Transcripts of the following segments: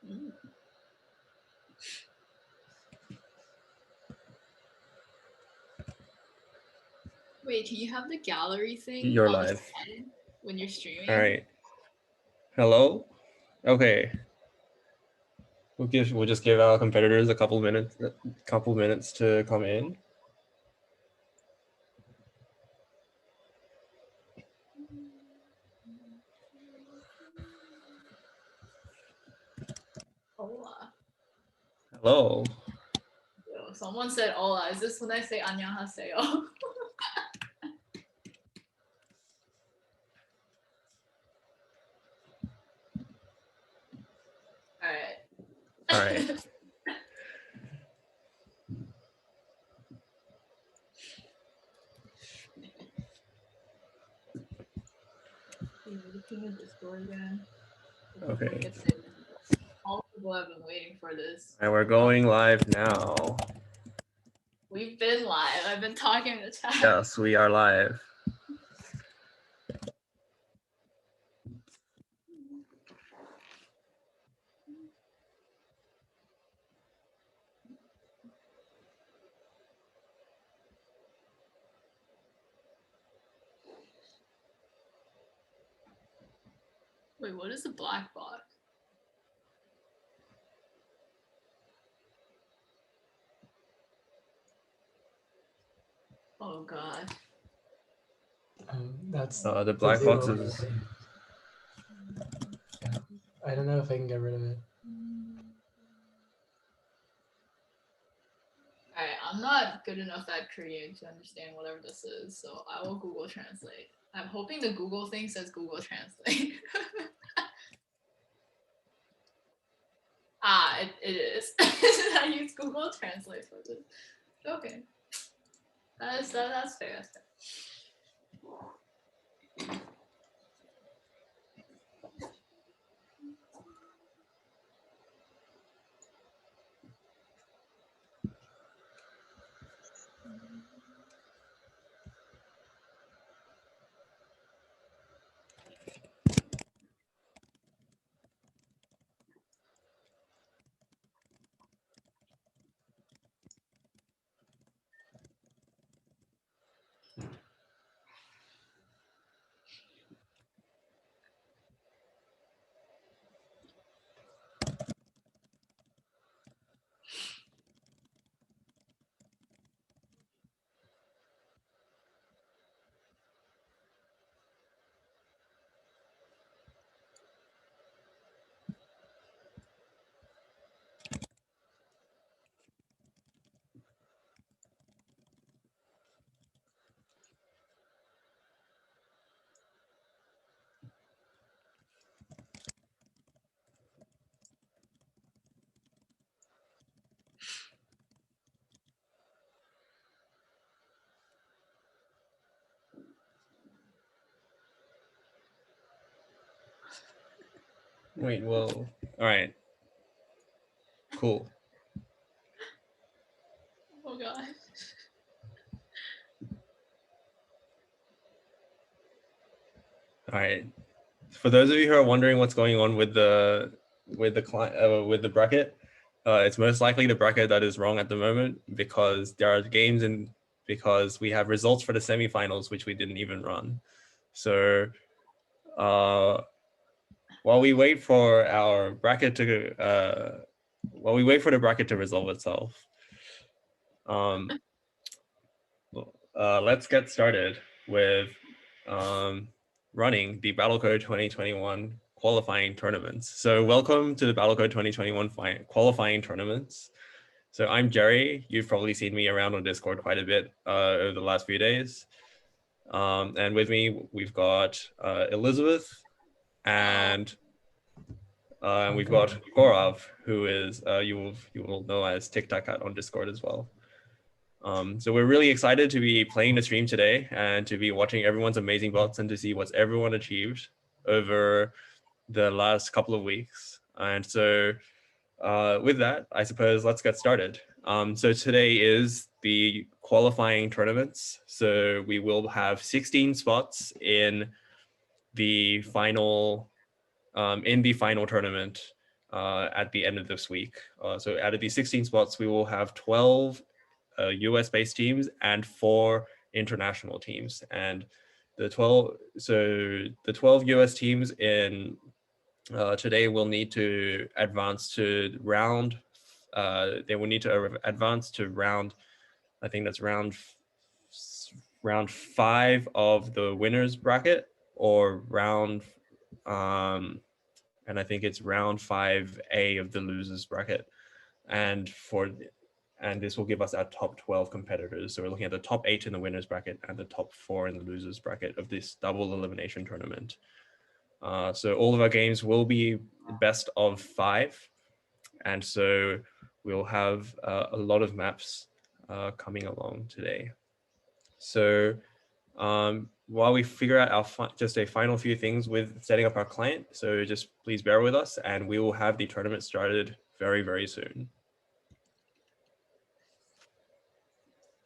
Mm. Wait, can you have the gallery thing You're on the live. side when you're streaming? All right. Hello. Okay. We'll just give our competitors a couple minutes to come in. Hola. Hello. Yo, someone said hola. Is this when I say 안녕하세요? All right. All right. Looking at Discord again. Okay. All people have been waiting for this. And we're going live now. We've been live. I've been talking to chat. Yes, we are live. Wait, what is the black box? Oh god. That's The black box is. I don't know if I can get rid of it. Alright, I'm not good enough at Korean to understand whatever this is, so I will Google Translate. I'm hoping the Google thing says Google Translate. It is. I use Google Translate for this. Okay. That's fair, that's fair. Wait, whoa. All right. Cool. Oh god. All right. For those of you who are wondering what's going on with the bracket, it's most likely the bracket that is wrong at the moment because there are games and because we have results for the semifinals which we didn't even run. So while we wait for our bracket to resolve itself, let's get started with running the Battlecode 2021 qualifying tournaments. So welcome to the Battlecode 2021 qualifying tournaments. So I'm Jerry. You've probably seen me around on Discord quite a bit over the last few days. And with me, we've got Elizabeth and we've got Gaurav, who is you will know as Tic-Tac-Toe on Discord as well. So we're really excited to be playing the stream today and to be watching everyone's amazing bots and to see what's everyone achieved over the last couple of weeks. And so with that, I suppose let's get started. So today is the qualifying tournaments. So we will have 16 spots in the final tournament. at the end of this week. So out of these 16 spots, we will have 12 US-based teams and 4 international teams. And the 12 US teams in today will need to advance to round. They will need to advance to round. I think that's round 5 of the winners bracket, or round, and I think it's round 5A of the losers bracket. And this will give us our top 12 competitors. So we're looking at the top 8 in the winners bracket and the top 4 in the losers bracket of this double elimination tournament. So all of our games will be best of 5. And so we'll have a lot of maps coming along today. So while we figure out our just a final few things with setting up our client, so just please bear with us, and we will have the tournament started very, very soon.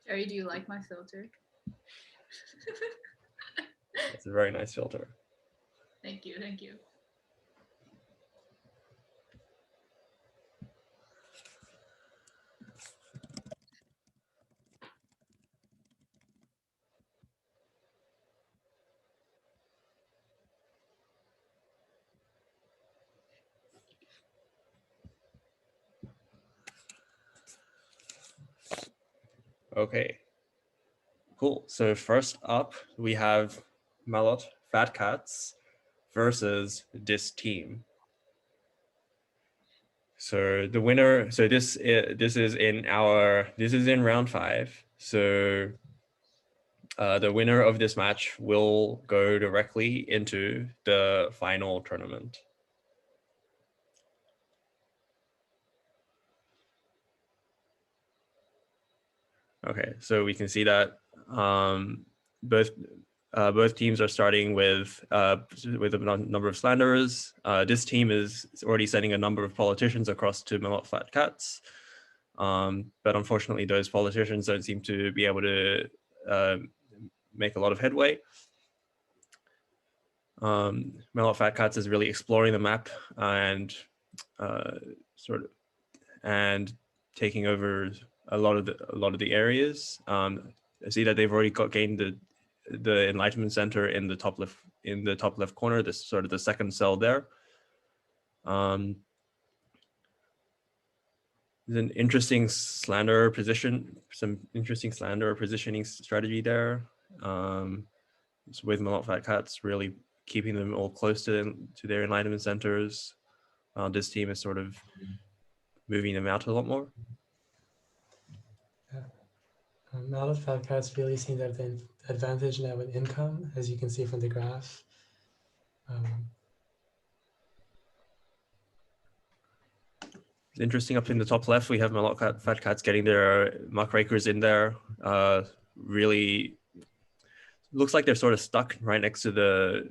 Jerry, do you like my filter? It's a very nice filter. Thank you, thank you. Okay, cool. So first up, we have Malot Fat Cats versus this team. So the winner, so this is in round 5. So the winner of this match will go directly into the final tournament. Okay, so we can see that both teams are starting with a number of slanderers. This team is already sending a number of politicians across to Malot Fat Cats, but unfortunately, those politicians don't seem to be able to make a lot of headway. Malot Fat Cats is really exploring the map and taking over a lot of the areas. I see that they've already gained the Enlightenment Center in the top left corner. This sort of the second cell there. There's an interesting slander position, some interesting slander positioning strategy there. So with Malot Fat Cats really keeping them all close to their Enlightenment centers. This team is sort of moving them out a lot more. Malot Fat Cats really seem to have the advantage now with income, as you can see from the graph. It's interesting, up in the top left, we have Malot Fat Cats getting their muckrakers in there. Really looks like they're sort of stuck right next to the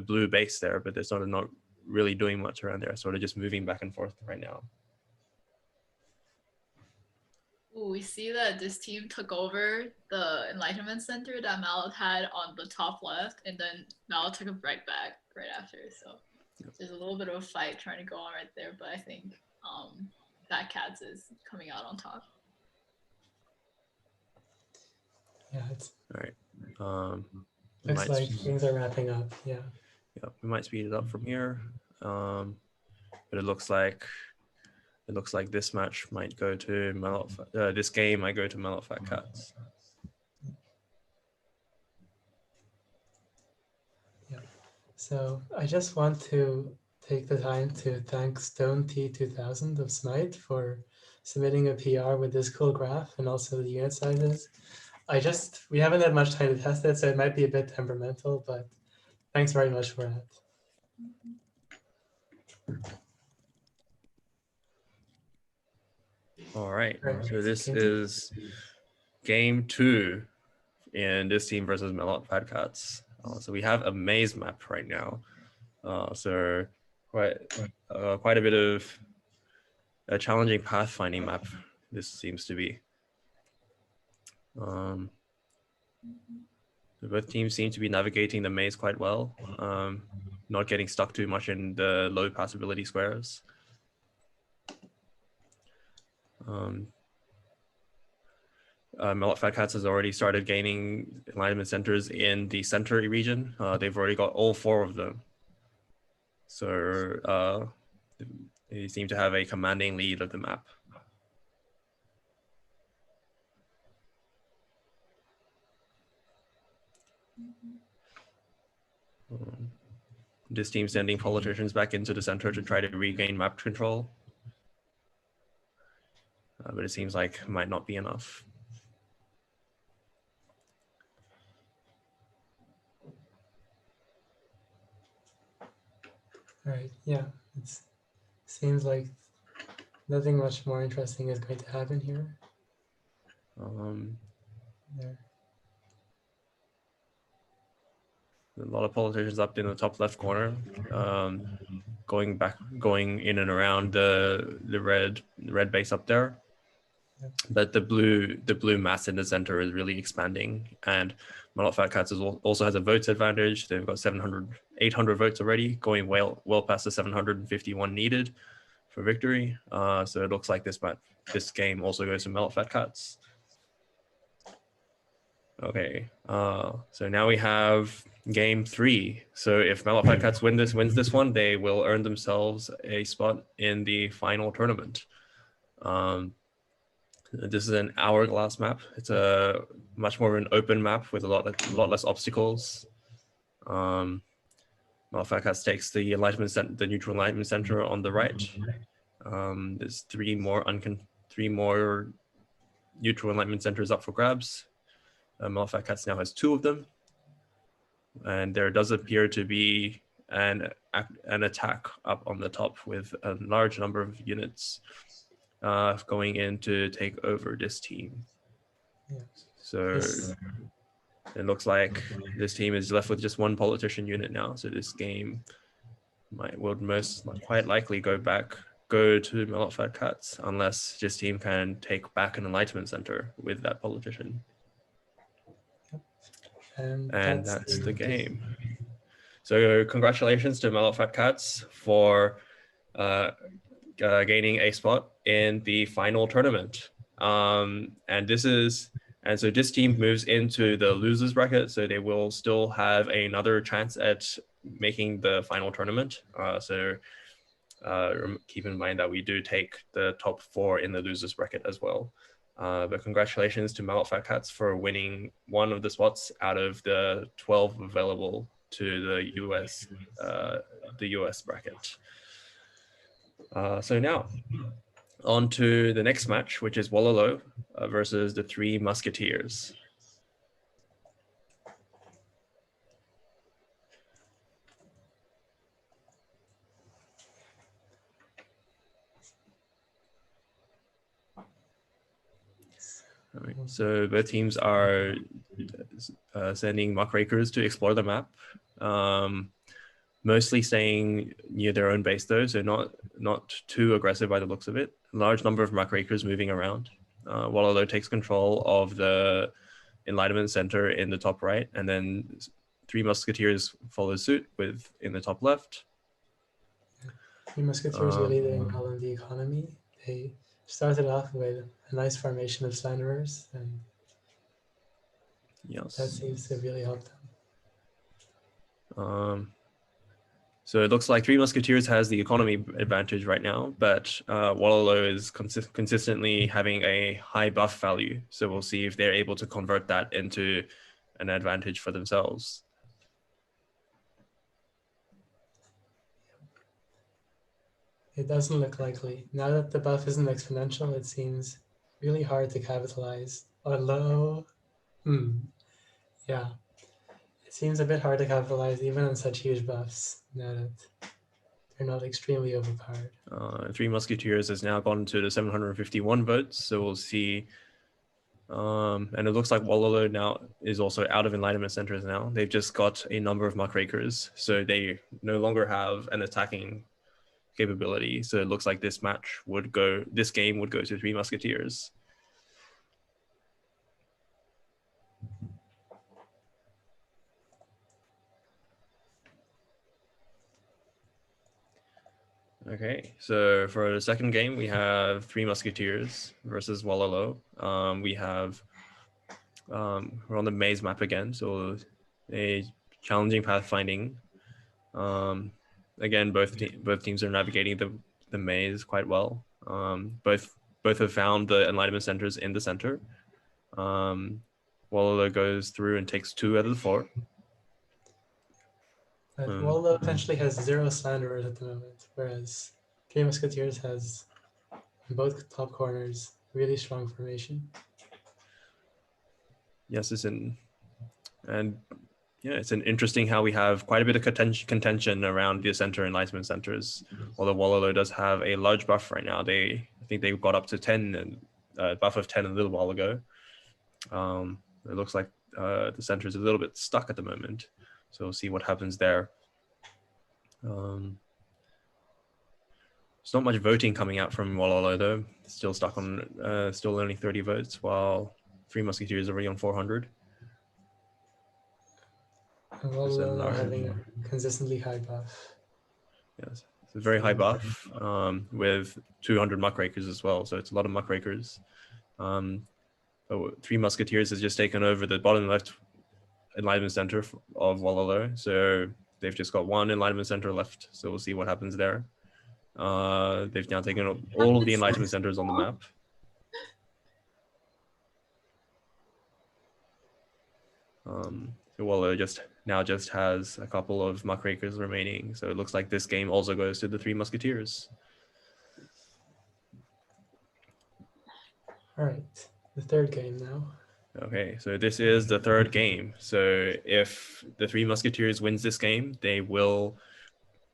blue base there, but they're sort of not really doing much around there, sort of just moving back and forth right now. Ooh, we see that this team took over the Enlightenment Center that Malot had on the top left, and then Malot took it right back right after. So there's a little bit of a fight trying to go on right there, but I think Fat Cats is coming out on top. Yeah, it's all right. Looks like things are wrapping up. Yeah. Yeah, we might speed it up from here, but it looks like this match might go to Malot. This game might go to Malot Fat Cats. Yeah. So I just want to take the time to thank Stone T2000 of Smite for submitting a PR with this cool graph and also the unit sizes. We haven't had much time to test it, so it might be a bit temperamental, but thanks very much for that. All right, so this is game 2 in this team versus Malot Fat Cats. So we have a maze map right now. So quite a bit of a challenging pathfinding map, this seems to be. Both teams seem to be navigating the maze quite well, not getting stuck too much in the low passability squares. Melot Fat Cats has already started gaining enlightenment centers in the center region. They've already got all 4 of them. So they seem to have a commanding lead of the map. This team sending politicians back into the center to try to regain map control. But it seems like it might not be enough. All right, yeah, it seems like nothing much more interesting is going to happen here. There. A lot of politicians up in the top left corner, going in and around the red base up there. Yep. But the blue mass in the center is really expanding, and Melot Fat Cats also has a votes advantage. They've got 800 votes already, going well past the 751 needed for victory. So it looks like this game also goes to Melot Fat Cats. Okay, so now we have game 3. So if Melot Fat Cats wins this one, they will earn themselves a spot in the final tournament. This is an hourglass map. It's a much more of an open map with a lot less obstacles. Melot Fat Cats takes the neutral enlightenment center on the right. There's 3 more neutral enlightenment centers up for grabs. Melot Fat Cats now has 2 of them, and there does appear to be an attack up on the top with a large number of units going in to take over this team. Yeah. So it looks like this team is left with just 1 politician unit now. So this game would quite likely go to Melot Fat Cats unless this team can take back an enlightenment center with that politician. And that's the game. So congratulations to Melot Fat Cats for gaining a spot in the final tournament. So this team moves into the losers bracket, so they will still have another chance at making the final tournament. Keep in mind that we do take the top 4 in the losers bracket as well. But congratulations to Melot Fat Cats for winning 1 of the spots out of the 12 available to the US bracket. So now on to the next match, which is Wololo versus the 3 Musketeers. All right, so both teams are sending muckrakers to explore the map, mostly staying near their own base though, so not too aggressive by the looks of it. A large number of muckrakers moving around. Wololo takes control of the enlightenment center in the top right, and then 3 Musketeers follow suit in the top left. 3 Musketeers really doing well in the economy. They started off with a nice formation of slanderers, and yes, that seems to really help them. So it looks like 3 Musketeers has the economy advantage right now, but Wololo is consistently having a high buff value. So we'll see if they're able to convert that into an advantage for themselves. It doesn't look likely. Now that the buff isn't exponential, it seems really hard to capitalize. Although, yeah, it seems a bit hard to capitalize even on such huge buffs now that they're not extremely overpowered. 3 Musketeers has now gone to the 751 votes, so we'll see. And it looks like Wololo now is also out of enlightenment centers now. They've just got a number of muckrakers, so they no longer have an attacking capability. So it looks like this game would go to 3 Musketeers. Okay, so for the second game, we have Three Musketeers versus Walolo. We're on the maze map again, so a challenging pathfinding. Again, both teams are navigating the maze quite well. Both have found the enlightenment centers in the center. Walolo goes through and takes 2 out of the 4. Wallo essentially has 0 slanderers at the moment, whereas Three Musketeers has, in both top corners, really strong formation. Yes, it's interesting how we have quite a bit of contention around the center enlightenment centers. Although Walolo does have a large buff right now. I think they got up to 10 and buff of 10 a little while ago. It looks like the center is a little bit stuck at the moment. So we'll see what happens there. There's not much voting coming out from Walolo though. Still stuck on, still only 30 votes, while Three Musketeers are already on 400. And Wallo are having a consistently high buff. Yes, it's a very high buff with 200 muckrakers as well. So it's a lot of muckrakers. Three Musketeers has just taken over the bottom left enlightenment center of Walolo. So they've just got 1 enlightenment center left. So we'll see what happens there. They've now taken all of the enlightenment centers on the map. Wallo just has a couple of muckrakers remaining. So it looks like this game also goes to the Three Musketeers. All right, the third game now. Okay, so this is the third game. So if the Three Musketeers wins this game, they will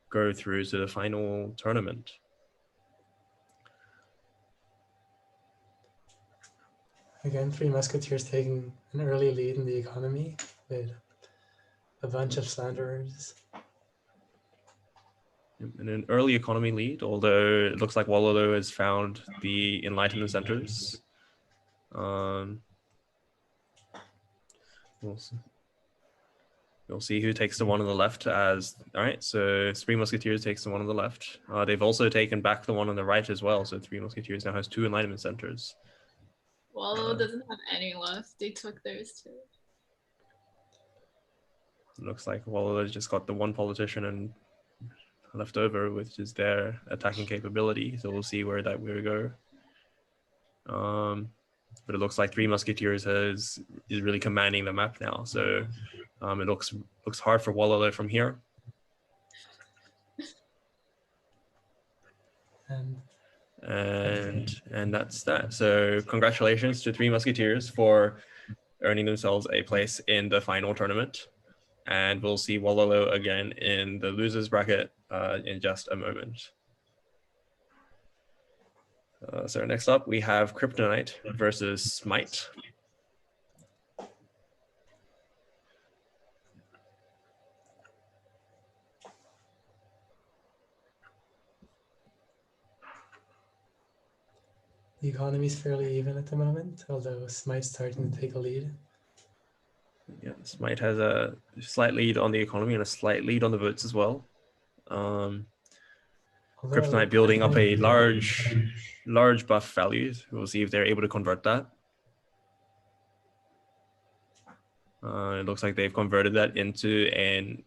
go through to the final tournament. Again, Three Musketeers taking an early lead in the economy with a bunch of slanderers. In an early economy lead, although it looks like Walolo has found the enlightenment centers. We'll see who takes the one on the left as, all right, so Three Musketeers takes the one on the left. They've also taken back the one on the right as well, so Three Musketeers now has 2 enlightenment centers. Wallo doesn't have any left. They took theirs too. It looks like Wallo just got the 1 politician and left over, which is their attacking capability. So we'll see where that will go. But it looks like Three Musketeers is really commanding the map now. So it looks hard for Wallo from here. And that's that. So congratulations to Three Musketeers for earning themselves a place in the final tournament. And we'll see Wallo again in the losers bracket in just a moment. So next up, we have Kryptonite versus Smite. The economy is fairly even at the moment, although Smite's starting to take a lead. Yeah, Smite has a slight lead on the economy and a slight lead on the votes as well. Kryptonite building up a large buff values. We'll see if they're able to convert that. It looks like they've converted that into an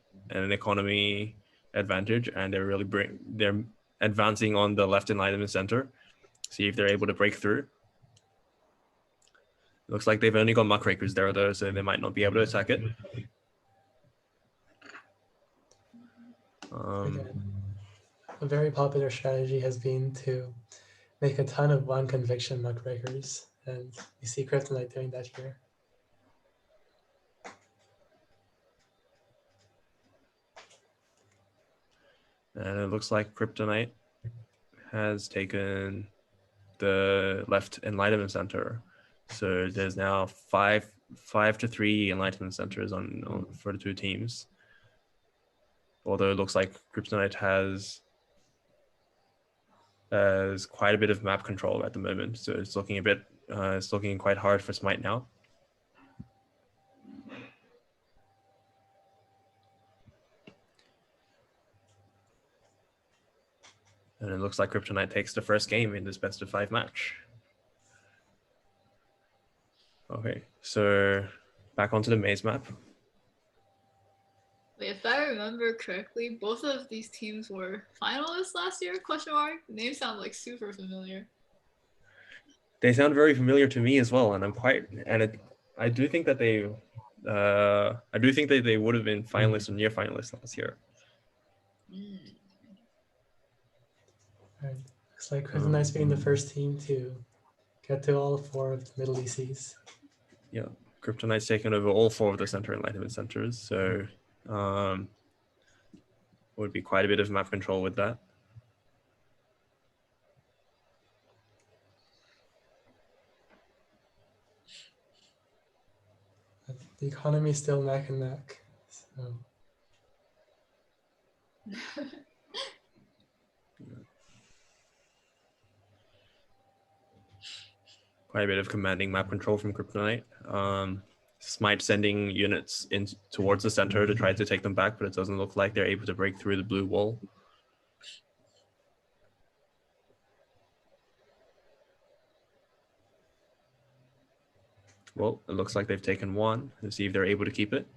economy advantage, and they're advancing on the left enlightenment center. See if they're able to break through. It looks like they've only got muckrakers there though, so they might not be able to attack it. A very popular strategy has been to make a ton of 1 conviction muckrakers, and you see Kryptonite doing that here. And it looks like Kryptonite has taken the left enlightenment center. So there's now 5 to 3 enlightenment centers on for the 2 teams. Although it looks like Kryptonite has quite a bit of map control at the moment, so it's looking quite hard for Smite now. And it looks like Kryptonite takes the first game in this best of 5 match. Okay, so back onto the maze map. Wait, if I remember correctly, both of these teams were finalists last year? Question mark. Names sound like super familiar. They sound very familiar to me as well, and I do think that they would have been finalists or near finalists last year. Right. Looks like Kryptonite's being the first team to get to all 4 of the middle ECs. Yeah, Kryptonite's taken over all 4 of the center enlightenment centers, so would be quite a bit of map control with that. But the economy is still neck and neck. So quite a bit of commanding map control from Kryptonite. Smite sending units in towards the center to try to take them back, but it doesn't look like they're able to break through the blue wall. Well, it looks like they've taken 1. Let's see if they're able to keep it.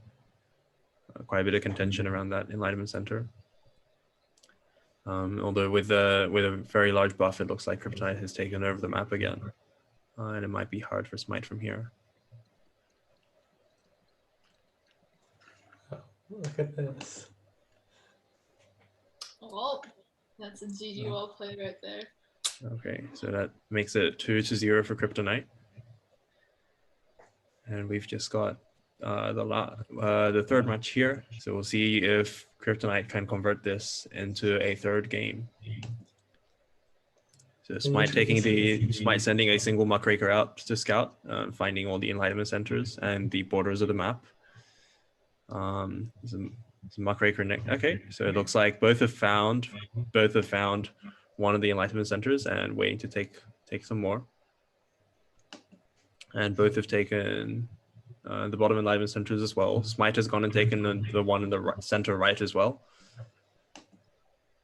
Quite a bit of contention around that enlightenment center. Although with a very large buff, it looks like Kryptonite has taken over the map again. And it might be hard for Smite from here. oh, look at this. Well, that's a GG well played right there. Okay, so that makes it 2-0 for Kryptonite. And we've just got the third match here. So we'll see if Kryptonite can convert this into a third game. So Smite sending a single muckraker out to scout, finding all the enlightenment centers and the borders of the map. Some muckraker neck. Okay, so it looks like both have found one of the enlightenment centers and waiting to take some more. And both have taken the bottom enlightenment centers as well. Smite has gone and taken the one in the center right as well.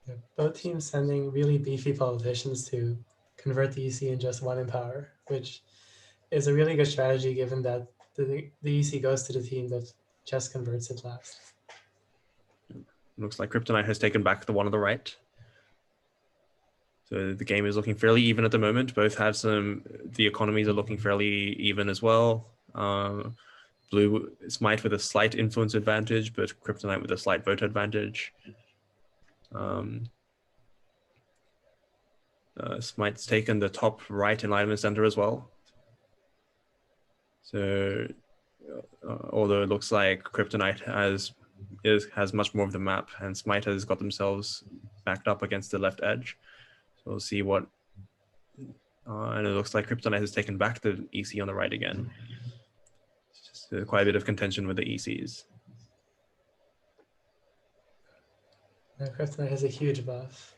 Yeah, both teams sending really beefy politicians to convert the EC in just 1 in power, which is a really good strategy given that the EC goes to the team that just converts it last. Looks like Kryptonite has taken back the one on the right. So the game is looking fairly even at the moment. Both have the economies are looking fairly even as well. Blue Smite with a slight influence advantage, but Kryptonite with a slight vote advantage. Smite's taken the top right enlightenment center as well. So although it looks like Kryptonite has much more of the map, and Smite has got themselves backed up against the left edge. So we'll see what, and it looks like Kryptonite has taken back the EC on the right again. It's just quite a bit of contention with the ECs. Now Kryptonite has a huge buff.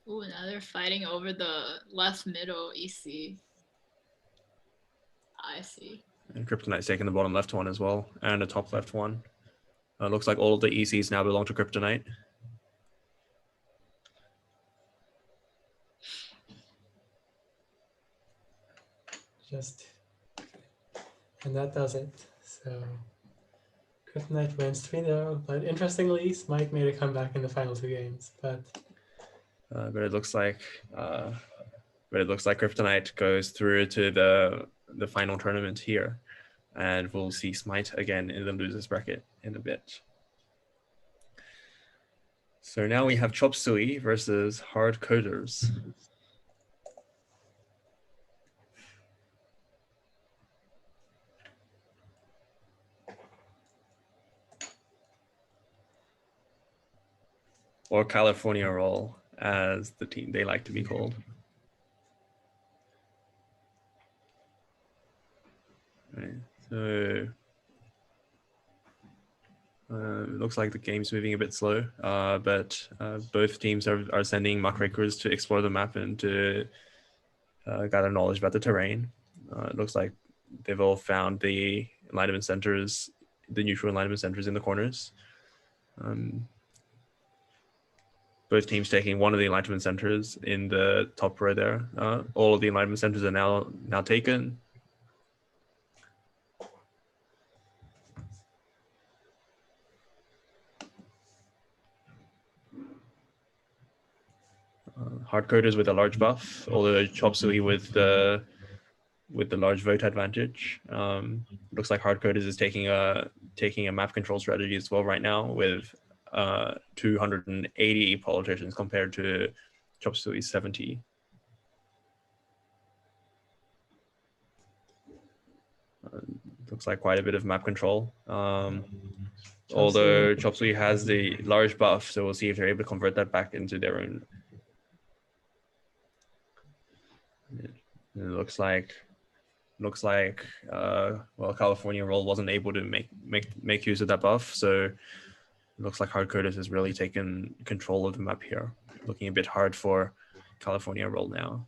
Ooh, now they're fighting over the left middle EC. I see. And Kryptonite's taking the bottom left one as well, and the top left one. Looks like all of the ECs now belong to Kryptonite. And that does it. So Kryptonite wins 3-0, but interestingly, Smite made a comeback in the final 2 games. But it looks like Kryptonite goes through to the final tournament here, and we'll see Smite again in the losers bracket in a bit. So now we have Chop Suey versus Hard Coders. Or California Roll, as the team they like to be called. Right, so it looks like the game's moving a bit slow, but both teams are sending muckrakers to explore the map and to gather knowledge about the terrain. It looks like they've all found the enlightenment centers, the neutral enlightenment centers in the corners. Both teams taking one of the enlightenment centers in the top row there. All of the enlightenment centers are now taken. Hardcoders with a large buff, although Chop Suey with the large vote advantage. Looks like Hardcoders is taking a map control strategy as well right now with 280 politicians compared to Chop Suey's 70. Looks like quite a bit of map control. Although Chop Suey has the large buff, so we'll see if they're able to convert that back into their own. It looks like well, California Roll wasn't able to make use of that buff, so it looks like Hardcoders has really taken control of the map here. Looking a bit hard for California Roll now.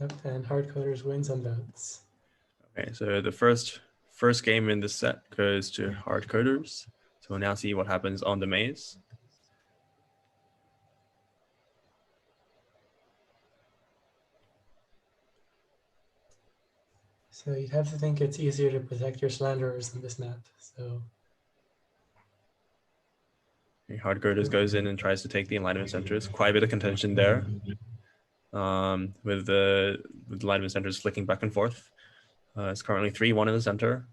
Yep, and Hardcoders wins on votes. Okay, so the first game in the set goes to Hardcoders. So we'll now see what happens on the maze. So you'd have to think it's easier to protect your slanderers on this map. So Hardcoders goes in and tries to take the enlightenment centers. Quite a bit of contention there, with the enlightenment centers flicking back and forth. It's currently 3-1 in the center.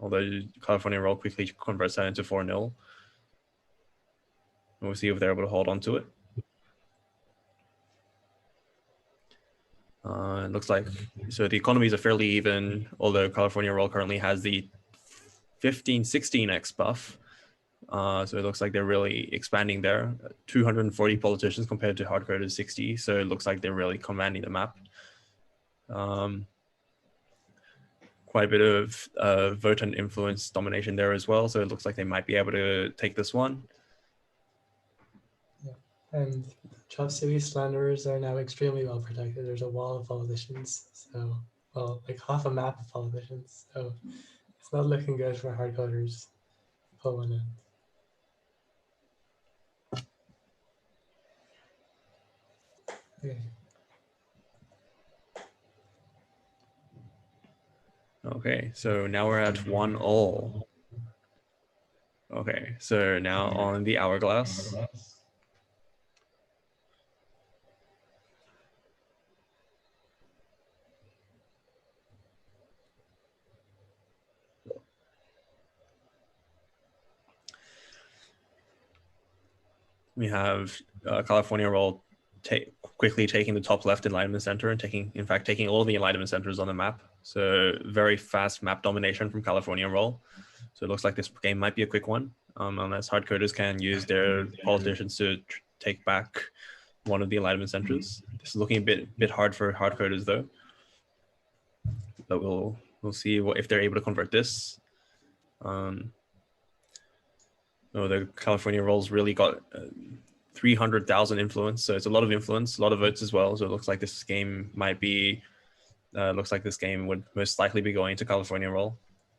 Although California Roll quickly converts that into 4-0. We'll see if they're able to hold on to it. It looks like, so the economies are fairly even, although California Roll currently has the 15-16x buff. So it looks like they're really expanding there. 240 politicians compared to Hardcoders 60. So it looks like they're really commanding the map. Quite a bit of vote and influence domination there as well. So it looks like they might be able to take this one. yeah, and Chop Suey slanderers are now extremely well protected. There's a wall of politicians, so well, like half a map of politicians. So it's not looking good for Hardcoders. Pull one in. Okay. Okay, so now we're at 1-all. Okay, so now on the hourglass. We have California Roll quickly taking the top left enlightenment center and taking all the enlightenment centers on the map. So very fast map domination from California Roll. So it looks like this game might be a quick one, unless Hardcoders can use their politicians to take back one of the enlightenment centers. This is looking a bit hard for Hardcoders though. But we'll see if they're able to convert this. The California Rolls really got 300,000 influence, so it's a lot of influence, a lot of votes as well. So it looks like this game might be, would most likely be going to California Roll.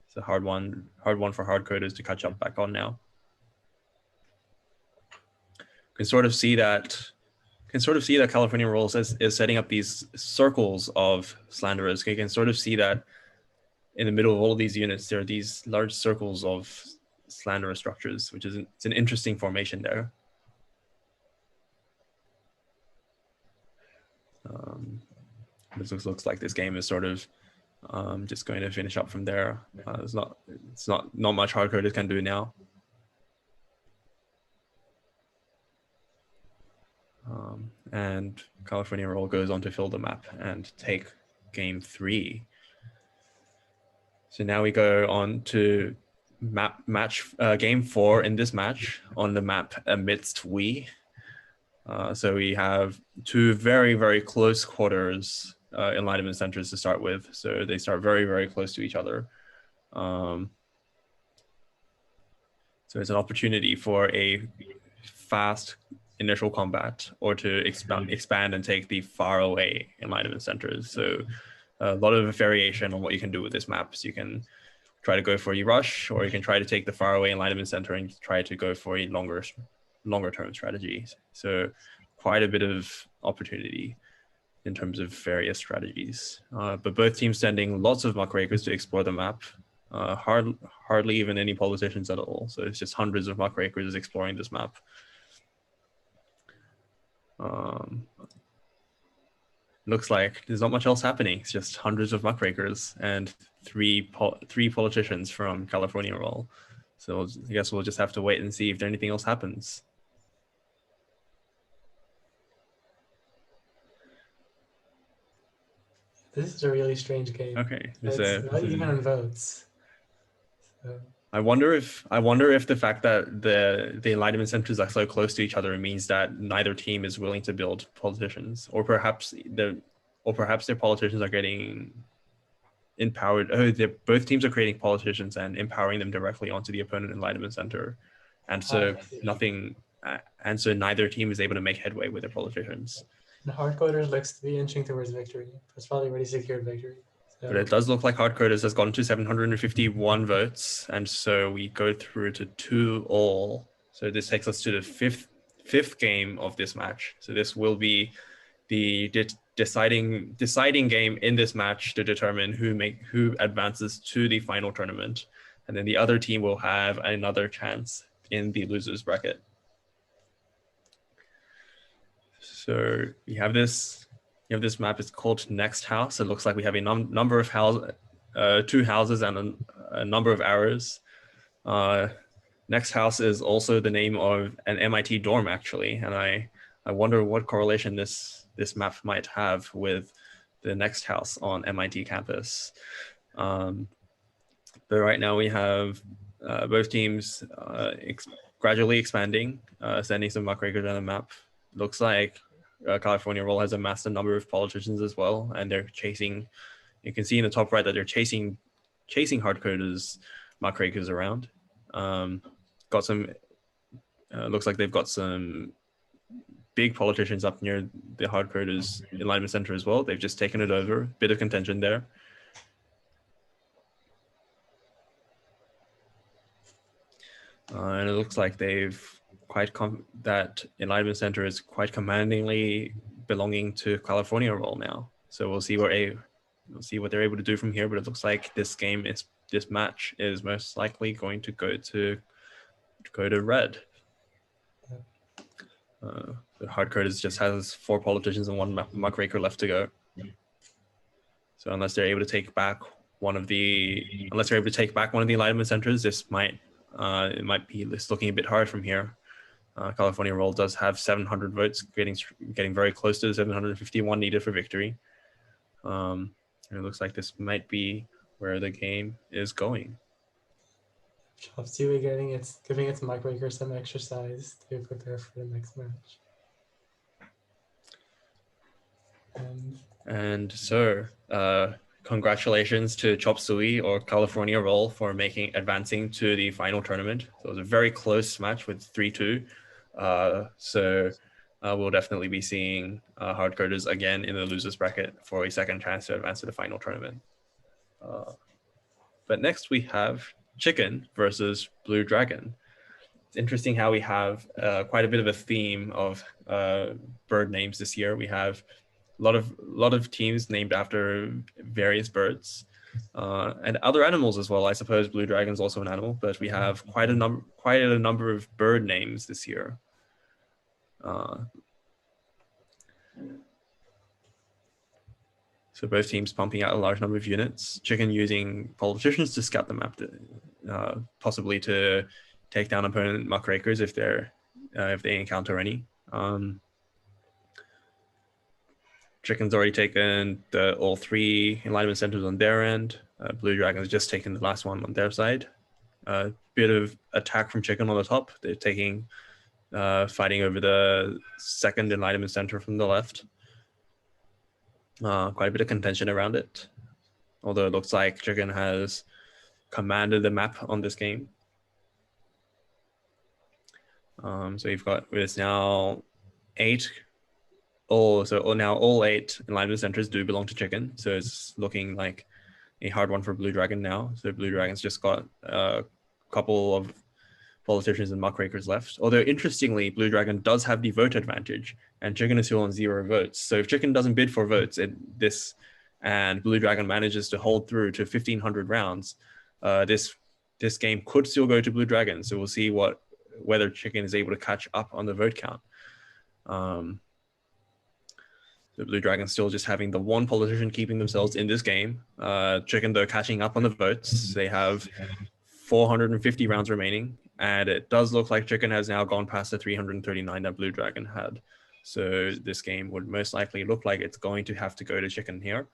It's a hard one for Hardcoders to catch up back on now. Can sort of see that California Rolls is setting up these circles of slanderers. You can sort of see that in the middle of all of these units, there are these large circles of slanderer structures, which is it's an interesting formation there. This looks like this game is sort of just going to finish up from there. It's not much Hardcoders can do now. And California Roll goes on to fill the map and take game 3. So now we go on to game 4 in this match on the map Amidst We. So we have two very, very close quarters enlightenment centers to start with. So they start very, very close to each other. So it's an opportunity for a fast initial combat or to expand and take the far away enlightenment centers. So a lot of variation on what you can do with this map. So you can try to go for a rush, or you can try to take the far away enlightenment center and try to go for a longer term strategy. So quite a bit of opportunity in terms of various strategies. But both teams sending lots of muckrakers to explore the map. Hardly even any politicians at all. So it's just hundreds of muckrakers exploring this map. Looks like there's not much else happening. It's just hundreds of muckrakers and three politicians from California roll. So I guess we'll just have to wait and see if anything else happens. This is a really strange game. Okay, It's not even on votes. So. I wonder if the fact that the enlightenment centers are so close to each other means that neither team is willing to build politicians, or perhaps their politicians are getting empowered. Both teams are creating politicians and empowering them directly onto the opponent enlightenment center, and so neither team is able to make headway with their politicians. And Hardcoders looks to be inching towards victory. It's probably already secured victory. So. But it does look like Hardcoders has gone to 751 votes, and so we go through to 2-all. So this takes us to the fifth game of this match. So this will be the deciding game in this match to determine who advances to the final tournament, and then the other team will have another chance in the losers bracket. So we have this. This map is called Next House. It looks like we have a number of two houses and a number of arrows. Next House is also the name of an MIT dorm, actually, and I wonder what correlation this map might have with the Next House on MIT campus. But right now we have both teams gradually expanding, sending some muckrakers on the map. Looks like California Roll has amassed a number of politicians as well, and they're chasing. You can see in the top right that they're chasing Hardcoders muckrakers around. Got some. Looks like they've got some big politicians up near the Hardcoders Enlightenment Center as well. They've just taken it over. Bit of contention there. And it looks like they've that Enlightenment Center is quite commandingly belonging to California Roll now. So we'll see what they're able to do from here. But it looks like this match is most likely going to go to red. The Hardcoders just has 4 politicians and 1 muckraker left to go. So unless they're able to take back one of the Enlightenment Centers, it might be looking a bit hard from here. California Roll does have 700 votes, getting very close to the 751 needed for victory. And it looks like this might be where the game is going. Chopsy giving its muckraker some exercise to prepare for the next match. And so, congratulations to Chop Suey or California Roll for advancing to the final tournament. So it was a very close match with 3-2. So we'll definitely be seeing Hardcoders again in the losers bracket for a second chance to advance to the final tournament. But next we have Chicken versus Blue Dragon. It's interesting how we have quite a bit of a theme of bird names this year. We have a lot of teams named after various birds and other animals as well. I suppose Blue Dragon's also an animal, but we have quite a number of bird names this year. So both teams pumping out a large number of units. Chicken using politicians to scout the map, possibly to take down opponent muckrakers if they encounter any. Chicken's already taken all 3 Enlightenment Centers on their end. Blue Dragon's just taken the last one on their side. Bit of attack from Chicken on the top. They're fighting over the second Enlightenment Center from the left. Quite a bit of contention around it. Although it looks like Chicken has commanded the map on this game. So it's now now all 8 alignment centers do belong to Chicken. So it's looking like a hard one for Blue Dragon now. So Blue Dragon's just got a couple of politicians and muckrakers left. Although interestingly, Blue Dragon does have the vote advantage, and Chicken is still on 0 votes. So if Chicken doesn't bid for votes, and Blue Dragon manages to hold through to 1,500 rounds, this game could still go to Blue Dragon. So we'll see whether Chicken is able to catch up on the vote count. The Blue Dragon still just having the one politician keeping themselves in this game. Chicken, though, catching up on the votes. They have 450 rounds remaining, and it does look like Chicken has now gone past the 339 that Blue Dragon had. So this game would most likely look like it's going to have to go to Chicken here.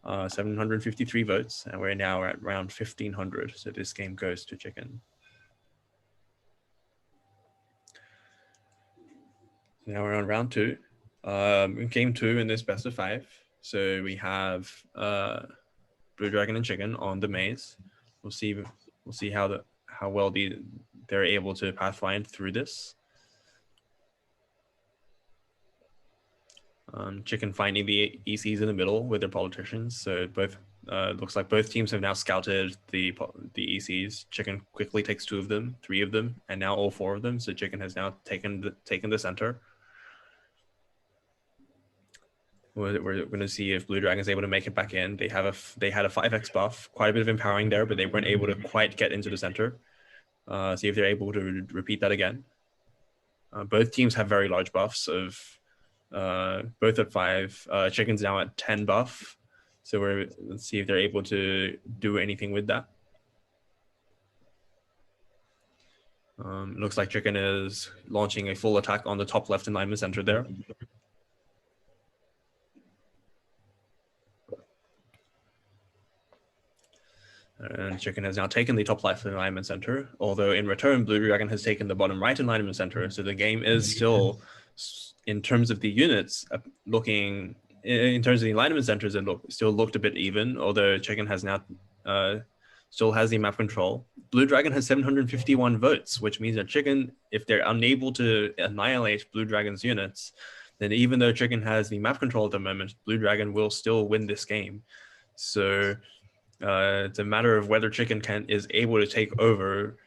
753 votes, and we're now at around 1,500. So this game goes to Chicken. Now we're on round 2. Game 2 in this best of 5. So we have Blue Dragon and Chicken on the maze. We'll see how well they're able to pathfind through this. Chicken finding the ECs in the middle with their politicians. So both looks like both teams have now scouted the ECs. Chicken quickly takes 2 of them, 3 of them, and now all 4 of them. So Chicken has now taken the center. We're going to see if Blue Dragon is able to make it back in. They had a 5x buff, quite a bit of empowering there, but they weren't able to quite get into the center. See if they're able to repeat that again. Both teams have very large buffs of both at 5. Chicken's now at 10 buff. So let's see if they're able to do anything with that. Looks like Chicken is launching a full attack on the top left alignment center there. And Chicken has now taken the top left alignment center, although in return, Blue Dragon has taken the bottom right alignment center. So the game is still, in terms of the units, in terms of the alignment centers, it still looked a bit even, although Chicken has now still has the map control. Blue Dragon has 751 votes, which means that Chicken, if they're unable to annihilate Blue Dragon's units, then even though Chicken has the map control at the moment, Blue Dragon will still win this game. So it's a matter of whether Chicken is able to take over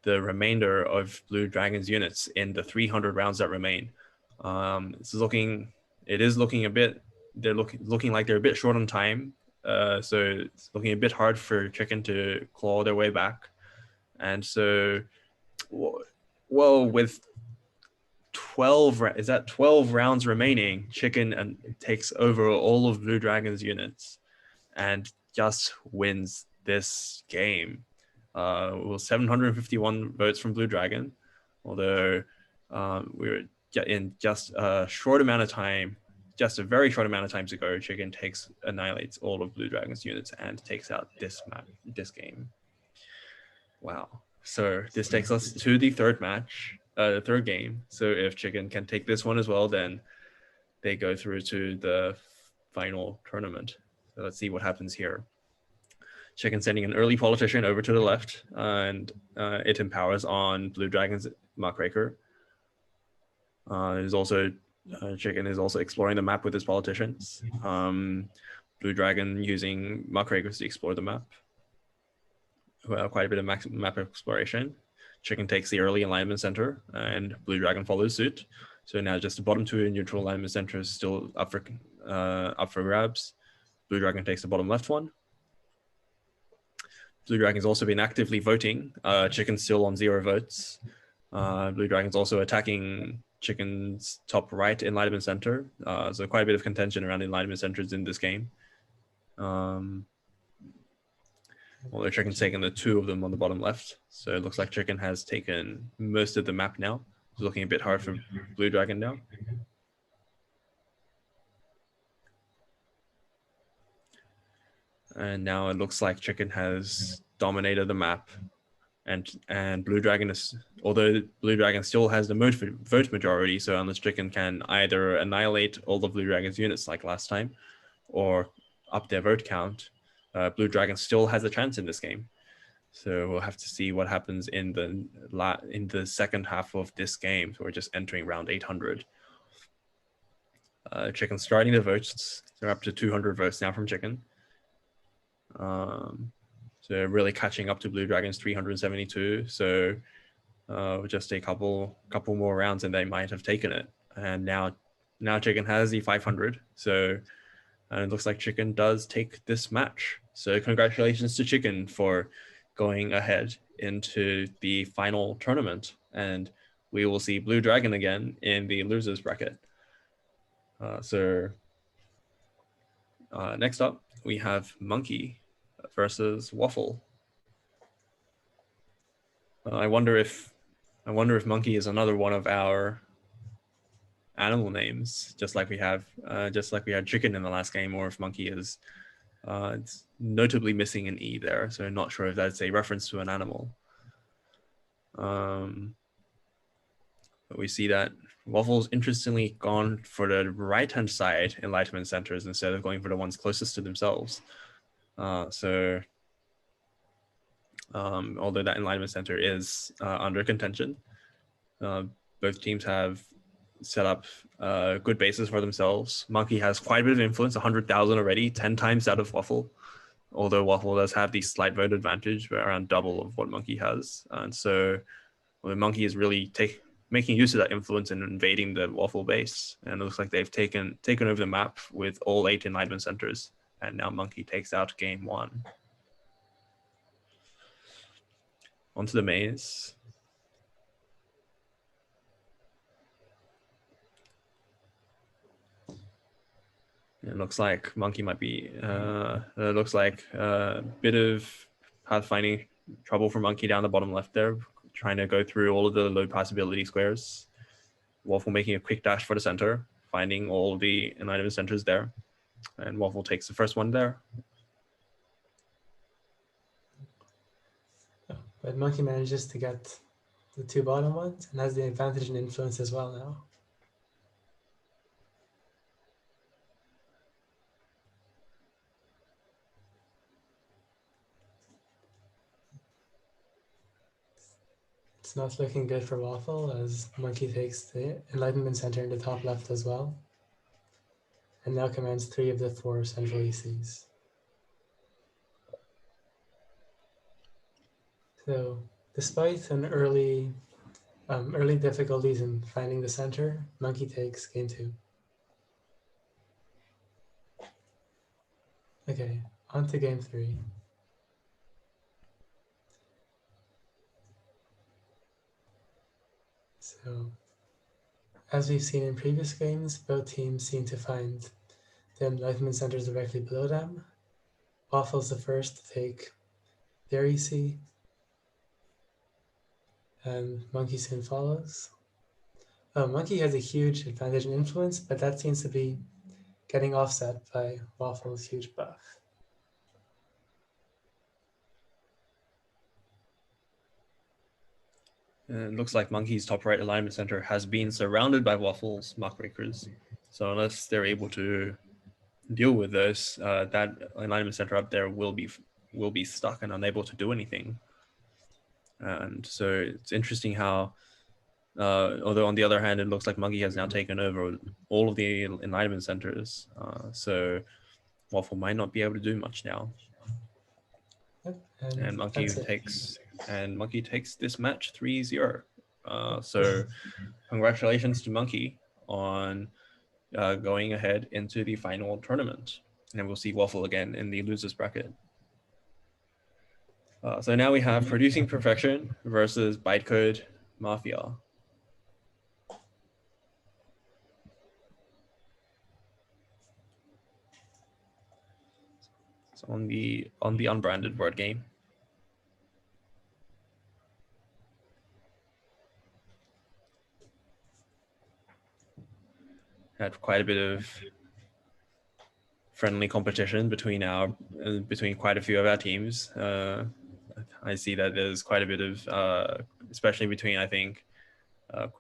the remainder of Blue Dragon's units in the 300 rounds that remain. It is looking a bit. They're looking like they're a bit short on time. So it's looking a bit hard for Chicken to claw their way back. And so, well, with 12 rounds remaining, Chicken takes over all of Blue Dragon's units and just wins this game. 751 votes from Blue Dragon, although we're in just a short amount of time, just a very short amount of time to go, Chicken annihilates all of Blue Dragon's units and takes out this game. Wow. So this takes us to the third game. So if Chicken can take this one as well, then they go through to the final tournament. So let's see what happens here. Chicken sending an early politician over to the left, and it empowers on Blue Dragon's muckraker. Chicken is also exploring the map with his politicians. Blue Dragon using muckrakers to explore the map. Quite a bit of map exploration. Chicken takes the early alignment center, and Blue Dragon follows suit. So now just the bottom 2 neutral alignment centers still up for grabs. Blue Dragon takes the bottom left one. Blue Dragon's also been actively voting. Chicken's still on 0 votes. Blue Dragon's also attacking Chicken's top right enlightenment center. So quite a bit of contention around enlightenment centers in this game. Although Chicken's taken the 2 of them on the bottom left. So it looks like Chicken has taken most of the map now. It's looking a bit hard for Blue Dragon now. And now it looks like Chicken has dominated the map, and Blue Dragon although Blue Dragon still has the vote majority, so unless Chicken can either annihilate all of Blue Dragon's units like last time, or up their vote count, Blue Dragon still has a chance in this game. So we'll have to see what happens in the second half of this game. So we're just entering round 800. Chicken starting the votes. They're up to 200 votes now from Chicken. So really catching up to Blue Dragon's 372. So just a couple more rounds and they might have taken it. And now Chicken has the 500. So it looks like Chicken does take this match. So congratulations to Chicken for going ahead into the final tournament. And we will see Blue Dragon again in the losers bracket. Next up, we have Monkey versus Waffle. I wonder if Monkey is another one of our animal names, just like we had Chicken in the last game, or if Monkey is it's notably missing an E there, so I'm not sure if that's a reference to an animal. But we see that Waffle's interestingly gone for the right-hand side enlightenment centers instead of going for the ones closest to themselves. Although that enlightenment center is under contention, both teams have set up good bases for themselves. Monkey has quite a bit of influence, 100,000 already, 10 times that of Waffle. Although Waffle does have the slight vote advantage, but around double of what Monkey has. And so Monkey is really making use of that influence and invading the Waffle base. And it looks like they've taken over the map with all 8 enlightenment centers. And now Monkey takes out game 1. Onto the maze. It looks like Monkey might be, it looks like a bit of pathfinding trouble for Monkey down the bottom left there, trying to go through all of the low possibility squares. Waffle making a quick dash for the center, finding all the enlightenment centers there. And Waffle takes the first one there. But Monkey manages to get the 2 bottom ones and has the advantage in influence as well now. It's not looking good for Waffle as Monkey takes the enlightenment center in the top left as well. And now commands 3 of the 4 central ECs. So despite an early difficulties in finding the center, Monkey takes game 2. Okay, on to game 3. So, as we've seen in previous games, both teams seem to find the enlightenment centers directly below them. Waffle's the first to take their EC, and Monkey soon follows. Monkey has a huge advantage in influence, but that seems to be getting offset by Waffle's huge buff. And it looks like Monkey's top right alignment center has been surrounded by Waffle's muckrakers. So unless they're able to deal with this, that alignment center up there will be stuck and unable to do anything. And so it's interesting how, although on the other hand, it looks like Monkey has now taken over all of the enlightenment centers. So Waffle might not be able to do much now. Yep, And Monkey takes this match 3-0. So congratulations to Monkey on going ahead into the final tournament. And we'll see Waffle again in the losers bracket. So now we have Producing Perfection versus Bytecode Mafia. So on the unbranded board game. Had quite a bit of friendly competition between quite a few of our teams. I see that there's quite a bit of, especially between, I think,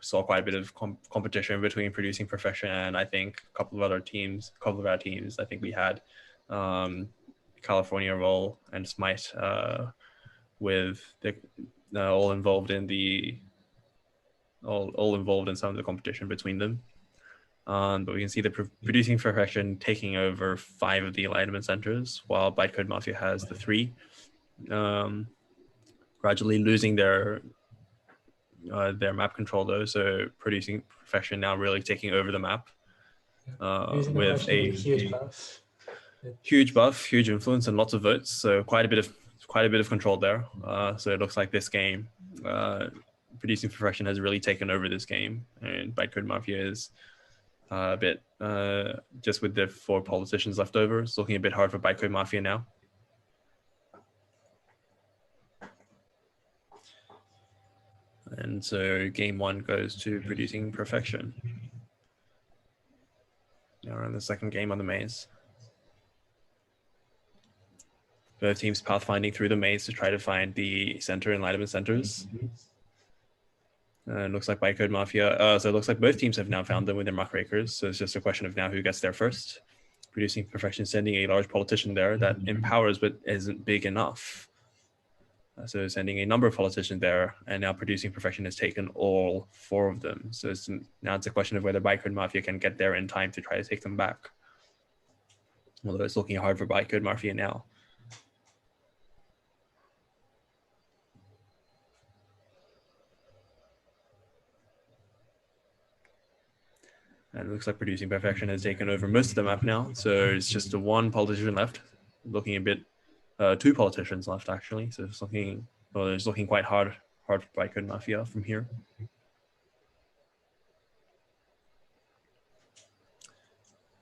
saw quite a bit of competition between Producing Perfection and I think a couple of our teams. I think we had California Roll and Smite with the all involved in some of the competition between them. But we can see the Producing Profession taking over 5 of the alignment centers, while Bytecode Mafia has the 3, gradually losing their map control though. So Producing Profession now really taking over the map with a huge buff, huge influence, and lots of votes. So quite a bit of control there. So it looks like this game, Producing Profession has really taken over this game, and Bytecode Mafia is a bit just with the 4 politicians left over. It's looking a bit hard for Bytecode Mafia now. And so game 1 goes to Producing Perfection. Now we're in the second game on the maze. Both teams pathfinding through the maze to try to find the center and alignment centers. It looks like Bytecode Mafia, so it looks like both teams have now found them with their muckrakers. So it's just a question of now who gets there first. Producing Perfection sending a large politician there that empowers but isn't big enough. So sending a number of politicians there, and now Producing Perfection has taken all 4 of them. So now it's a question of whether Bytecode Mafia can get there in time to try to take them back. Although it's looking hard for Bytecode Mafia now. And it looks like Producing Perfection has taken over most of the map now. So it's just the 1 politician left, looking a bit, 2 politicians left actually. So it's looking quite hard for Bytecode Mafia from here.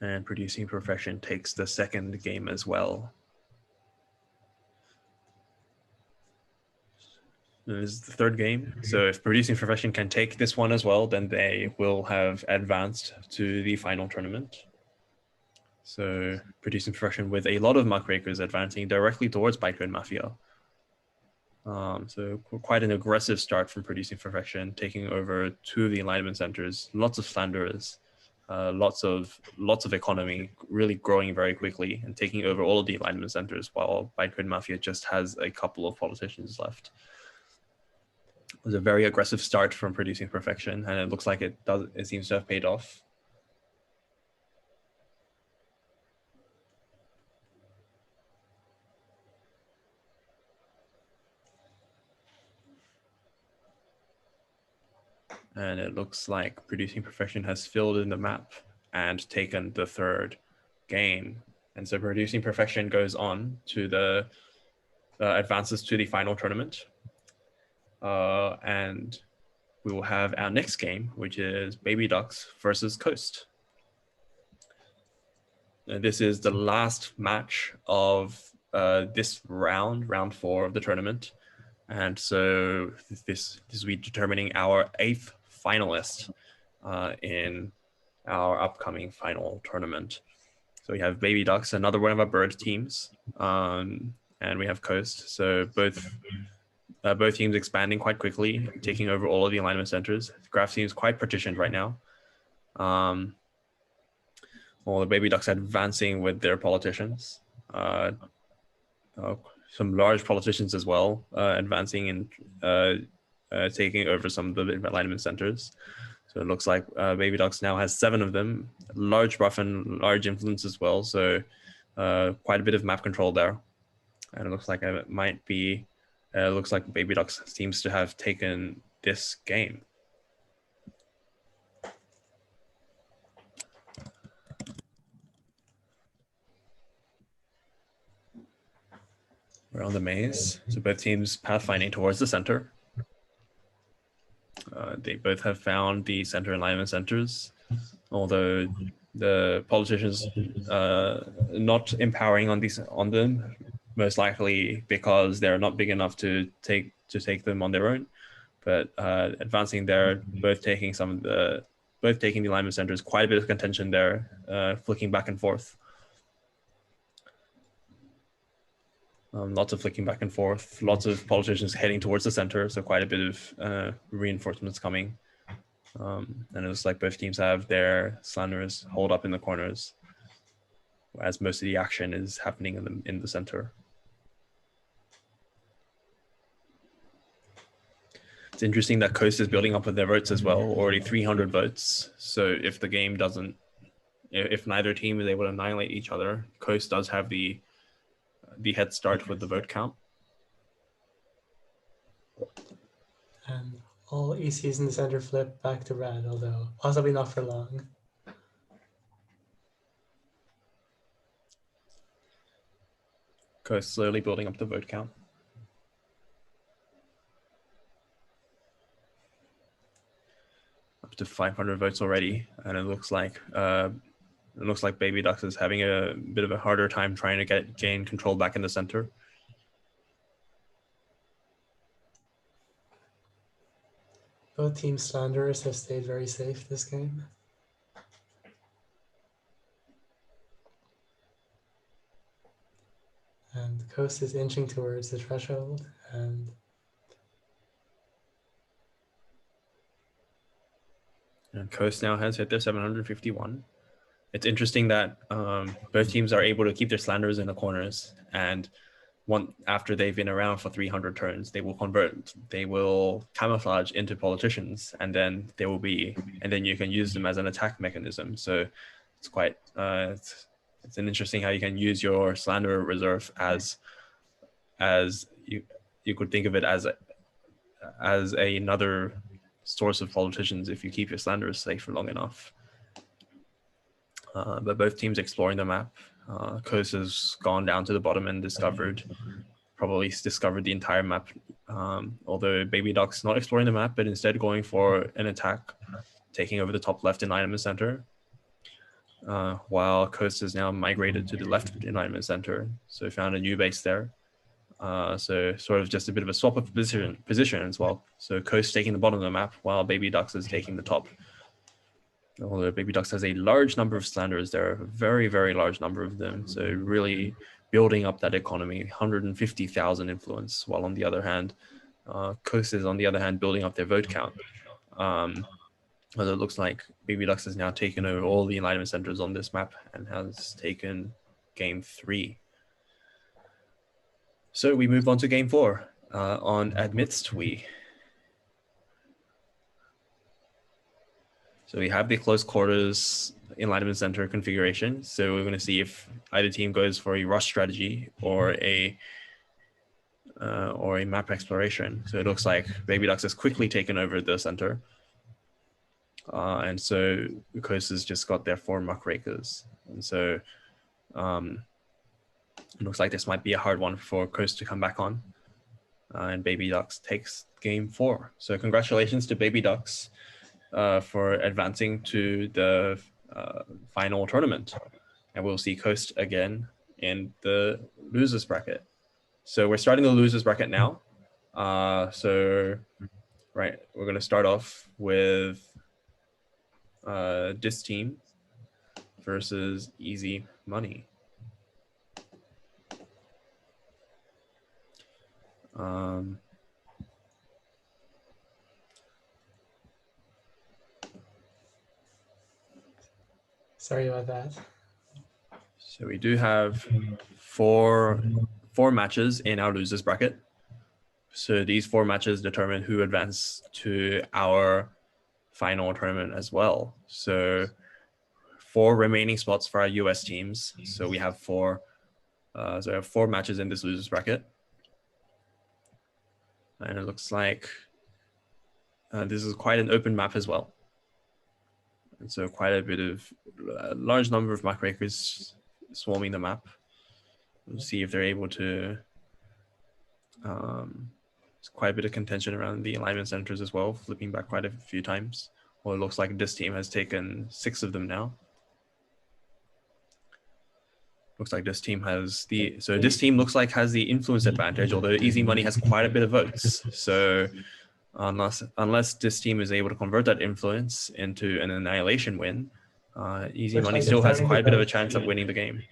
And Producing Perfection takes the second game as well. This is the third game. So if Producing Profession can take this one as well, then they will have advanced to the final tournament. So Producing Profession with a lot of muckrakers advancing directly towards Bytecode Mafia. So quite an aggressive start from Producing Profession, taking over 2 of the alignment centers, lots of slanderers, lots of economy, really growing very quickly and taking over all of the alignment centers, while Bytecode Mafia just has a couple of politicians left. It was a very aggressive start from Producing Perfection, and it looks like it seems to have paid off. And it looks like Producing Perfection has filled in the map and taken the 3rd game. And so Producing Perfection goes on to the advances to the final tournament. And we will have our next game, which is Baby Ducks versus Coast. And this is the last match of this round 4 of the tournament. And so this will be determining our 8th finalist in our upcoming final tournament. So we have Baby Ducks, another one of our bird teams, and we have Coast. So both teams expanding quite quickly, taking over all of the alignment centers. The graph seems quite partitioned right now. All the Baby Ducks advancing with their politicians. Some large politicians as well, advancing and taking over some of the alignment centers. So it looks like Baby Ducks now has 7 of them, large buff and large influence as well. So quite a bit of map control there. And it looks like it might be, looks like Baby Ducks seems to have taken this game. We're on the maze. So both teams pathfinding towards the center. They both have found the center alignment centers, although the politicians not empowering on them, most likely because they're not big enough to take them on their own. But advancing there, both taking the alignment centers, quite a bit of contention there, flicking back and forth. Lots of flicking back and forth, lots of politicians heading towards the center, so quite a bit of reinforcements coming. And it looks like both teams have their slanderers hold up in the corners, as most of the action is happening in the center. It's interesting that Coast is building up with their votes as well, already 300 votes. So if the game doesn't, if neither team is able to annihilate each other, Coast does have the head start with the vote count. And all ECs in the center flip back to red, although possibly not for long. Coast slowly building up the vote count. Up to 500 votes already, and it looks like Baby Ducks is having a bit of a harder time trying to gain control back in the center. Both team slanderers have stayed very safe this game. And Coast is inching towards the threshold, and Coast now has hit their 751. It's interesting that both teams are able to keep their slanderers in the corners, and after they've been around for 300 turns, they will camouflage into politicians, and then you can use them as an attack mechanism. So it's quite it's an interesting how you can use your slanderer reserve as you could think of it as another source of politicians if you keep your slanderers safe for long enough. But both teams exploring the map. Coast has gone down to the bottom and probably discovered the entire map. Although Baby Duck's not exploring the map, but instead going for an attack, taking over the top left alignment center. While Coast has now migrated to the left alignment center, so found a new base there. So sort of just a bit of a swap of position as well. So Coast taking the bottom of the map while Baby Ducks is taking the top. Although Baby Ducks has a large number of slanderers, there are a very, very large number of them. So really building up that economy, 150,000 influence, while on the other hand, Coast is on the other hand building up their vote count. Although it looks like Baby Ducks has now taken over all the alignment centers on this map and has taken game 3. So we move on to game 4 on Amidst We. So we have the close quarters alignment center configuration. So we're going to see if either team goes for a rush strategy or a map exploration. So it looks like Baby Ducks has quickly taken over the center. And so Coast has just got their 4 muckrakers. And so it looks like this might be a hard one for Coast to come back on. And Baby Ducks takes game 4. So congratulations to Baby Ducks for advancing to the final tournament. And we'll see Coast again in the losers bracket. So we're starting the losers bracket now. We're going to start off with this team versus Easy Money. sorry about that. So we do have four matches in our losers bracket. So these 4 matches determine who advances to our final tournament as well. So 4 remaining spots for our US teams. So we have 4 matches in this losers bracket. And it looks like this is quite an open map as well. And so quite a bit of large number of muckrakers swarming the map. We'll see if they're able to. There's quite a bit of contention around the alignment centers as well, flipping back quite a few times. Well, it looks like this team has taken 6 of them now. Looks like this team has this team looks like has the influence advantage, although Easy Money has quite a bit of votes. So unless this team is able to convert that influence into an annihilation win, Easy Money still has quite a bit of a chance of winning the game.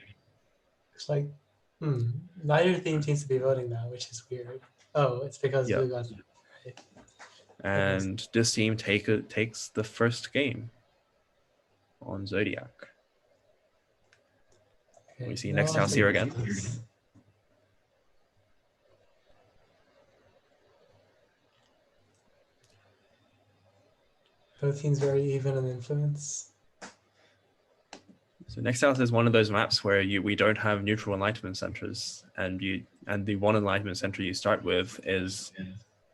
Looks like neither team seems to be voting now, which is weird. Oh, it's because Blue got it. Right. And this team takes the first game on Zodiac. Okay, We see next house here again. Both teams very even in influence. So next out is one of those maps where we don't have neutral enlightenment centers, and the one enlightenment center you start with is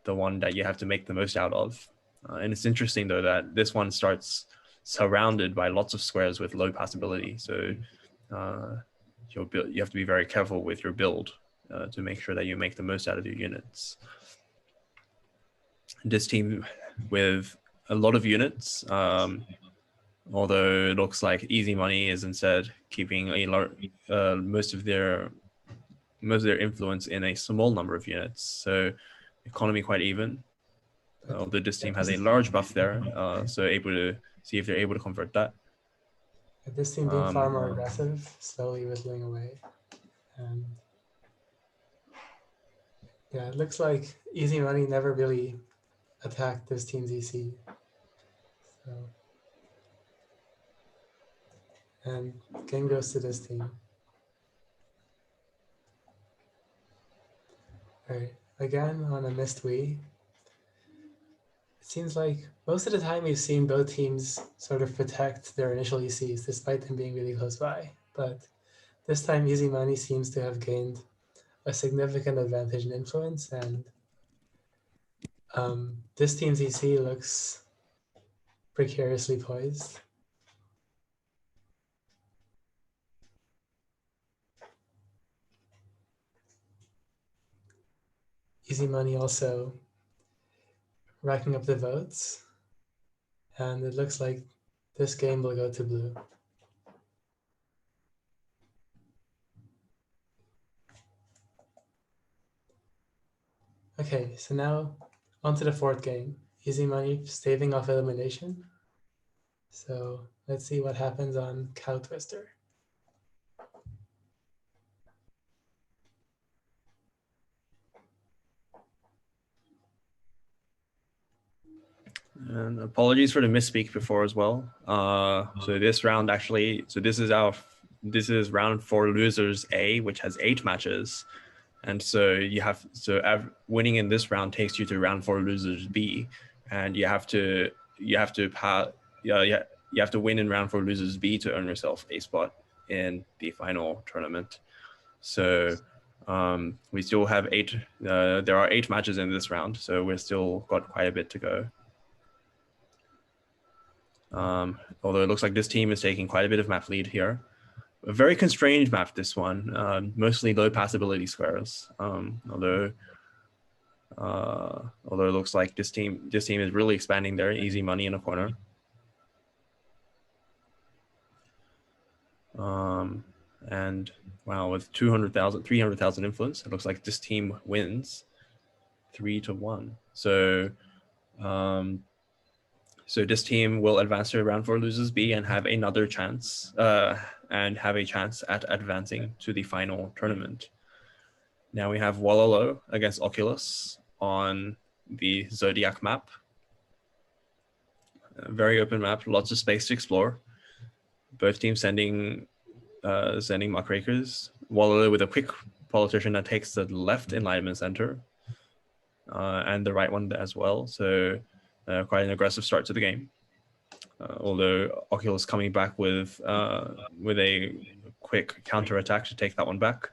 the one that you have to make the most out of. And it's interesting though that this one starts surrounded by lots of squares with low passability. So you have to be very careful with your build to make sure that you make the most out of your units. This team with a lot of units, although it looks like Easy Money is instead keeping most of their influence in a small number of units. So economy quite even. Although this team has a large buff there, so able to see if they're able to convert that. This team being far more aggressive, slowly whittling away. And yeah, it looks like Easy Money never really attacked this team's EC. So, and game goes to this team. All right, again on a missed Wii. It seems like most of the time we've seen both teams sort of protect their initial ECs despite them being really close by. But this time Easy Money seems to have gained a significant advantage in influence, and this team's EC looks precariously poised. Easy Money also racking up the votes, and it looks like this game will go to blue. Okay, so now on to the fourth game. Easy Money staving off elimination. So let's see what happens on Cow Twister. And apologies for the misspeak before as well. So this round actually, this is round for losers A, which has 8 matches. And so winning in this round takes you to round for losers B, and you have to win in round for losers B to earn yourself a spot in the final tournament. So we still have 8. There are 8 matches in this round, so we're still got quite a bit to go. Although it looks like this team is taking quite a bit of map lead here. A very constrained map, this one, mostly low passability squares. Although it looks like this team is really expanding their Easy Money in a corner. And wow, with 300,000 influence, it looks like this team wins 3-1. So so this team will advance to round for losers B and have another chance, at advancing to the final tournament. Now we have Waffle against Oculus on the Zodiac map. A very open map, lots of space to explore. Both teams sending muckrakers. Waffle with a quick politician that takes the left enlightenment center and the right one as well. So quite an aggressive start to the game. Although Oculus coming back with a quick counter attack to take that one back.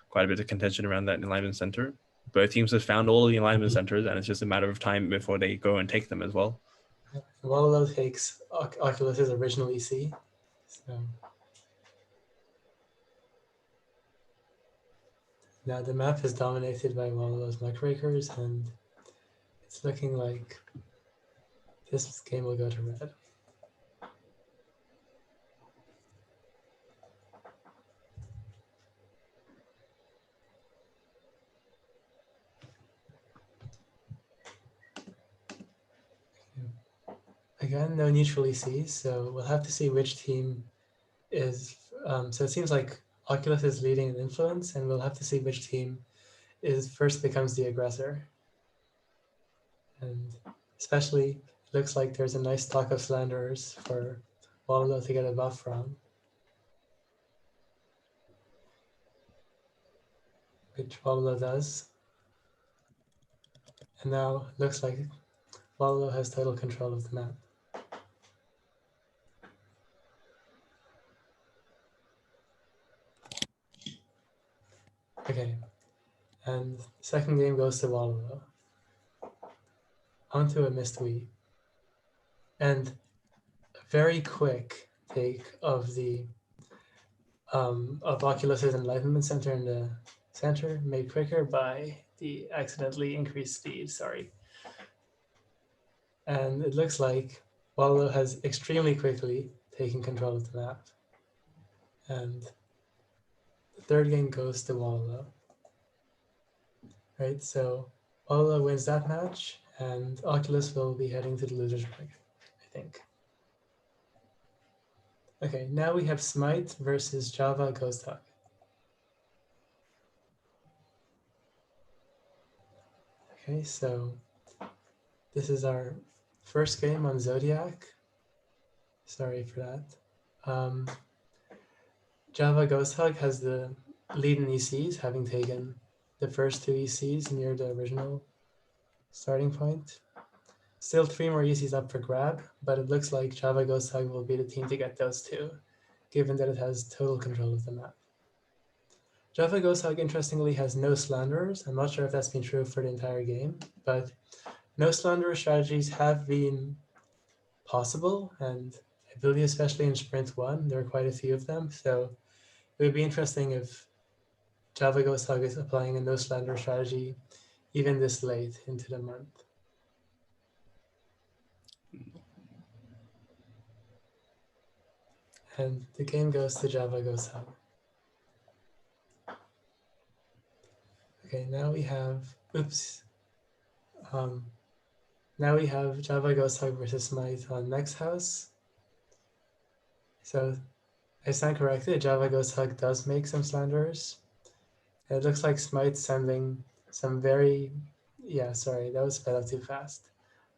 Quite a bit of contention around that enlightenment center. Both teams have found all the enlightenment centers, and it's just a matter of time before they go and take them as well. Waffle takes Oculus's original EC. So now the map is dominated by Waffle's muckrakers, and it's looking like this game will go to red. Again, no neutral ECs, so we'll have to see which team is. So it seems like Oculus is leading in influence, and we'll have to see which team first becomes the aggressor. And especially, it looks like there's a nice stock of slanderers for Waffle to get a buff from, which Waffle does. And now it looks like Waffle has total control of the map. Okay. And second game goes to Waffle. Onto a missed Wii. And a very quick take of the of Oculus's Enlightenment Center in the center, made quicker by the accidentally increased speed, sorry. And it looks like Waffle has extremely quickly taken control of the map. And the third game goes to Waffle. Right, so Waffle wins that match, and Oculus will be heading to the loser's bracket, I think. Okay, now we have Smite versus Java Ghost Hawk. Okay, so this is our first game on Zodiac. Sorry for that. Java Ghost Hawk has the lead in ECs, having taken the first 2 ECs near the original starting point. Still 3 more ECs up for grab, but it looks like Java Ghost Hawk will be the team to get those 2, given that it has total control of the map. Java Ghost Hawk, interestingly, has no slanderers. I'm not sure if that's been true for the entire game, but no slanderer strategies have been possible, and I believe especially in Sprint 1, there are quite a few of them, so it would be interesting if Java Ghost Hawk is applying a no slanderer strategy even this late into the month. And the game goes to Java Ghost Hawk. Okay, now we have, now we have Java Ghost Hawk versus Smite on next house. So I stand corrected, Java Ghost Hawk does make some slanderers. It looks like Smite's sending some very, yeah, sorry, that was sped up too fast.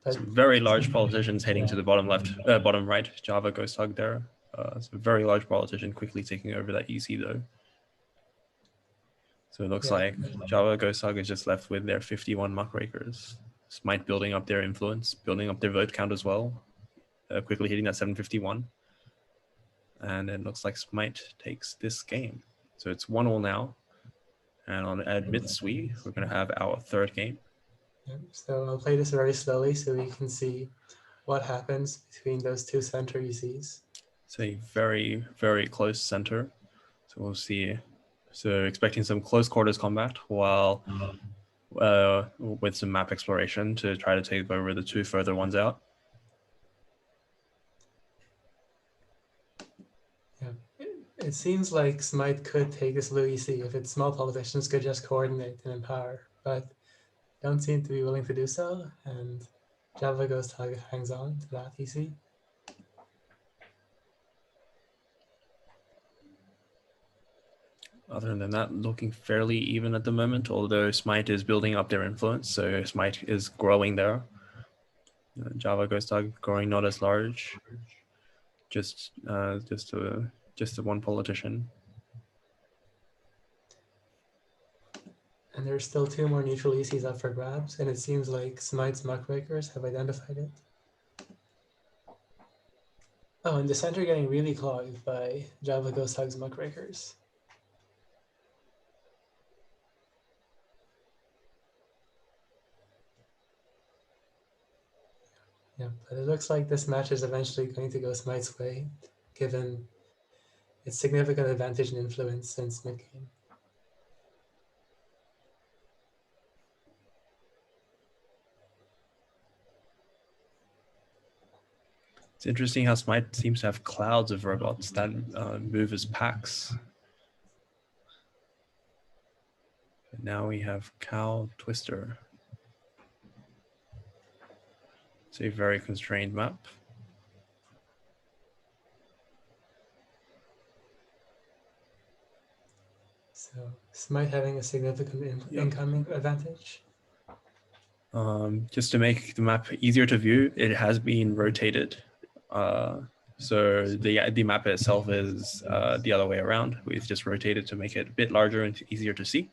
But some very large politicians heading to the bottom left, bottom right. Java Ghost Hawk there. It's a very large politician quickly taking over that EC though. So it looks like Java Ghost Hawk is just left with their 51 muckrakers. Smite building up their influence, building up their vote count as well. Quickly hitting that 751. And it looks like Smite takes this game. So it's 1-1 now. And on admits we're going to have our third game. So I'll play this very slowly so we can see what happens between those 2 center ECs. It's a very, very close center. So we'll see. So expecting some close quarters combat while with some map exploration to try to take over the 2 further ones out. Yeah, it seems like Smite could take this blue EC if its small politicians could just coordinate and empower, but don't seem to be willing to do so, and Java Ghost Hawk hangs on to that EC. Other than that, looking fairly even at the moment, although Smite is building up their influence, so Smite is growing there. Java Ghost Hawk growing not as large, just the one politician. And there's still 2 more neutral ECs up for grabs, and it seems like Smite's muckrakers have identified it. Oh, and the center getting really clogged by Java Ghost Hawk's muckrakers. Yeah, but it looks like this match is eventually going to go Smite's way, given its significant advantage and influence since mid-game. It's interesting how Smite seems to have clouds of robots that move as packs. But now we have Cow Twister. It's a very constrained map. So Smite having a significant incoming advantage. Just to make the map easier to view, it has been rotated. So the map itself is the other way around. We've just rotated to make it a bit larger and easier to see.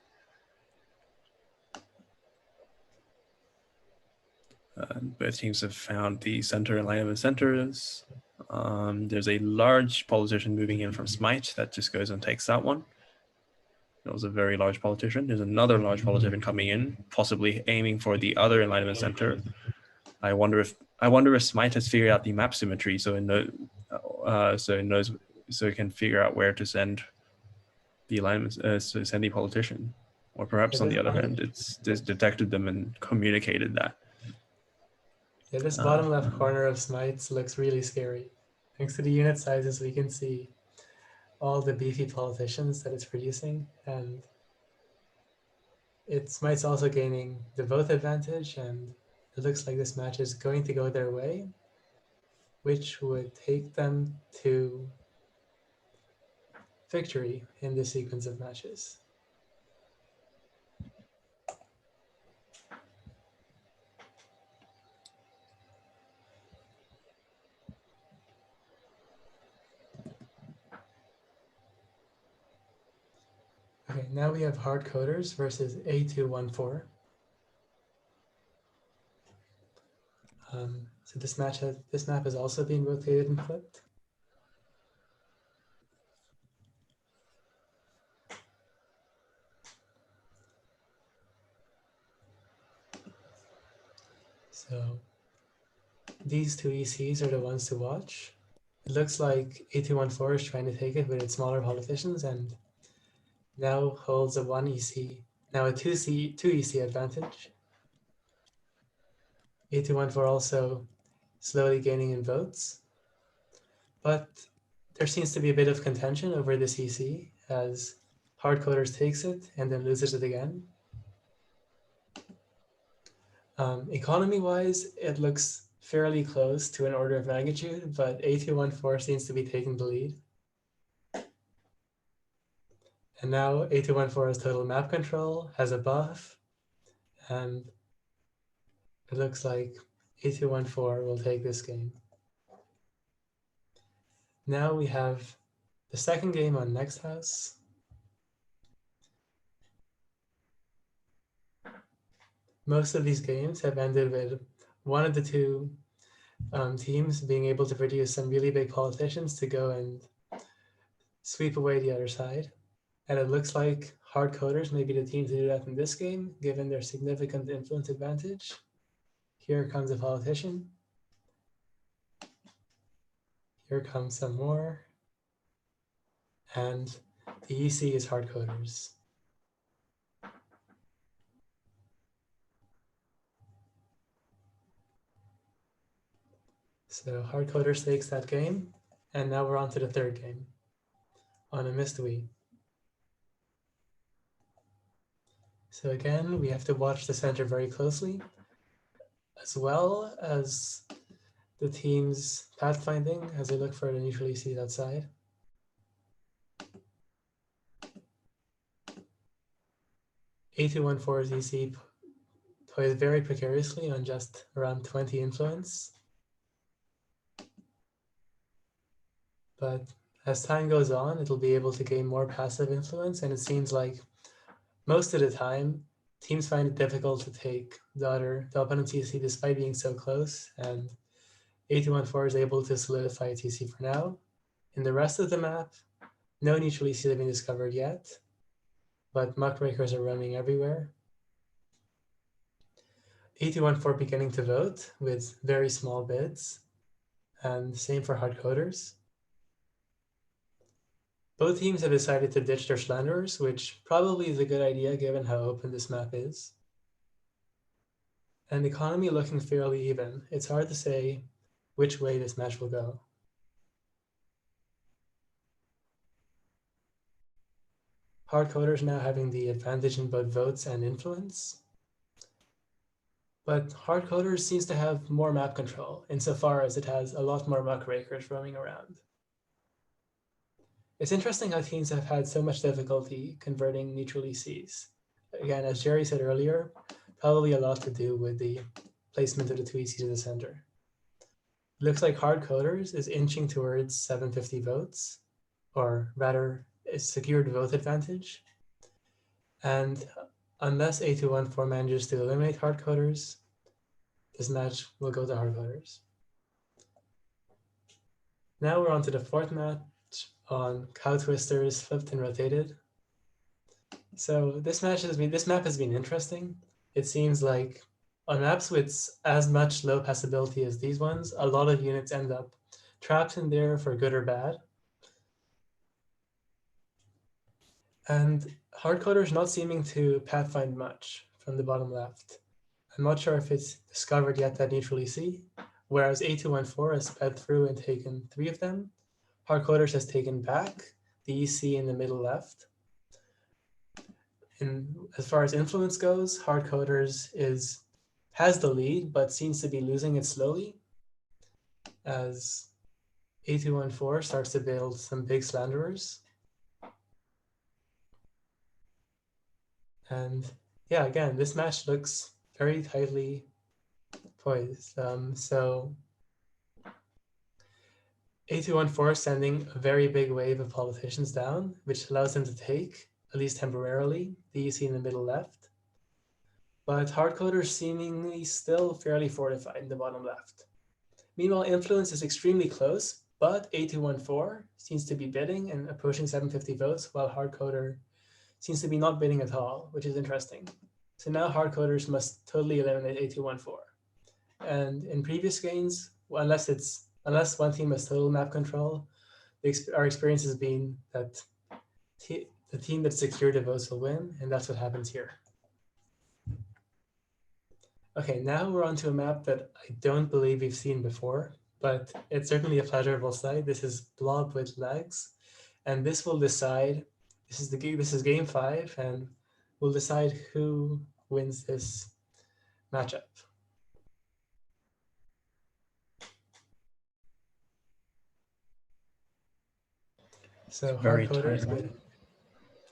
Both teams have found the center and line of centers. There's a large politician moving in from Smite that just goes and takes that one. That was a very large politician. There's another large politician coming in, possibly aiming for the other Enlightenment Center. I wonder if Smite has figured out the map symmetry, so it can figure out where to send the alignments, so send the politician, or perhaps on the other hand, it's detected them and communicated that. Yeah, this bottom left corner of Smites looks really scary. Thanks to the unit sizes, we can see all the beefy politicians that it's producing, and Smite's also gaining the vote advantage, and it looks like this match is going to go their way, which would take them to victory in this sequence of matches. Okay, now we have hard coders versus A214. So this map has also been rotated and flipped. So these two ECs are the ones to watch. It looks like A214 is trying to take it with its smaller politicians and now holds a 1 EC, now a 2 EC advantage. A214 also slowly gaining in votes, but there seems to be a bit of contention over this EC as Hardcoders takes it and then loses it again. Economy-wise, it looks fairly close to an order of magnitude, but A214 seems to be taking the lead. And now A214 has total map control, has a buff, and it looks like A214 will take this game. Now we have the second game on Next House. Most of these games have ended with one of the two teams being able to produce some really big politicians to go and sweep away the other side. And it looks like Hardcoders may be the team to do that in this game, given their significant influence advantage. Here comes a politician. Here comes some more. And the EC is Hardcoders. So Hardcoders takes that game, and now we're on to the third game on a missed Wii. So again, we have to watch the center very closely, as well as the team's pathfinding as they look for the neutral ECs outside. A214's EC plays very precariously on just around 20 influence. But as time goes on, it'll be able to gain more passive influence, and it seems like most of the time, teams find it difficult to take the opponent's EC despite being so close, and A214 is able to solidify its EC for now. In the rest of the map, no neutral ECs have been discovered yet, but muckrakers are roaming everywhere. A214 beginning to vote with very small bids, and same for Hardcoders. Both teams have decided to ditch their Slanderers, which probably is a good idea given how open this map is. And economy looking fairly even. It's hard to say which way this match will go. Hardcoders now having the advantage in both votes and influence. But Hardcoders seems to have more map control insofar as it has a lot more muckrakers roaming around. It's interesting how teams have had so much difficulty converting neutral ECs. Again, as Jerry said earlier, probably a lot to do with the placement of the two ECs in the center. It looks like Hardcoders is inching towards 750 votes, or rather, a secured vote advantage. And unless A214 manages to eliminate Hardcoders, this match will go to Hardcoders. Now we're on to the fourth match on Cow Twisters flipped and rotated. So this map has been interesting. It seems like on maps with as much low passability as these ones, a lot of units end up trapped in there for good or bad. And hardcoder's not seeming to pathfind much from the bottom left. I'm not sure if it's discovered yet that neutral EC, whereas A214 has sped through and taken 3 of them. Hardcoders has taken back the EC in the middle left. And as far as influence goes, Hardcoders has the lead, but seems to be losing it slowly as A214 starts to build some big slanderers. And yeah, again, this match looks very tightly poised. So A214 sending a very big wave of politicians down, which allows them to take, at least temporarily, the EC in the middle left. But Hardcoder seemingly still fairly fortified in the bottom left. Meanwhile, influence is extremely close, but A214 seems to be bidding and approaching 750 votes, while Hardcoder seems to be not bidding at all, which is interesting. So now Hardcoders must totally eliminate A214. And in previous games, unless one team has total map control, our experience has been that the team that secured the votes will win, and that's what happens here. Okay, now we're onto a map that I don't believe we've seen before, but it's certainly a pleasurable sight. This is Blob with legs, and this will decide. This is game 5, and we'll decide who wins this matchup. So Hardcoders with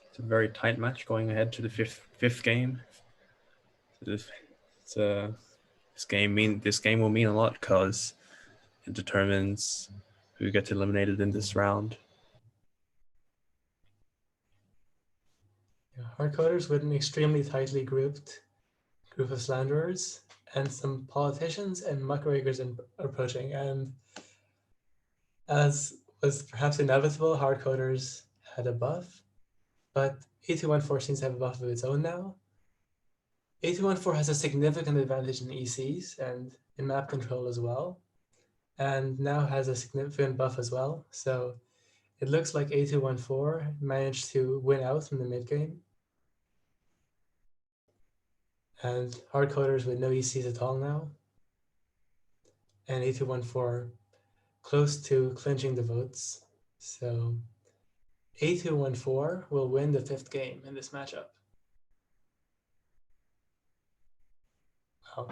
it's a very tight match going ahead to the fifth game. This game will mean a lot because it determines who gets eliminated in this round. Yeah, Hardcoders with an extremely tightly grouped group of slanderers and some politicians and muckrakers approaching. And as was perhaps inevitable, Hardcoders had a buff, but A214 seems to have a buff of its own now. A214 has a significant advantage in ECs and in map control as well, and now has a significant buff as well. So it looks like A214 managed to win out in the mid game. And Hardcoders with no ECs at all now. And A214 close to clinching the votes. So A214 will win the 5th game in this matchup. Wow.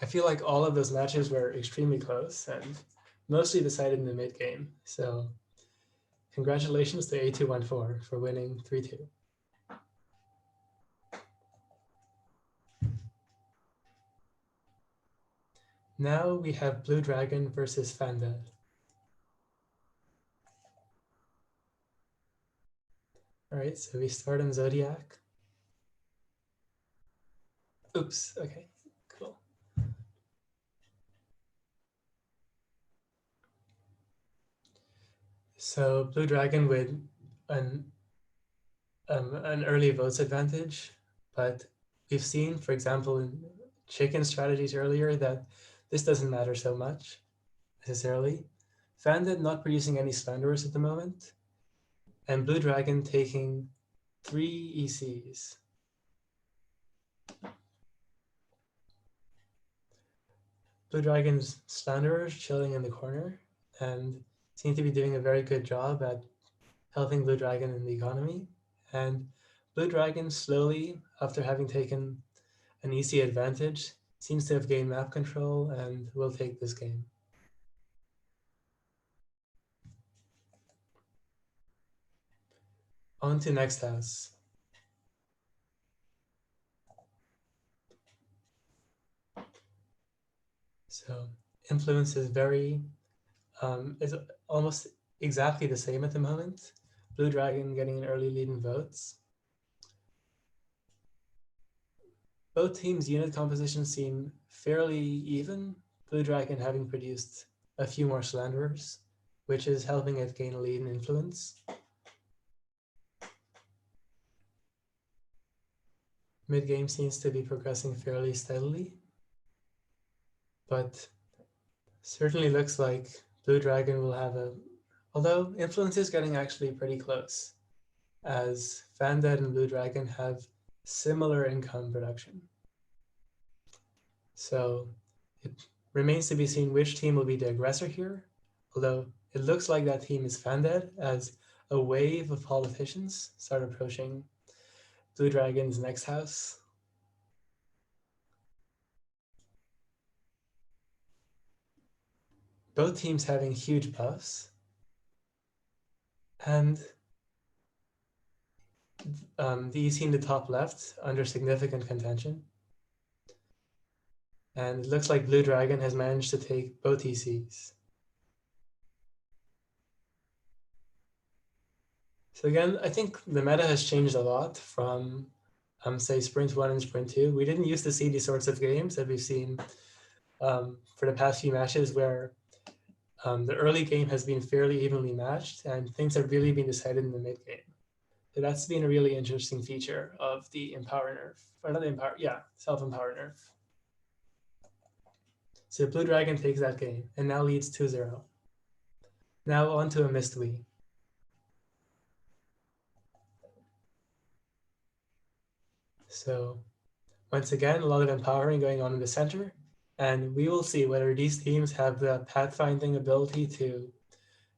I feel like all of those matches were extremely close and mostly decided in the mid game. So congratulations to A214 for winning 3-2. Now we have Blue Dragon versus Fanda. All right, so we start on Zodiac. Oops, okay, cool. So Blue Dragon with an early votes advantage, but we've seen, for example, in chicken strategies earlier that this doesn't matter so much necessarily. Fanda not producing any slanderers at the moment, and Blue Dragon taking 3 ECs. Blue Dragon's slanderers chilling in the corner and seem to be doing a very good job at helping Blue Dragon in the economy. And Blue Dragon slowly, after having taken an EC advantage, seems to have gained map control and will take this game. On to next house. So influence is is almost exactly the same at the moment. Blue Dragon getting an early lead in votes. Both teams' unit compositions seem fairly even, Blue Dragon having produced a few more slanderers, which is helping it gain a lead in influence. Mid-game seems to be progressing fairly steadily, but certainly looks like Blue Dragon will have a, although influence is getting actually pretty close, as Fanda and Blue Dragon have similar income production. So it remains to be seen which team will be the aggressor here, although it looks like that team is Fanda as a wave of politicians start approaching Blue Dragon's next house. Both teams having huge buffs, and the EC in the top left under significant contention. And it looks like Blue Dragon has managed to take both ECs. So again, I think the meta has changed a lot from, say, Sprint 1 and Sprint 2. We didn't used to see these sorts of games that we've seen for the past few matches where the early game has been fairly evenly matched and things have really been decided in the mid game. So that's been a really interesting feature of the Empower nerf, or not Empower, yeah, Self-Empower nerf. So Blue Dragon takes that game and now leads 2-0. Now on to a missed Wii. So once again, a lot of empowering going on in the center, and we will see whether these teams have the pathfinding ability to,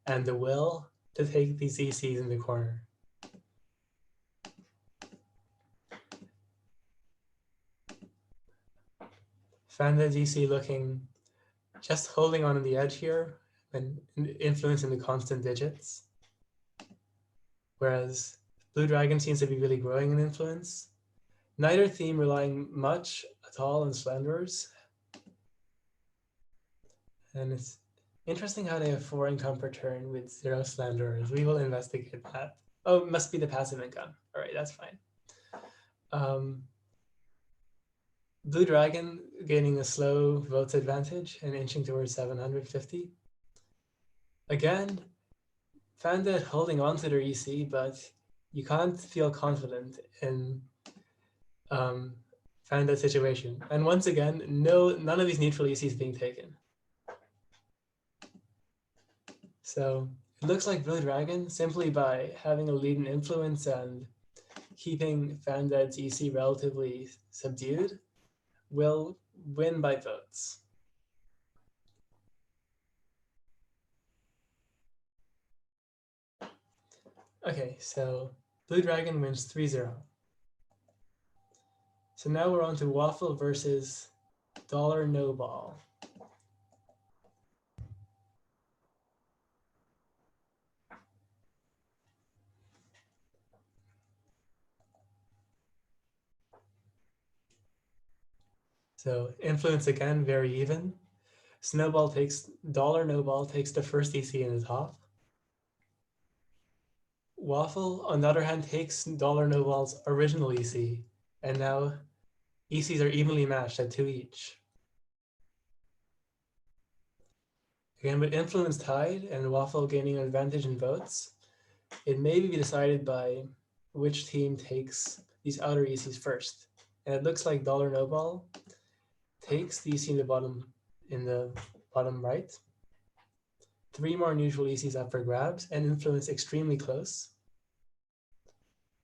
and the will to take these ECs in the corner. Fanda DC looking, just holding on the edge here and influencing the constant digits. Whereas Blue Dragon seems to be really growing in influence. Neither team relying much at all on Slenderers. And it's interesting how they have 4 income per turn with 0 Slenderers. We will investigate that. Oh, it must be the passive income. All right, that's fine. Blue Dragon gaining a slow votes advantage and inching towards 750. Again, Fanda holding on to their EC, but you can't feel confident in Fanda's situation. And once again, none of these neutral ECs being taken. So it looks like Blue Dragon, simply by having a lead in influence and keeping Fanda's EC relatively subdued, will win by votes. Okay, so Blue Dragon wins 3-0. So now we're on to Waffle versus Dollar No Ball. So influence again, very even. Dollar No Ball takes the first EC in the top. Waffle, on the other hand, takes Dollar No Ball's original EC, and now ECs are evenly matched at 2 each. Again, with influence tied and Waffle gaining an advantage in votes, it may be decided by which team takes these outer ECs first. And it looks like Dollar No Ball takes the EC in the bottom right. 3 more neutral ECs up for grabs, and influence extremely close.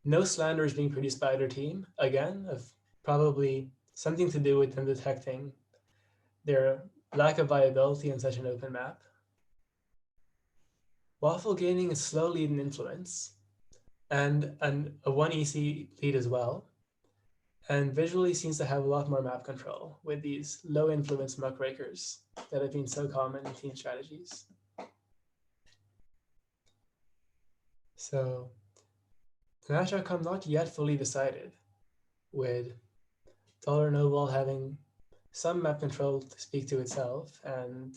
No slander is being produced by either team, again, of probably something to do with them detecting their lack of viability on such an open map. Waffle gaining a slow lead in influence, and a 1 EC lead as well, and visually seems to have a lot more map control with these low influence muckrakers that have been so common in team strategies. So the match outcome not yet fully decided, with Dollar No Ball having some map control to speak to itself and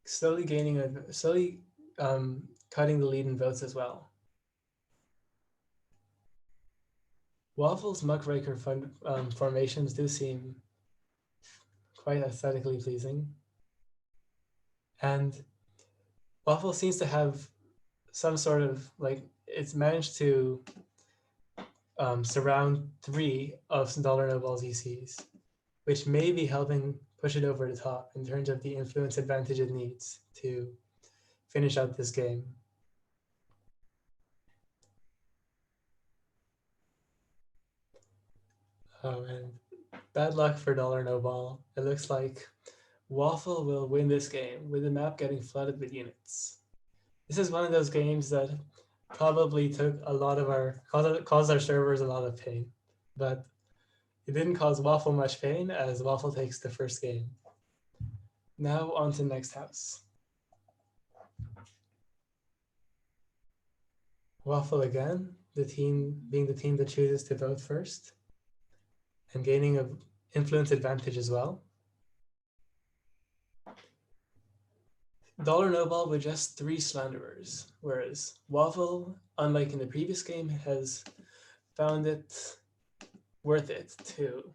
slowly cutting the lead in votes as well. Waffle's muckraker formations do seem quite aesthetically pleasing, and Waffle seems to have some sort of, like, it's managed to surround 3 of dollar no balls ECs, which may be helping push it over the top in terms of the influence advantage it needs to finish out this game. And bad luck for dollar no ball. It looks like Waffle will win this game with the map getting flooded with units. This is one of those games that probably took a lot of caused our servers a lot of pain, but it didn't cause Waffle much pain as Waffle takes the first game. Now on to next house. Waffle again, the team being the team that chooses to vote first and gaining an influence advantage as well. Dollar no ball with just 3 slanderers, whereas Waffle, unlike in the previous game, has found it worth it to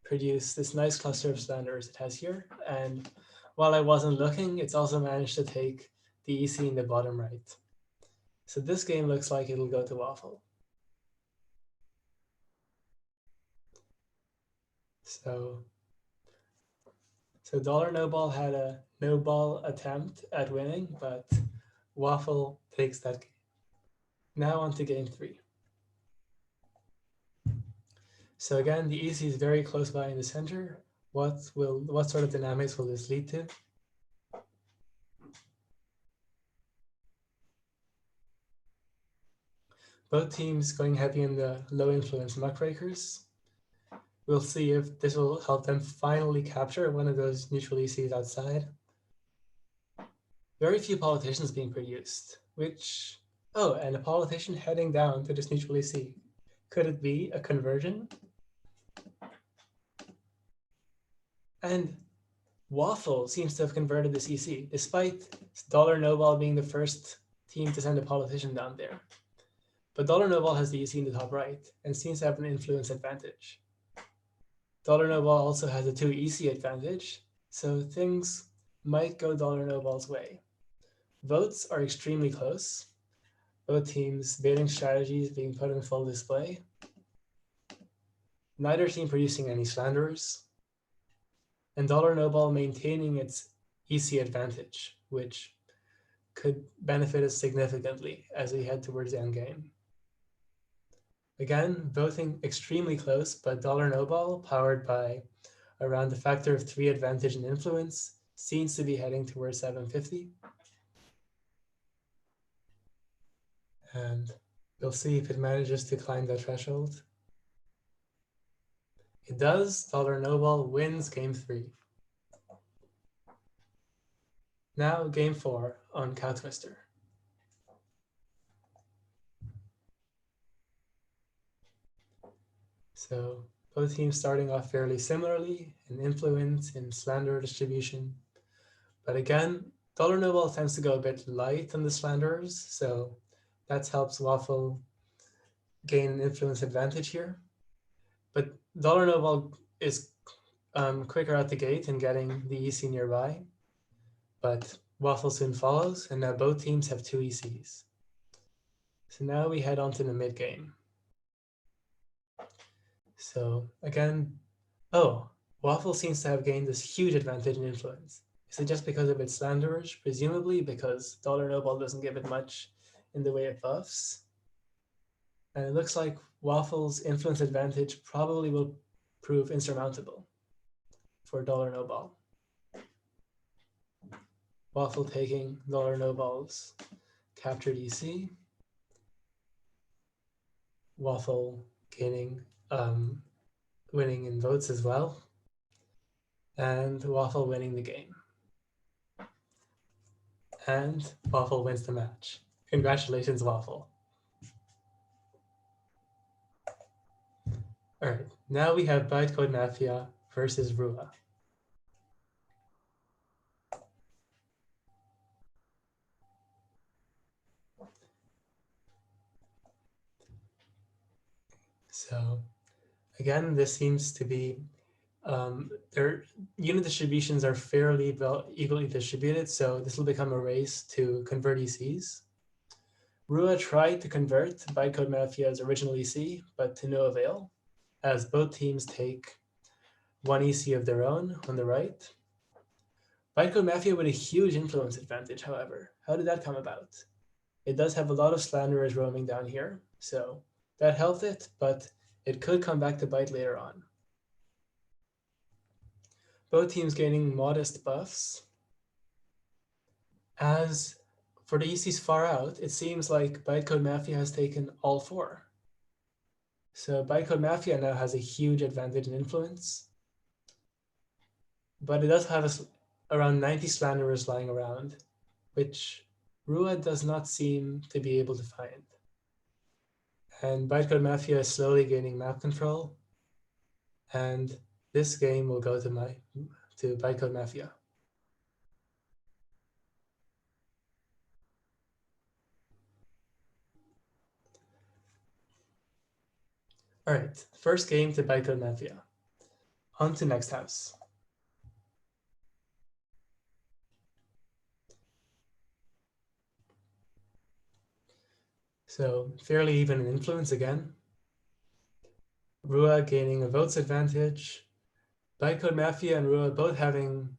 produce this nice cluster of slanderers it has here. And while I wasn't looking, it's also managed to take the EC in the bottom right. So this game looks like it'll go to Waffle. So dollar no ball had a no ball attempt at winning, but Waffle takes that game. Now on to game 3. So again, the EC is very close by in the center. What sort of dynamics will this lead to? Both teams going heavy in the low influence muckrakers. We'll see if this will help them finally capture one of those neutral ECs outside. Very few politicians being produced, which, oh, and a politician heading down to this neutral EC. Could it be a conversion? And Waffle seems to have converted this EC, despite dollar no ball being the first team to send a politician down there. But dollar no ball has the EC in the top right and seems to have an influence advantage. Dollar no ball also has a 2 EC advantage, so things might go dollar no ball's way. Votes are extremely close. Both teams' baiting strategies being put on full display. Neither team producing any slanderers. And dollar no ball maintaining its EC advantage, which could benefit us significantly as we head towards the end game. Again, voting extremely close, but dollar no ball, powered by around a factor of 3 advantage and influence, seems to be heading towards 750. And we'll see if it manages to climb that threshold. It does. Dollar no ball wins game 3. Now game 4 on Cow Twister. So both teams starting off fairly similarly in influence, in slander distribution. But again, dollar no ball tends to go a bit light on the slanderers, so that helps Waffle gain an influence advantage here. But dollar no ball is quicker out the gate in getting the EC nearby. But Waffle soon follows, and now both teams have 2 ECs. So now we head on to the mid game. So again, Waffle seems to have gained this huge advantage in influence. Is it just because of its slanderers? Presumably because dollar no ball doesn't give it much in the way of buffs. And it looks like Waffle's influence advantage probably will prove insurmountable for dollar no ball. Waffle taking dollar no ball's captured EC. Waffle gaining winning in votes as well, and Waffle winning the game. And Waffle wins the match. Congratulations, Waffle. All right, now we have Bytecode Mafia versus Rula. So again, this seems to be their unit distributions are fairly equally distributed, so this will become a race to convert ECs. Rula tried to convert Bytecode Mafia's original EC, but to no avail, as both teams take one EC of their own on the right. Bytecode Mafia with a huge influence advantage, however. How did that come about? It does have a lot of slanderers roaming down here, so that helped it, but it could come back to bite later on. Both teams gaining modest buffs. As for the ECs far out, it seems like Bytecode Mafia has taken all four. So Bytecode Mafia now has a huge advantage in influence, but it does have around 90 slanderers lying around, which Rula does not seem to be able to find. And Bytecode Mafia is slowly gaining map control, and this game will go to Bytecode Mafia. All right, first game to Bytecode Mafia. On to next house. So fairly even in influence again. Rua gaining a votes advantage. Bytecode Mafia and Rua both having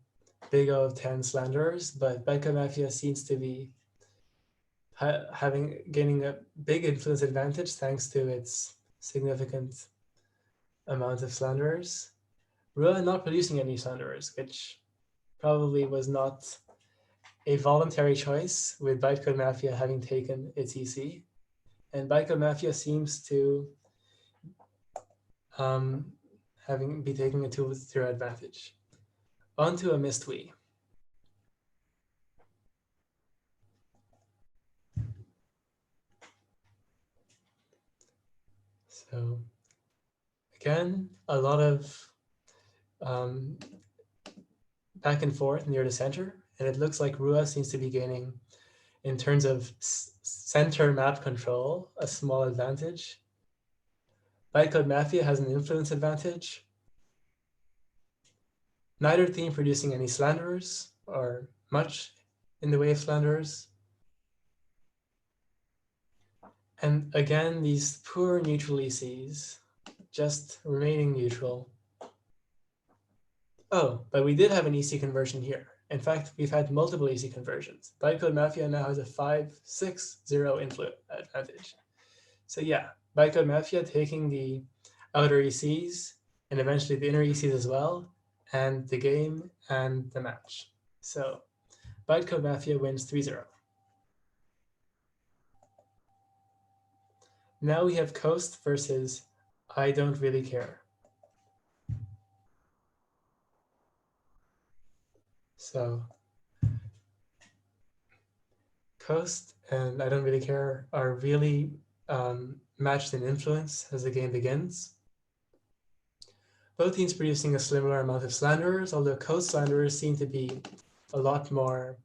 big O of 10 slanderers, but Bytecode Mafia seems to be gaining a big influence advantage thanks to its significant amount of slanderers. Rua not producing any slanderers, which probably was not a voluntary choice, with Bytecode Mafia having taken its EC. And Bytecode Mafia seems to be taking a 2-0 advantage. Onto a missed Wii. So again, a lot of back and forth near the center, and it looks like Rua seems to be gaining, in terms of center map control, a small advantage. Bytecode Mafia has an influence advantage. Neither team producing any slanderers or much in the way of slanderers. And again, these poor neutral ECs just remaining neutral. Oh, but we did have an EC conversion here. In fact, we've had multiple EC conversions. Bytecode Mafia now has a 5-6-0 influence advantage. So yeah, Bytecode Mafia taking the outer ECs and eventually the inner ECs as well, and the game and the match. So Bytecode Mafia wins 3-0. Now we have Coast versus I Don't Really Care. So Coast and I Don't Really Care are really matched in influence as the game begins. Both teams producing a similar amount of slanderers, although Coast slanderers seem to be a lot more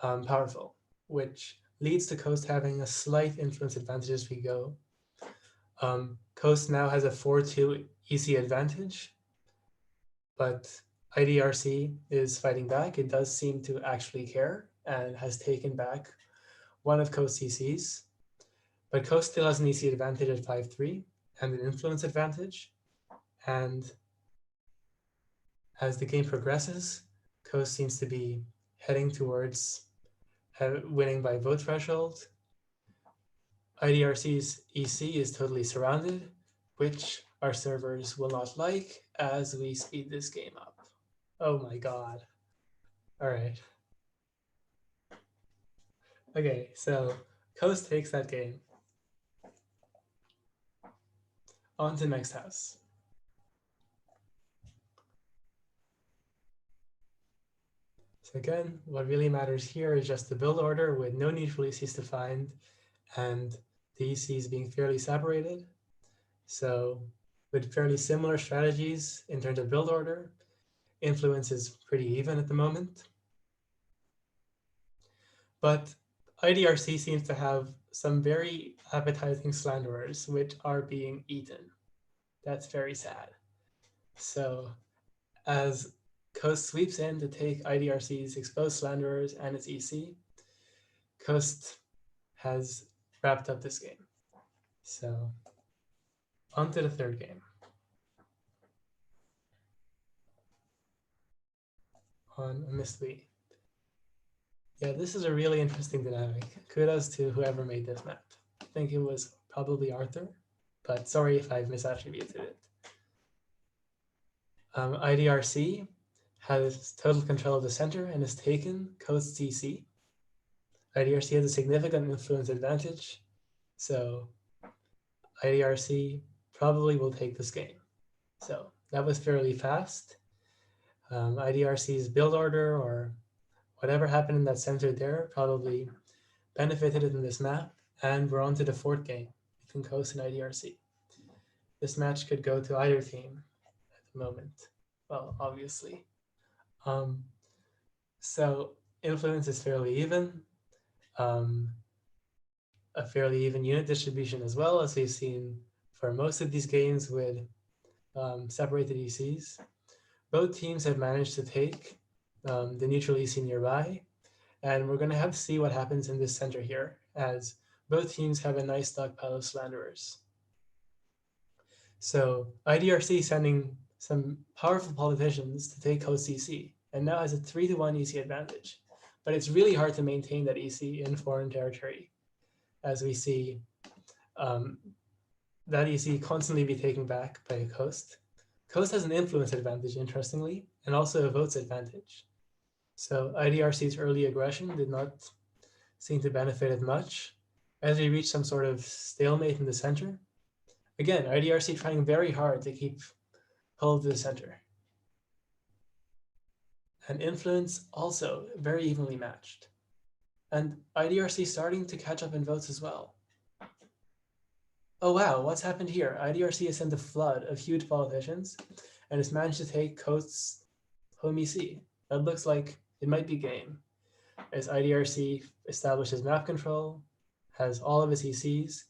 powerful, which leads to Coast having a slight influence advantage as we go. Coast now has a 4-2 EC advantage, but IDRC is fighting back. It does seem to actually care and has taken back one of Coast ECs, but Coast still has an EC advantage at 5-3 and an influence advantage. And as the game progresses, Coast seems to be heading towards winning by vote threshold. IDRC's EC is totally surrounded, which our servers will not like as we speed this game up. Oh my god. All right. Okay, so Coast takes that game. On to next house. So again, what really matters here is just the build order with no neutral ECs to find and the ECs being fairly separated. So with fairly similar strategies in terms of build order, influence is pretty even at the moment. But IDRC seems to have some very appetizing slanderers which are being eaten. That's very sad. So as Coast sweeps in to take IDRC's exposed slanderers and its EC, Coast has wrapped up this game. So on to the third game. On a mystery. Yeah, this is a really interesting dynamic. Kudos to whoever made this map. I think it was probably Arthur, but sorry if I've misattributed it. IDRC has total control of the center and has taken Coast CC. IDRC has a significant influence advantage, so IDRC probably will take this game. So that was fairly fast. IDRC's build order or whatever happened in that center there probably benefited in this map, and we're on to the fourth game between Coast and IDRC. This match could go to either team at the moment. Well, obviously. So influence is fairly even. A fairly even unit distribution as well, as we've seen for most of these games with separated ECs. Both teams have managed to take the neutral EC nearby, and we're going to have to see what happens in this center here, as both teams have a nice stockpile of Slanderers. So IDRC sending some powerful politicians to take Coast EC, and now has a 3-to-1 EC advantage. But it's really hard to maintain that EC in foreign territory, as we see that EC constantly be taken back by Coast. Coast has an influence advantage, interestingly, and also a votes advantage. So IDRC's early aggression did not seem to benefit it much. As we reach some sort of stalemate in the center, again, IDRC trying very hard to keep hold of the center. And influence also very evenly matched. And IDRC starting to catch up in votes as well. Oh wow, what's happened here? IDRC has sent a flood of huge politicians and has managed to take Coast's home EC. That looks like it might be game, as IDRC establishes map control, has all of its ECs,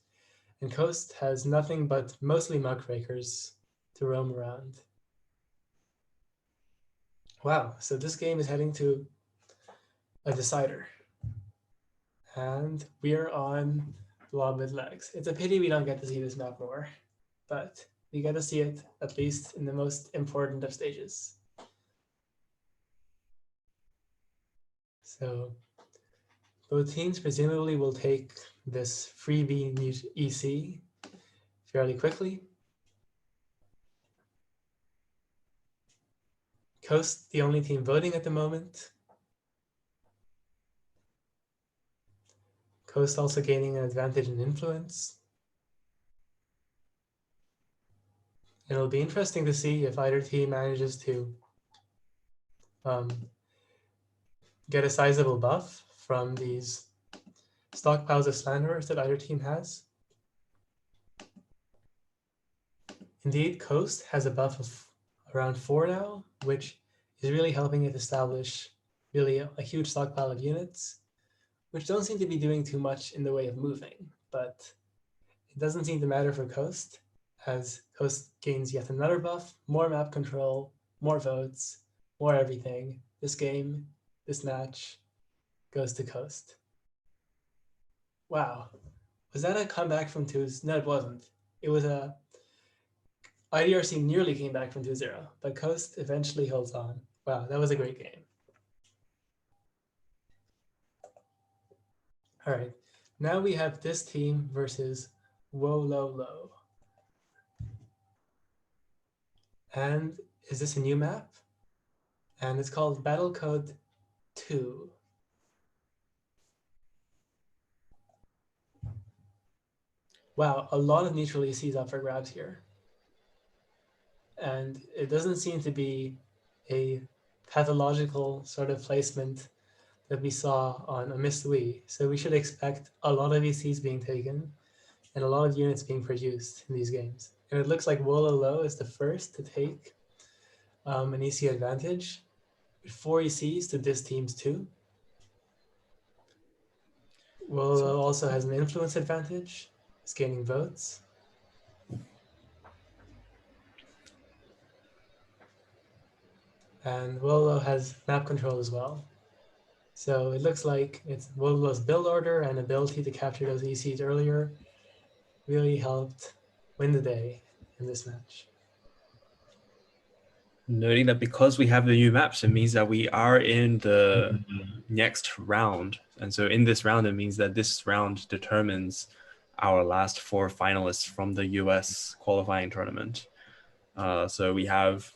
and Coast has nothing but mostly muckrakers to roam around. Wow, so this game is heading to a decider. And we're on Law Mid Legs. It's a pity we don't get to see this map more, but we get to see it at least in the most important of stages. So both teams presumably will take this freebie EC fairly quickly. Coast, the only team voting at the moment. Coast also gaining an advantage in influence. It'll be interesting to see if either team manages to get a sizable buff from these stockpiles of Slanderers that either team has. Indeed, Coast has a buff of around 4 now, which is really helping it establish really a huge stockpile of units, which don't seem to be doing too much in the way of moving, but it doesn't seem to matter for Coast, as Coast gains yet another buff, more map control, more votes, more everything. This game, this match, goes to Coast. Wow, was that a comeback from 2-0? No, it wasn't. It was a IDRC nearly came back from 2-0, but Coast eventually holds on. Wow, that was a great game. All right, now we have this team versus Wololo. And is this a new map? And it's called Battlecode 2. Wow, a lot of neutral ECs up for grabs here. And it doesn't seem to be a pathological sort of placement that we saw on a Mist Wii. So we should expect a lot of ECs being taken and a lot of units being produced in these games. And it looks like Wololo is the first to take an EC advantage, with 4 ECs to this team's 2. Wololo also has an influence advantage, is gaining votes. And Wololo has map control as well. So it looks like it's Wololo's build order and ability to capture those ECs earlier really helped win the day in this match. Noting that because we have the new maps, it means that we are in the next round. And so in this round, it means that this round determines our last 4 finalists from the US qualifying tournament. So we have,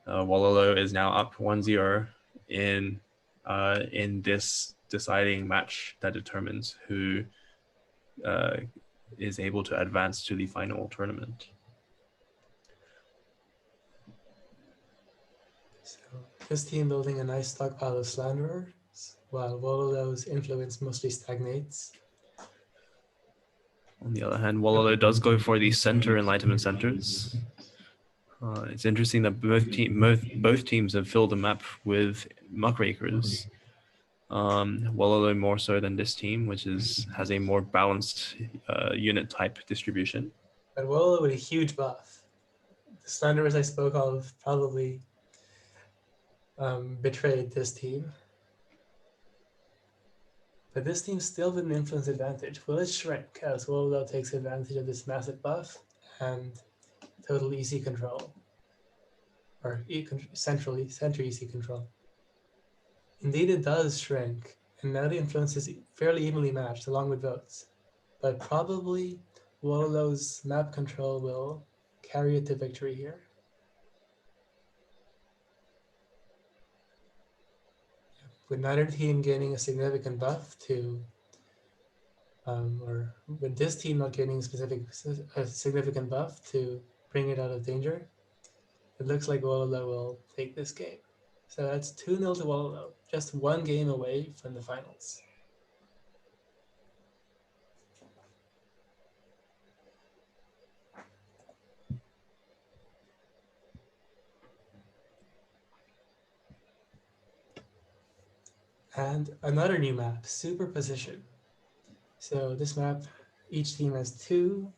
Wololo is now up 1-0 in this deciding match that determines who is able to advance to the final tournament. So this team building a nice stockpile of Slanderers, while Wololo's influence mostly stagnates. On the other hand, Wololo does go for the center enlightenment centers. It's interesting that both teams have filled the map with muckrakers. Wololo more so than this team, which has a more balanced unit type distribution. But Wololo with a huge buff. The Slanderers I spoke of probably betrayed this team. But this team still with an influence advantage. Will it shrink as Wololo takes advantage of this massive buff and total EC control? Or center EC control. Indeed, it does shrink, and now the influence is fairly evenly matched along with votes. But probably Wololo's map control will carry it to victory here. With neither team gaining a significant buff to, or with this team not gaining a significant buff to bring it out of danger, it looks like Wololo will take this game. So that's 2-0 to Wololo, just 1 game away from the finals. And another new map, Superposition. So this map, each team has 2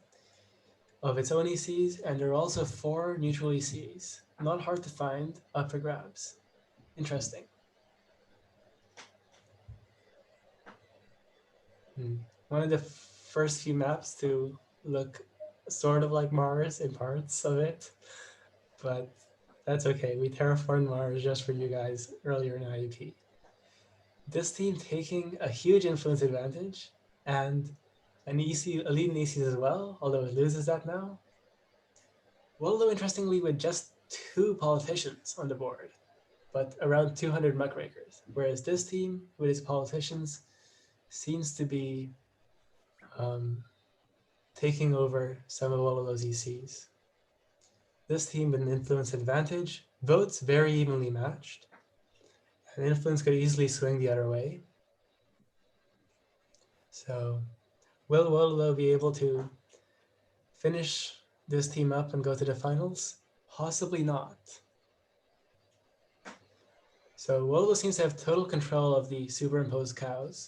of its own ECs, and there are also 4 neutral ECs. Not hard to find, up for grabs. Interesting. One of the first few maps to look sort of like Mars in parts of it, but that's okay. We terraformed Mars just for you guys earlier in IEP. This team taking a huge influence advantage and an EC, a lead in ECs as well, although it loses that now. Wololo, interestingly, with just 2 politicians on the board, but around 200 muckrakers, whereas this team, with its politicians, seems to be taking over some of Wololo's ECs. This team with an influence advantage, votes very evenly matched, and influence could easily swing the other way. So will Wololo be able to finish this team up and go to the finals? Possibly not. So Wololo seems to have total control of the superimposed cows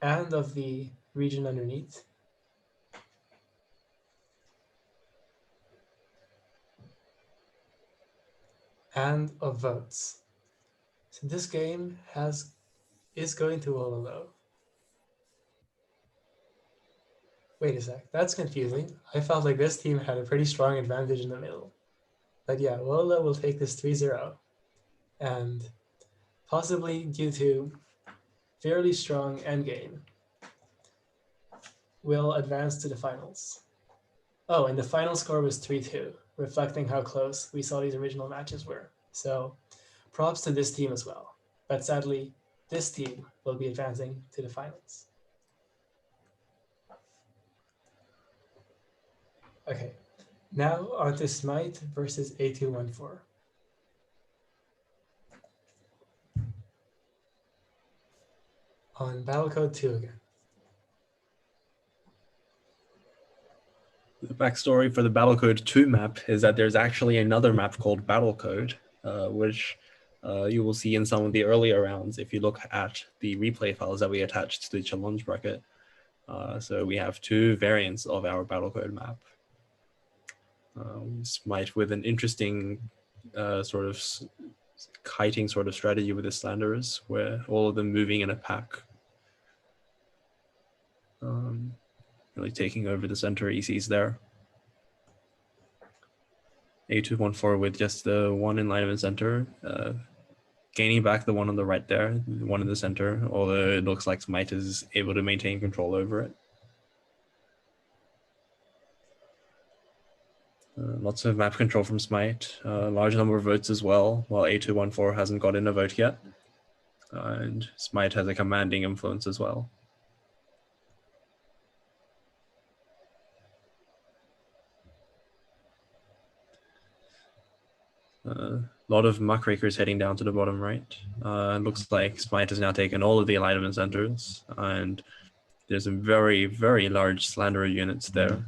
and of the region underneath. And of votes. So this game is going to Wololo. Wait a sec, that's confusing. I felt like this team had a pretty strong advantage in the middle. But yeah, Wololo will take this 3-0. And possibly due to fairly strong endgame, will advance to the finals. Oh, and the final score was 3-2, reflecting how close we saw these original matches were. So props to this team as well. But sadly, this team will be advancing to the finals. Okay, now on to Smite versus A214. On Battlecode 2 again. The backstory for the Battlecode 2 map is that there's actually another map called Battlecode, which you will see in some of the earlier rounds if you look at the replay files that we attached to the challenge bracket. So we have 2 variants of our Battlecode map. Smite with an interesting sort of kiting sort of strategy with the Slanderers, where all of them moving in a pack. Really taking over the center ECs there. A214 with just the one enlightenment center, gaining back the one on the right there, the one in the center, although it looks like Smite is able to maintain control over it. Lots of map control from Smite, large number of votes as well, while A214 hasn't gotten a vote yet. And Smite has a commanding influence as well. A lot of muckrakers heading down to the bottom right. Looks like Smite has now taken all of the alignment centers, and there's some very, very large Slanderer units there.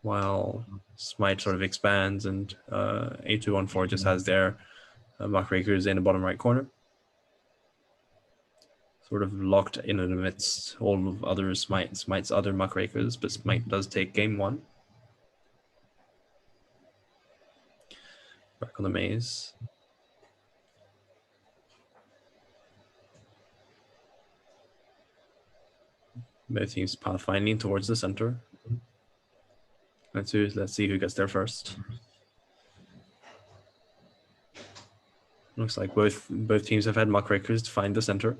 While Smite sort of expands, and A214 just has their muckrakers in the bottom right corner. Sort of locked in amidst all of other Smite's other muckrakers, but Smite does take game one. Back on the maze. Both teams pathfinding towards the center. Let's see who gets there first. Looks like both teams have had muckrakers to find the center.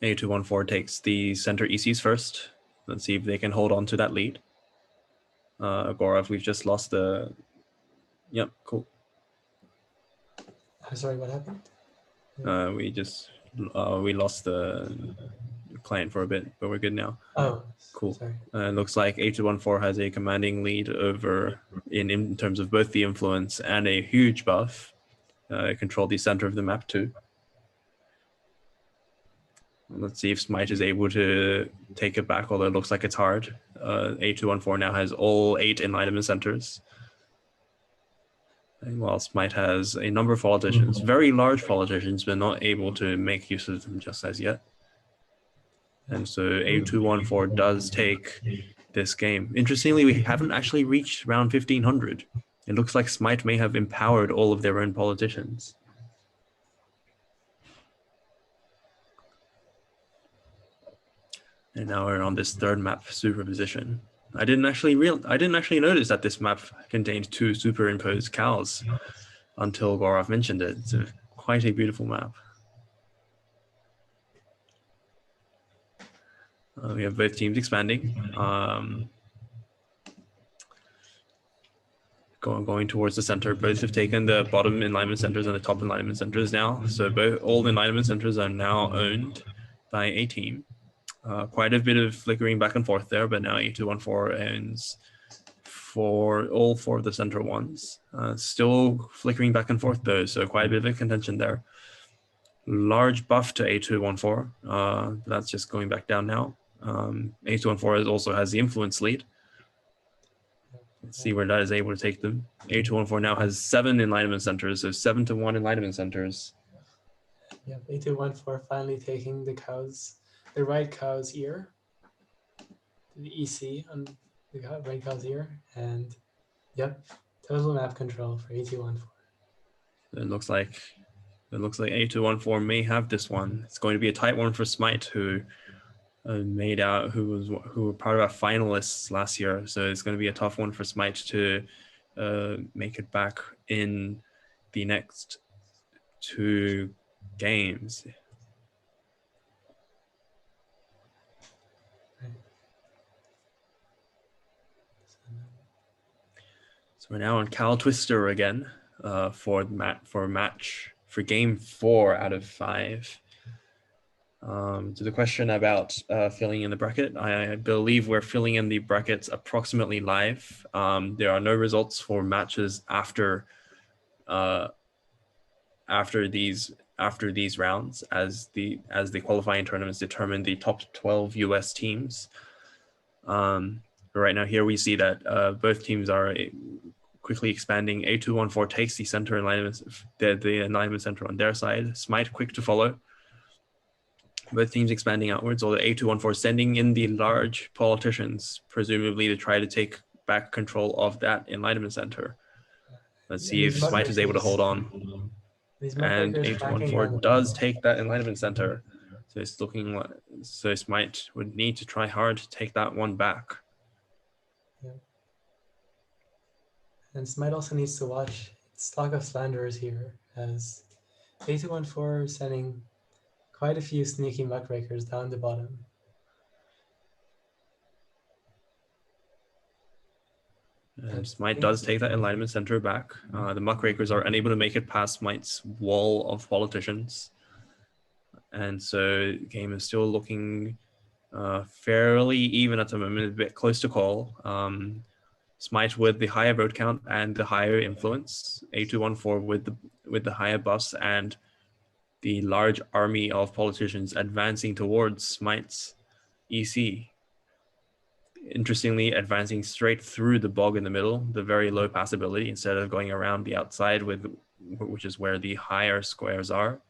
A214 takes the center ECs first. Let's see if they can hold on to that lead. Gaurav, we've just lost the... Yep, cool. I'm sorry, what happened? We lost the client for a bit, but we're good now. Oh, cool. Sorry. Looks like A214 has a commanding lead over in terms of both the influence and a huge buff. Control the center of the map too. Let's see if Smite is able to take it back, although it looks like it's hard. A214 now has all 8 enlightenment centers. And while Smite has a number of politicians, very large politicians, but not able to make use of them just as yet. And so A214 does take this game. Interestingly, we haven't actually reached round 1500. It looks like Smite may have empowered all of their own politicians. And now we're on this third map, superposition. I didn't actually notice that this map contained 2 superimposed cows until Gaurav mentioned it. It's quite a beautiful map. We have both teams expanding. Going towards the center. Both have taken the bottom alignment centers and the top alignment centers now. So all the alignment centers are now owned by a team. Quite a bit of flickering back and forth there, but now A214 owns all 4 of the center ones. Still flickering back and forth though, so quite a bit of a contention there. Large buff to A214. That's just going back down now. A214 also has the influence lead. Let's see where that is able to take them. A214 now has 7 enlightenment centers, so 7-1 enlightenment centers. Yeah, A214 finally taking the right cow's ear, the EC on the right cow's ear, and yep, total map control for A214. It looks like A214 may have this one. It's going to be a tight one for Smite, who were part of our finalists last year. So it's going to be a tough one for Smite to make it back in the next 2 games. So we're now on Cal Twister again for game 4 out of 5. To the question about filling in the bracket, I believe we're filling in the brackets approximately live. There are no results for matches after these rounds, as the qualifying tournaments determine the top 12 US teams. But right now here we see that both teams are quickly expanding. A214 takes the center alignment, the alignment center on their side. Smite quick to follow. both teams expanding outwards, although A214 sending in the large politicians, presumably to try to take back control of that Enlightenment Center. Let's see if Smite is able to hold on. And A214 does take that Enlightenment Center. So it's looking like, so Smite would need to try hard to take that one back. Yeah. And Smite also needs to watch its stock of slanderers here, as A214 is sending quite a few sneaky muckrakers down the bottom. And Smite does take that Enlightenment Center back. The muckrakers are unable to make it past Smite's wall of politicians. And so the game is still looking fairly even at the moment, a bit close to call. Smite with the higher vote count and the higher influence, A214 with the higher buffs and the large army of politicians advancing towards Smite's EC. Interestingly, advancing straight through the bog in the middle, the very low passability, instead of going around the outside, which is where the higher squares are.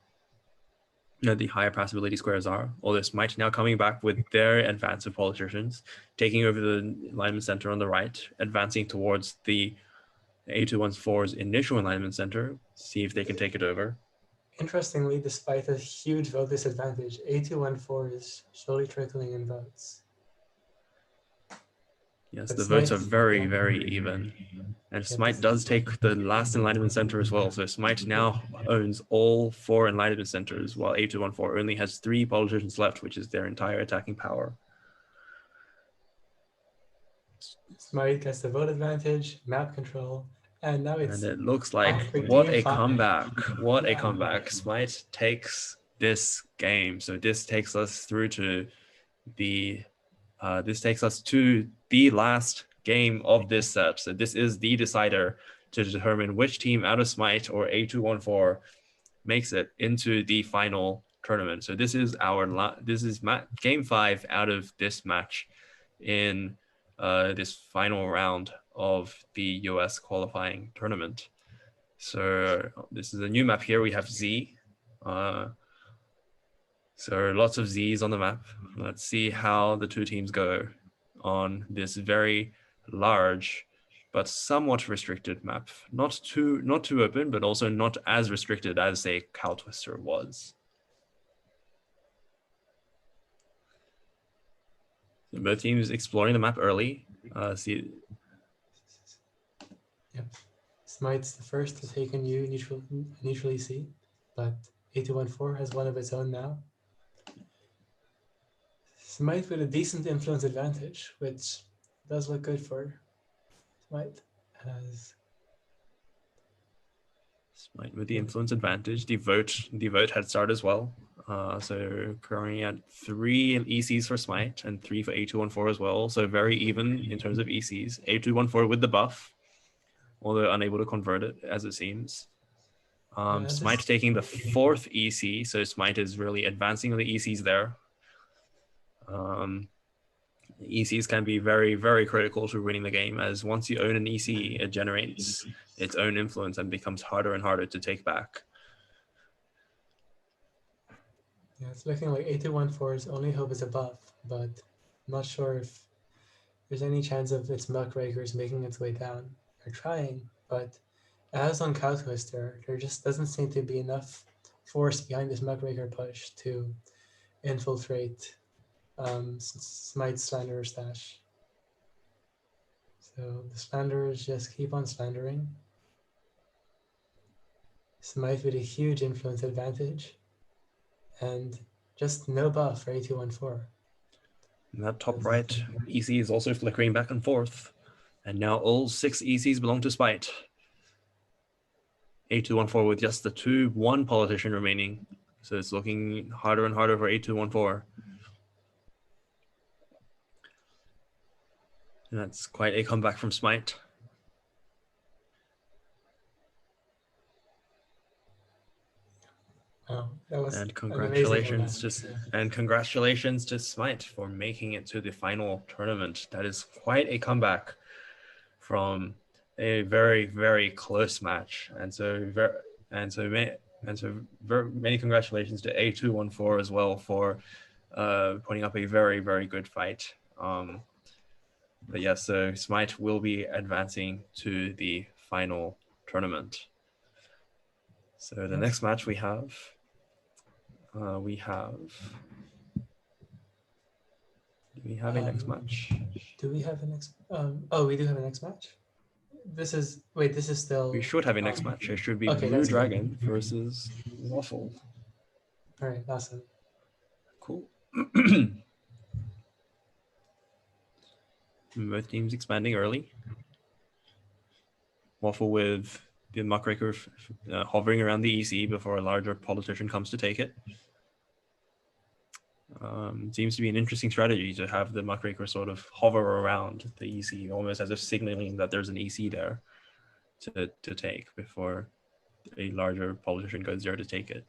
No, the higher passability squares are. Although Smite now coming back with their advance of politicians, taking over the alignment center on the right, advancing towards the A214's initial alignment center, see if they can take it over. Interestingly, despite a huge vote disadvantage, A214 is slowly trickling in votes. Yes, But the votes are Smite- very, very even. And Smite does take the last Enlightenment Center as well. So Smite now owns all 4 Enlightenment Centers, while A214 only has 3 politicians left, which is their entire attacking power. Smite gets the vote advantage, map control, and now it's... And it looks like, what a comeback. What a comeback. Smite takes this game. So this takes us through to the last game of this set. So this is the decider to determine which team out of Smite or A214 makes it into the final tournament. So this is game 5 out of this match in this final round of the US qualifying tournament. So this is a new map here. We have Z. So lots of Z's on the map. Let's see how the 2 teams go on this very large but somewhat restricted map. Not too open, but also not as restricted as, say, Cow Twister was. So both teams exploring the map early. Yep. Smite's the first to take a new neutral EC, but A214 has one of its own now. Smite with a decent influence advantage, which does look good for Smite. Smite with the influence advantage. The vote head start as well. So currently at 3 ECs for Smite and 3 for A214 as well. So very even in terms of ECs. A214 with the buff, although unable to convert it as it seems. Smite taking the 4th EC, so Smite is really advancing on the ECs there. ECs can be very, very critical to winning the game, as once you own an EC, it generates its own influence and becomes harder and harder to take back. Yeah, it's looking like A214's only hope is a buff, but I'm not sure if there's any chance of its muckrakers making its way down. They're trying, but as on Cow Twister, there just doesn't seem to be enough force behind this muckraker push to infiltrate Smite's Slanderer stash. So the Slanderers just keep on slandering. Smite with a huge influence advantage, and just no buff for A214. And that top right EC is also flickering back and forth. And now all 6 ECs belong to Smite. A214 with just the 1 politician remaining. So it's looking harder and harder for A214. And that's quite a comeback from Smite. Oh, that was and congratulations to Smite for making it to the final tournament. That is quite a comeback from a very, very close match. And so And so very many congratulations to A214 as well for putting up a very, very good fight. But yeah, so Smite will be advancing to the final tournament. So the next match we have, do we have a next match? Do we have a next? Oh, we do have a next match. This is still. We should have a next match. It should be Okay, Blue that's good. Dragon versus Waffle. All right, awesome. Cool. Both teams expanding early. Waffle with the muckraker hovering around the EC before a larger politician comes to take it. Seems to be an interesting strategy to have the muckraker sort of hover around the EC, almost as if signaling that there's an EC there to take before a larger politician goes there to take it.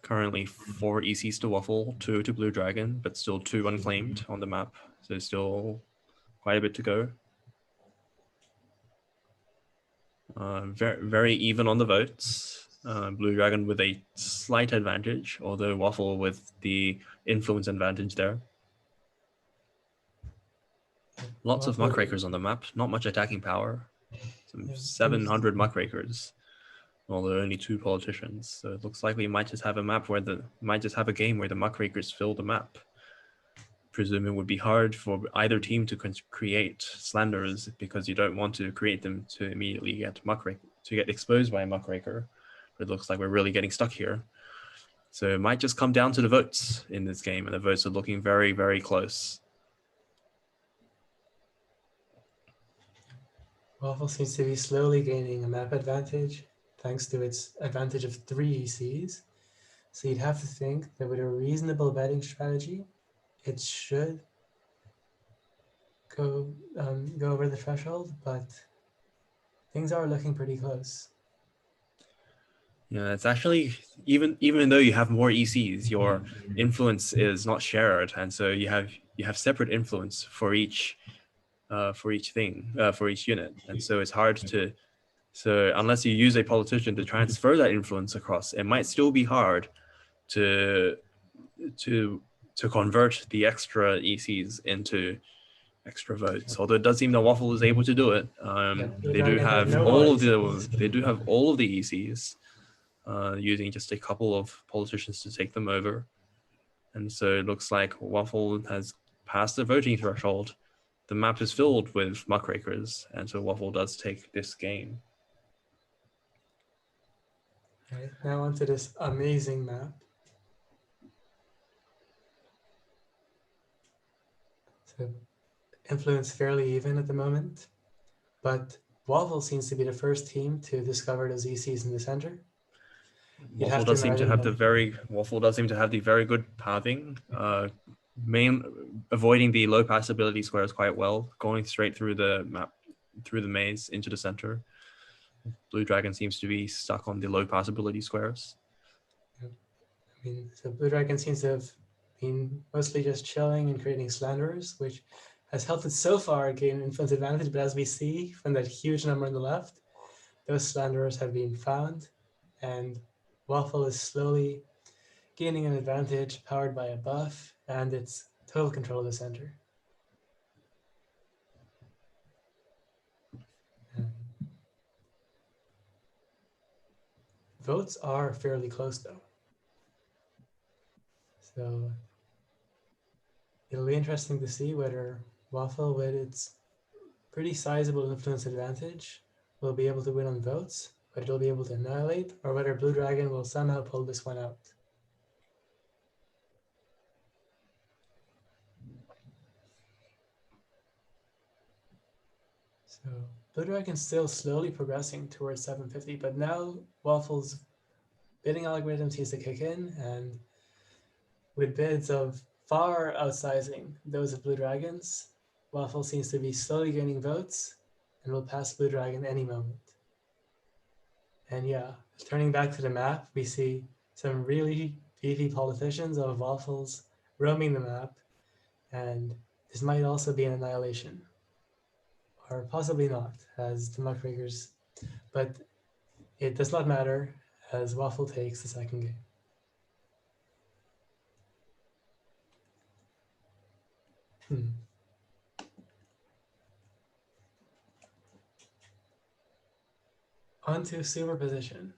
Currently 4 ECs to Waffle, 2 to Blue Dragon, but still 2 unclaimed on the map. So still quite a bit to go. Very, very even on the votes. Blue Dragon with a slight advantage, although Waffle with the influence advantage there. Lots of muckrakers on the map, not much attacking power. Some 700 muckrakers, although only 2 politicians. So it looks like we might just have a map where a game where the muckrakers fill the map. Presume it would be hard for either team to create slanders because you don't want to create them to immediately get exposed by a muckraker. But it looks like we're really getting stuck here. So it might just come down to the votes in this game, and the votes are looking very, very close. Waffle seems to be slowly gaining a map advantage thanks to its advantage of 3 ECs. So you'd have to think that with a reasonable betting strategy, it should go over the threshold, but things are looking pretty close. Yeah, it's actually even though you have more ECs, your influence is not shared, and so you have separate influence for each unit, and so it's hard to. So unless you use a politician to transfer that influence across, it might still be hard to convert the extra ECs into extra votes. Although it does seem that Waffle is able to do it. They do have all of the ECs, using just a couple of politicians to take them over. And so it looks like Waffle has passed the voting threshold. The map is filled with muckrakers, and so Waffle does take this game. Right, now onto this amazing map. So influence fairly even at the moment, but Waffle seems to be the first team to discover those ECs in the center. Waffle does seem to have the very good pathing, avoiding the low pass ability squares quite well, going straight through the map, through the maze into the center. Blue Dragon seems to be stuck on the low pass ability squares. I mean, so Blue Dragon seems to have been mostly just chilling and creating slanderers, which has helped it so far gain influence advantage. But as we see from that huge number on the left, those slanderers have been found, and Waffle is slowly gaining an advantage powered by a buff and its total control of the center. Votes are fairly close though. So it'll be interesting to see whether Waffle, with its pretty sizable influence advantage, will be able to win on votes, whether it'll be able to annihilate, or whether Blue Dragon will somehow pull this one out. So Blue Dragon's still slowly progressing towards 750, but now Waffle's bidding algorithm seems to kick in, and with bids of far outsizing those of Blue Dragon's, Waffle seems to be slowly gaining votes and will pass Blue Dragon any moment. And yeah, turning back to the map, we see some really beefy politicians of Waffles roaming the map, and this might also be an annihilation. Or possibly not, as the muckrakers. But it does not matter as Waffle takes the second game. On to superposition.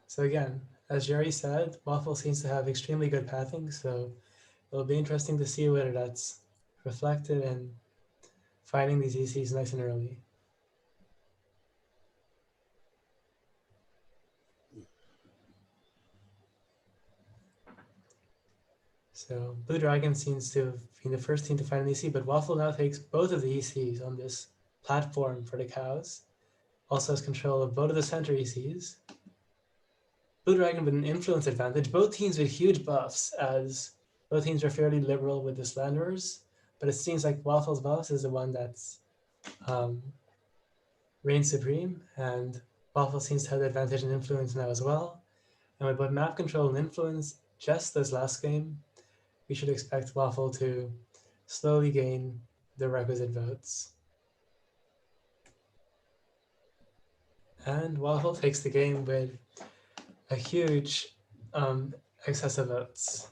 So again, as Jerry said, Waffle seems to have extremely good pathing, so it'll be interesting to see whether that's reflected in finding these ECs nice and early. So Blue Dragon seems to have been the first team to find an EC, but Waffle now takes both of the ECs on this platform for the cows. Also has control of both of the center ECs. Blue Dragon with an influence advantage. Both teams with huge buffs, as both teams are fairly liberal with the slanderers, but it seems like Waffle's buffs is the one that's reigns supreme, and Waffle seems to have the advantage in influence now as well. And with both map control and influence, just as last game, we should expect Waffle to slowly gain the requisite votes. And Waffle takes the game with a huge excess of votes.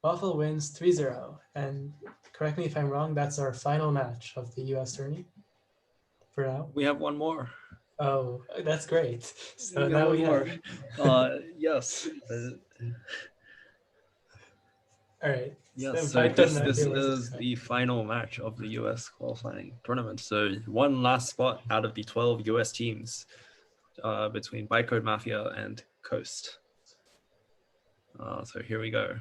Waffle wins 3-0, and correct me if I'm wrong, that's our final match of the US tourney for now. We have one more. Oh, that's great. So We now got we one have... more. Yes. All right. Yes, so so this Mafia versus is the final match of the US qualifying tournament. So one last spot out of the 12 US teams between Bytecode Mafia and Coast. So here we go.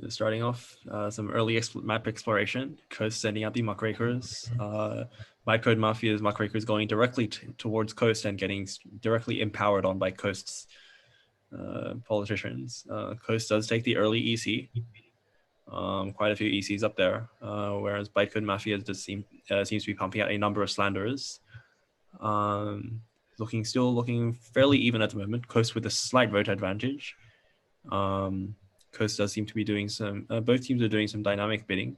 Starting off, some early map exploration. Coast sending out the muckrakers. Bytecode Mafia's muckrakers going directly towards Coast and getting directly empowered on by Coast's politicians. Coast does take the early EC. Quite a few ECs up there, whereas Bytecode Mafia just seems to be pumping out a number of slanderers. Still looking fairly even at the moment. Coast with a slight vote advantage. Coast does seem to be doing some, both teams are doing some dynamic bidding.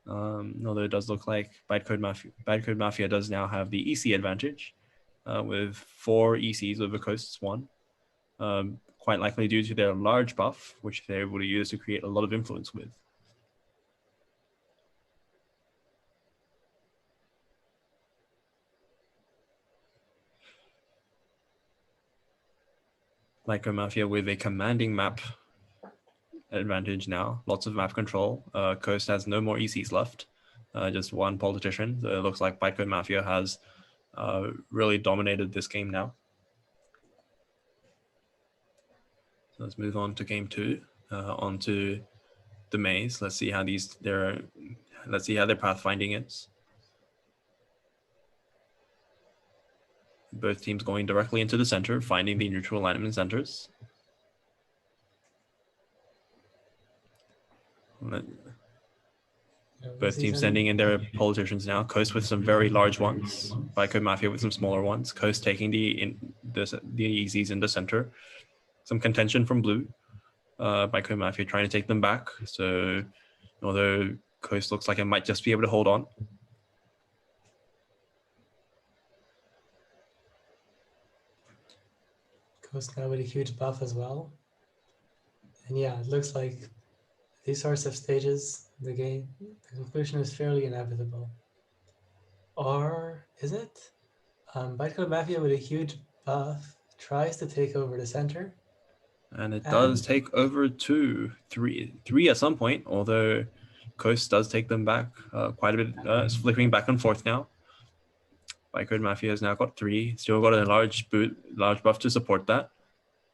Although it does look like Bytecode Mafia does now have the EC advantage with 4 ECs over Coast's 1. Quite likely due to their large buff, which they're able to use to create a lot of influence with. Bytecode Mafia with a commanding map advantage now, lots of map control. Coast has no more ECs left, just 1 politician. So it looks like Bytecode Mafia has really dominated this game now. So let's move on to game 2, onto the maze. Let's see how their pathfinding is. Both teams going directly into the center, finding the neutral alignment centers. Both teams sending in their politicians now. Coast with some very large ones. Bytecode Mafia with some smaller ones. Coast taking the EZs in the center. Some contention from blue. Bytecode Mafia trying to take them back. So although Coast looks like it might just be able to hold on. Coast now with a huge buff as well. And yeah, it looks like these sorts of stages, the conclusion is fairly inevitable. Or is it? Bytecode Mafia with a huge buff tries to take over the center. And it does take over 3 at some point, although Coast does take them back quite a bit. It's flickering back and forth now. Bytecode Mafia has now got 3, still got a large buff to support that.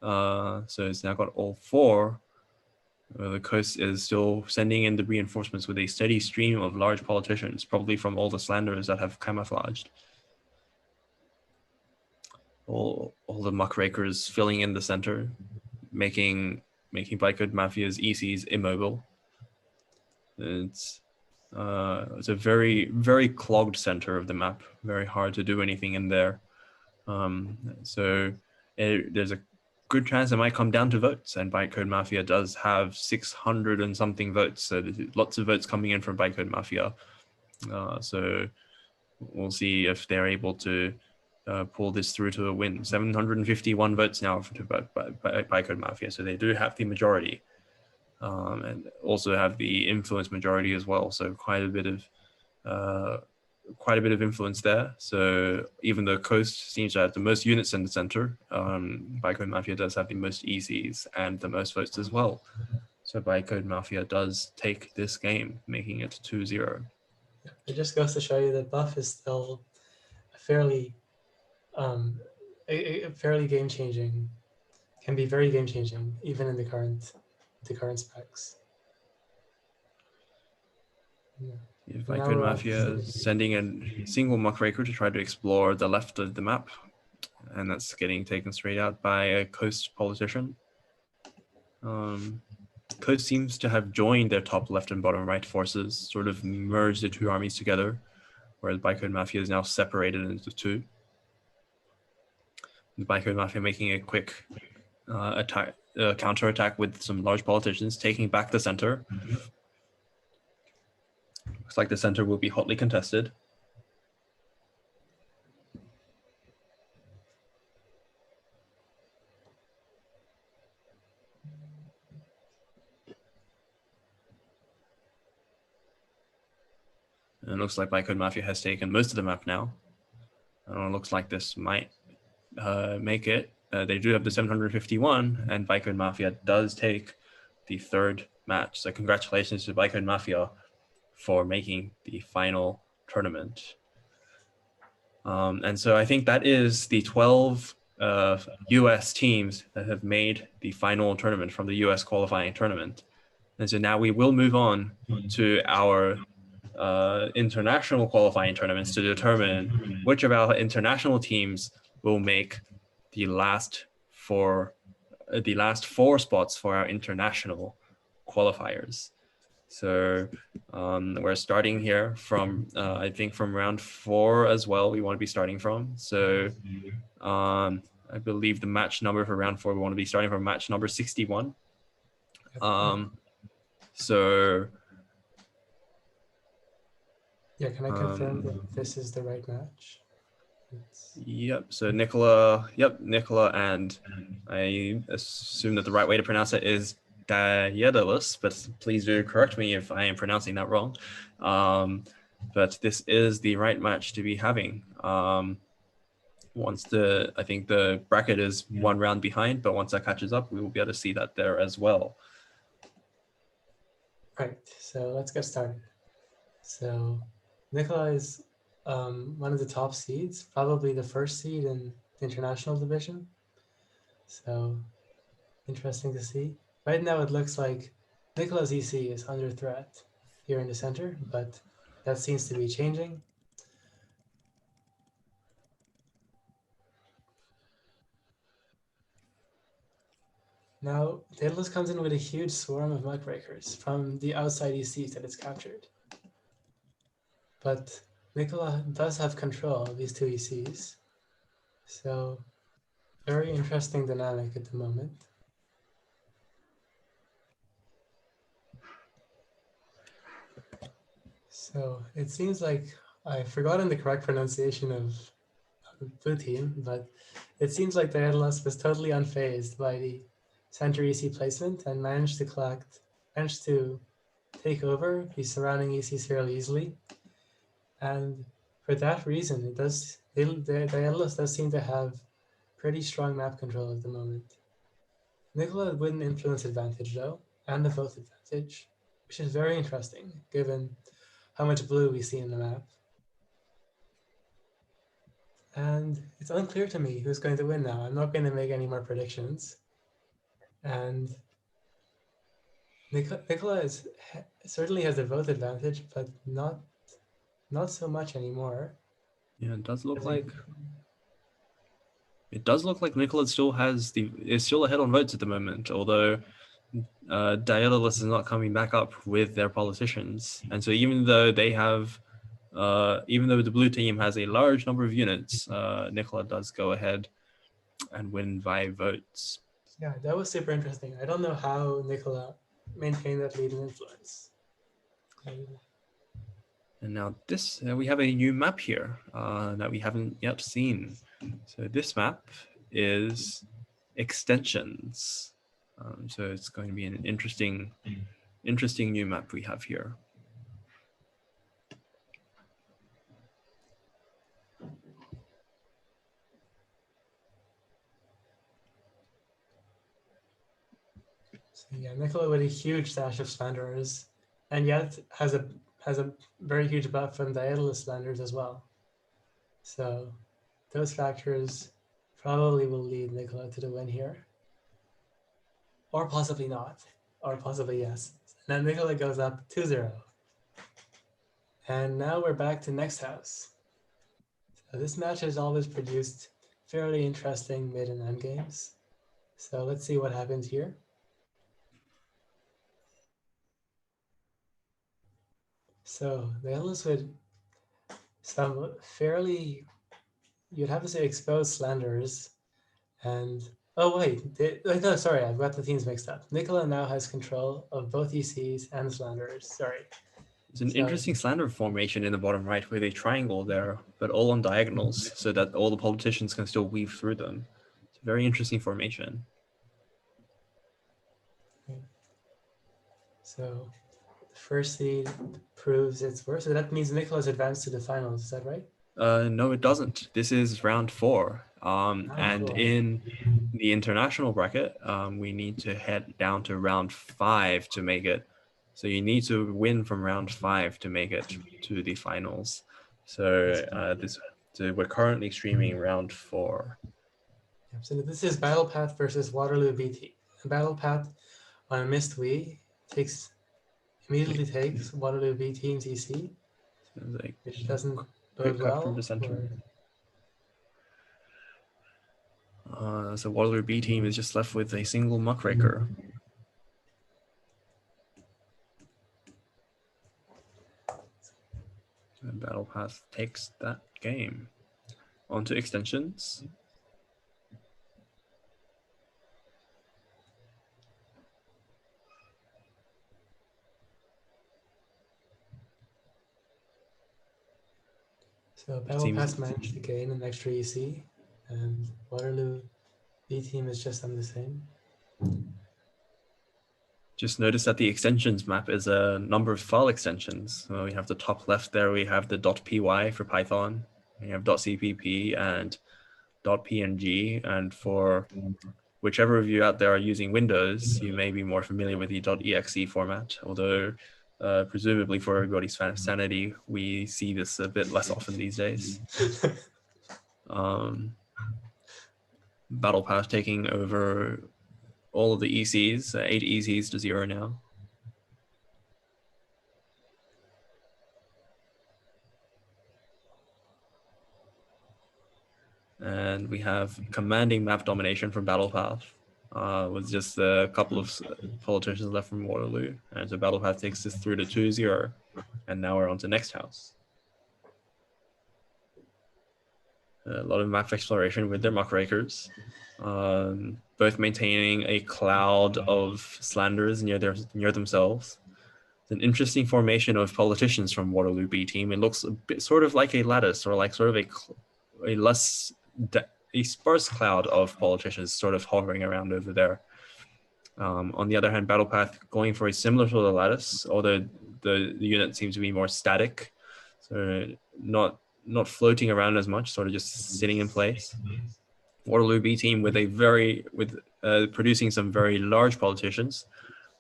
So it's now got all 4. The Coast is still sending in the reinforcements with a steady stream of large politicians, probably from all the slanderers that have camouflaged. All the muckrakers filling in the center, making Bytecode Mafia's ECs immobile. It's a very, very clogged center of the map. Very hard to do anything in there. So there's a good chance it might come down to votes, and Bytecode Mafia does have 600 and something votes, so there's lots of votes coming in from Bytecode Mafia. So we'll see if they're able to pull this through to a win. 751 votes now for Bytecode Mafia, so they do have the majority, and also have the influence majority as well. So quite a bit of influence there. So even though Coast seems to have the most units in the center, Bytecode Mafia does have the most ECs and the most votes as well. So Bytecode Mafia does take this game, making it 2-0. It just goes to show you that buff is still a fairly game-changing, can be very game-changing even in the current specs. Yeah. If Bytecode Mafia is sending a single muckraker to try to explore the left of the map, and that's getting taken straight out by a Coast politician. Coast seems to have joined their top left and bottom right forces, sort of merged the two armies together, whereas Bytecode Mafia is now separated into two. The Bytecode Mafia making a quick counter-attack with some large politicians, taking back the center. Looks like the center will be hotly contested. And it looks like Bytecode Mafia has taken most of the map now. And it looks like this might make it. They do have the 751, and Bytecode Mafia does take the third match. So congratulations to Bytecode Mafia for making the final tournament. And so I think that is the 12 US teams that have made the final tournament from the US qualifying tournament. And so now we will move on to our international qualifying tournaments to determine which of our international teams will make the last four spots for our international qualifiers. So we're starting here from I think from round 4 as well. We want to be starting from. So I believe the match number for round 4, we want to be starting from match number 61. So yeah, can I confirm that this is the right match? Yep. So Nicola, and I assume that the right way to pronounce it is Daedalus, but please do correct me if I am pronouncing that wrong. But this is the right match to be having. I think the bracket is 1 round behind, but once that catches up, we will be able to see that there as well. Right, so let's get started. So Nicola is one of the top seeds, probably the first seed in the international division. So interesting to see. Right now it looks like Nicola's EC is under threat here in the center, but that seems to be changing. Now, Daedalus comes in with a huge swarm of muckrakers from the outside ECs that it's captured. But Nicola does have control of these 2 ECs. So, very interesting dynamic at the moment. So, it seems like I've forgotten the correct pronunciation of the blue team, but it seems like Daedalus was totally unfazed by the center EC placement and managed to take over the surrounding ECs fairly easily. And for that reason, Daedalus does seem to have pretty strong map control at the moment. Nicola with an influence advantage though, and a vote advantage, which is very interesting given how much blue we see in the map. And it's unclear to me who's going to win now. I'm not going to make any more predictions. And Nicola certainly has a vote advantage, but not so much anymore. Yeah, it does look like Nicola is still ahead on votes at the moment, although Daedalus is not coming back up with their politicians. And so even though the blue team has a large number of units, Nicola does go ahead and win by votes. Yeah, that was super interesting. I don't know how Nicola maintained that lead in influence. And now this, we have a new map here that we haven't yet seen. So this map is extensions. So it's going to be an interesting new map we have here. So yeah, Nicola with a huge stash of slanderers, and yet has a very huge buff from Daedalus slanderers as well. So those factors probably will lead Nicola to the win here. Or possibly not. Or possibly yes. Now Nicola goes up 2-0. And now we're back to next house. So this match has always produced fairly interesting mid and end games. So let's see what happens here. So Daedalus with some fairly, you'd have to say, exposed slanders. And oh wait, no, sorry, I've got the teams mixed up. Nicola now has control of both ECs and slanderers. Sorry. It's an interesting slander formation in the bottom right with a triangle there, but all on diagonals so that all the politicians can still weave through them. It's a very interesting formation. So the first seed proves its worth. So that means Nicola's advanced to the finals. Is that right? No, it doesn't. This is round 4. And in the international bracket, we need to head down to round 5 to make it. So you need to win from round 5 to make it to the finals. So so we're currently streaming round 4. So this is Battle Path versus Waterloo BT. Battle Path on a missed Wii immediately takes Waterloo B team's EC, which doesn't bode well. From the center. So Waterloo B team is just left with a single muckraker. And Battle Path takes that game. Onto extensions. So Battle Path managed to gain an extra EC, and Waterloo B team is just on the same. Just notice that the extensions map is a number of file extensions. We have the top left there, we have the .py for Python, we have .cpp and .png, and for whichever of you out there are using Windows, you may be more familiar with the .exe format, although presumably for everybody's sanity, we see this a bit less often these days. Battle Path taking over all of the ECs, 8 ECs to 0 now. And we have commanding map domination from Battle Path, with just a couple of politicians left from Waterloo. And so Battle Path takes this through to 2-0. And now we're on to next house. A lot of map exploration with their muckrakers, both maintaining a cloud of slanders near themselves. It's an interesting formation of politicians from Waterloo B team. It looks a bit sort of like a lattice, or like sort of a sparse cloud of politicians sort of hovering around over there. On the other hand, Battle Path going for a similar sort of lattice, although the unit seems to be more static, so not floating around as much, sort of just sitting in place. Waterloo B team with producing some very large politicians,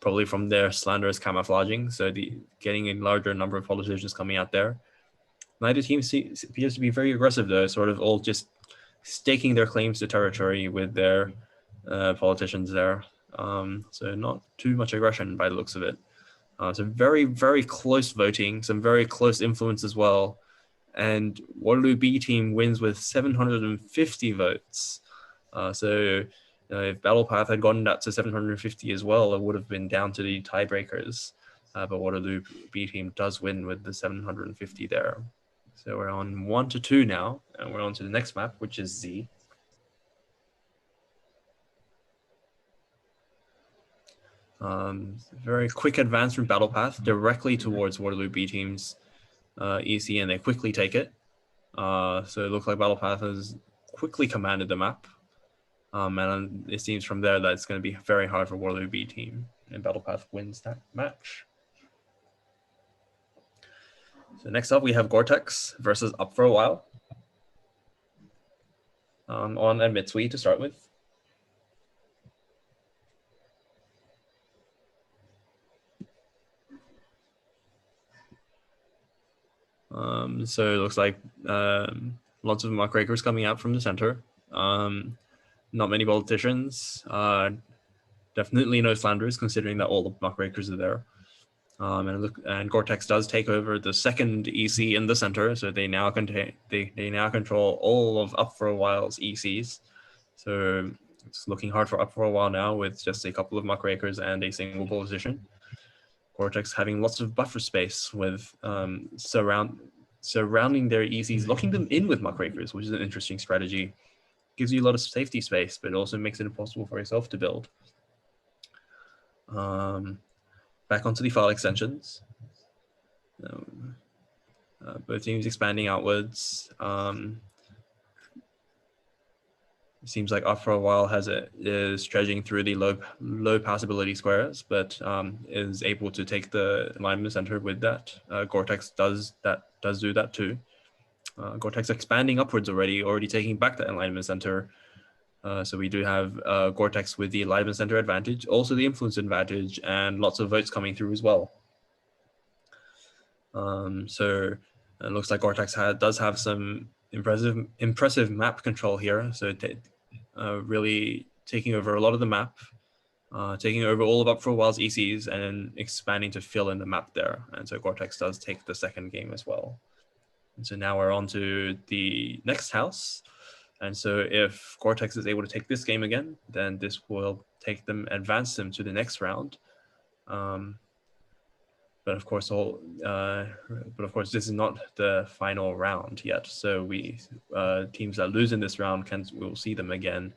probably from their slanderous camouflaging, so getting a larger number of politicians coming out there. Neither team appears to be very aggressive though, sort of all just staking their claims to territory with their politicians there. So not too much aggression by the looks of it. So very, very close voting, some very close influence as well. And Waterloo B team wins with 750 votes. So if Battle Path had gotten that to 750 as well, it would have been down to the tiebreakers. But Waterloo B team does win with the 750 there. So we're on 1-2 now, and we're on to the next map, which is Z. Very quick advance from Battle Path directly towards Waterloo B team's EC, and they quickly take it. So it looks like Battle Path has quickly commanded the map. And it seems from there that it's going to be very hard for Waterloo B team, and Battle Path wins that match. So next up, we have Gore-Tex versus Up for a While on a Mitsui to start with. So it looks like lots of muckrakers coming out from the center. Not many politicians. Definitely no slanderers, considering that all the muckrakers are there. And Gore-Tex does take over the second EC in the center, so they now control all of Up for a While's ECs. So it's looking hard for Up for a While now with just a couple of muckrakers and a single politician. Gore-Tex having lots of buffer space with surrounding their ECs, locking them in with muckrakers, which is an interesting strategy. Gives you a lot of safety space, but also makes it impossible for yourself to build. Back onto the file extensions. Both teams expanding outwards. It seems like Up for a While is dredging through the low passability squares, but is able to take the alignment center with that. Gore-Tex does do that too. Gore-Tex expanding upwards already taking back the alignment center. So we do have Gore-Tex with the alignment center advantage, also the influence advantage, and lots of votes coming through as well. So it looks like Gore-Tex does have some impressive map control here. So really taking over a lot of the map, taking over all of Up for a While's ECs, and expanding to fill in the map there. And so Gore-Tex does take the second game as well. And so now we're on to the next house. And so if Gore-Tex is able to take this game again, then this will advance them to the next round. But of course, this is not the final round yet. So teams that lose in this round we'll see them again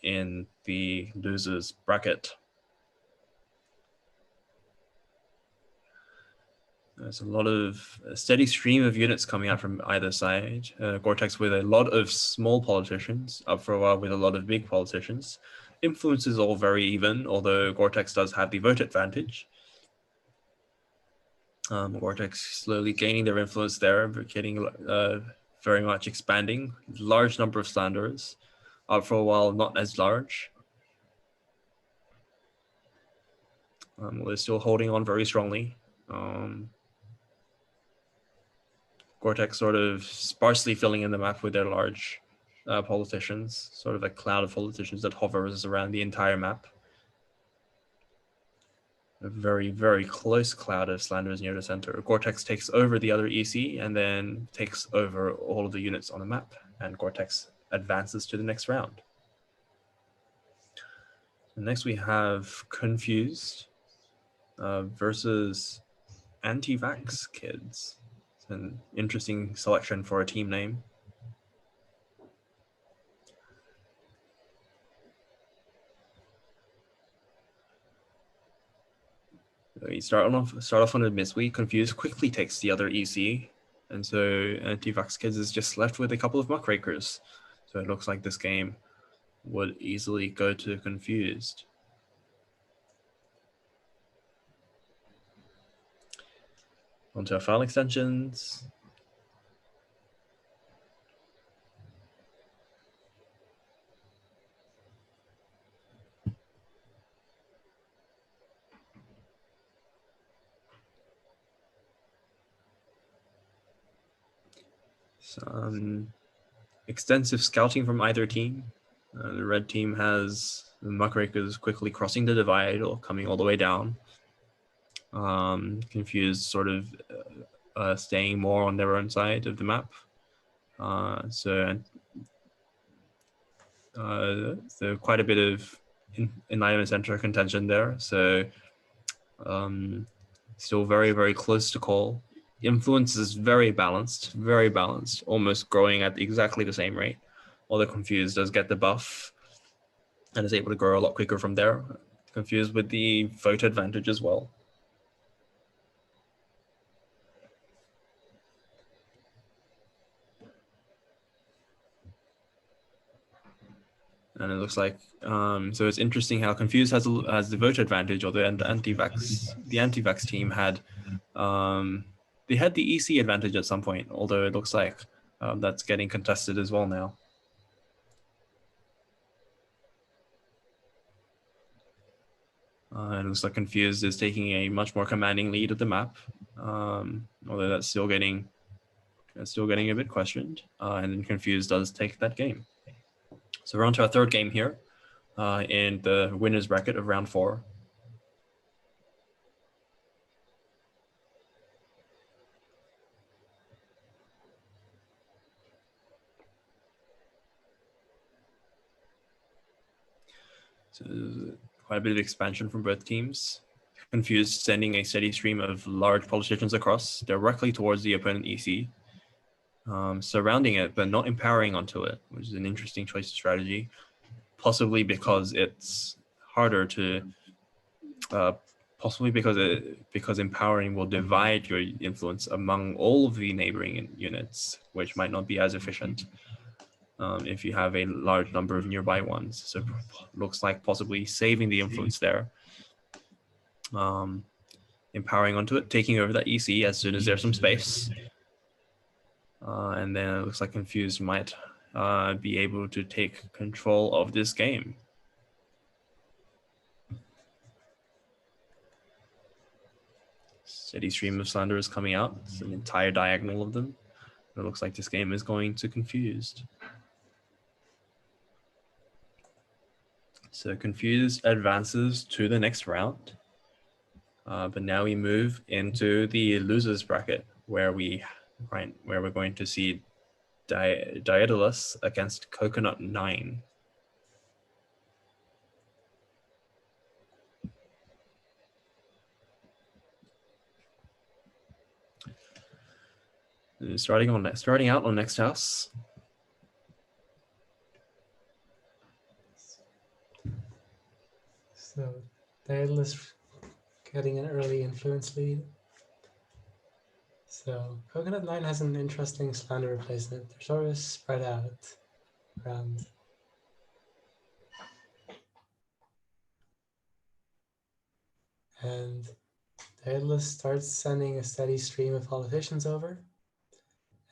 in the losers bracket. There's a steady stream of units coming out from either side. Gore-Tex with a lot of small politicians, Up for a While with a lot of big politicians. Influence is all very even, although Gore-Tex does have the vote advantage. Gore-Tex slowly gaining their influence there, getting very much expanding. Large number of slanderers. Up for a While, not as large. They're still holding on very strongly. Gore-Tex sort of sparsely filling in the map with their large politicians, sort of a cloud of politicians that hovers around the entire map. A very, very close cloud of slanderers near the center. Gore-Tex takes over the other EC and then takes over all of the units on the map, and Gore-Tex advances to the next round. And next we have Confused versus Anti-Vax Kids. It's an interesting selection for a team name. We start off on a Mitsui. Confused quickly takes the other EC, and so Anti-Vax Kids is just left with a couple of muckrakers. So it looks like this game would easily go to Confused. Onto our file extensions. Some extensive scouting from either team. The red team has the muckrakers quickly crossing the divide or coming all the way down. Confused sort of staying more on their own side of the map. So quite a bit of alignment center contention there. So still very, very close to call. Influence is very balanced, almost growing at exactly the same rate. Although Confused does get the buff and is able to grow a lot quicker from there. Confused with the vote advantage as well. And it looks like, so it's interesting how Confused has the vote advantage, or the anti-vax team had, they had the EC advantage at some point, although it looks like that's getting contested as well now. And it looks like Confused is taking a much more commanding lead at the map, although that's still getting a bit questioned. And then Confused does take that game. So we're on to our third game here in the winners bracket of round 4. So quite a bit of expansion from both teams. Confused sending a steady stream of large politicians across directly towards the opponent EC, surrounding it but not empowering onto it, which is an interesting choice of strategy, possibly because it's harder to, because empowering will divide your influence among all of the neighboring units, which might not be as efficient if you have a large number of nearby ones. So looks like possibly saving the influence there. Empowering onto it, taking over that EC as soon as there's some space. And then it looks like Confused might be able to take control of this game. Steady stream of Slanderers coming out. It's an entire diagonal of them. It looks like this game is going to Confused. So Confused advances to the next round. But now we move into the losers bracket, where we're going to see Daedalus against Coconut 9. Starting out on next house. So Daedalus getting an early influence lead. So Coconut 9 has an interesting slander replacement. They're sort of spread out around. And Daedalus starts sending a steady stream of politicians over,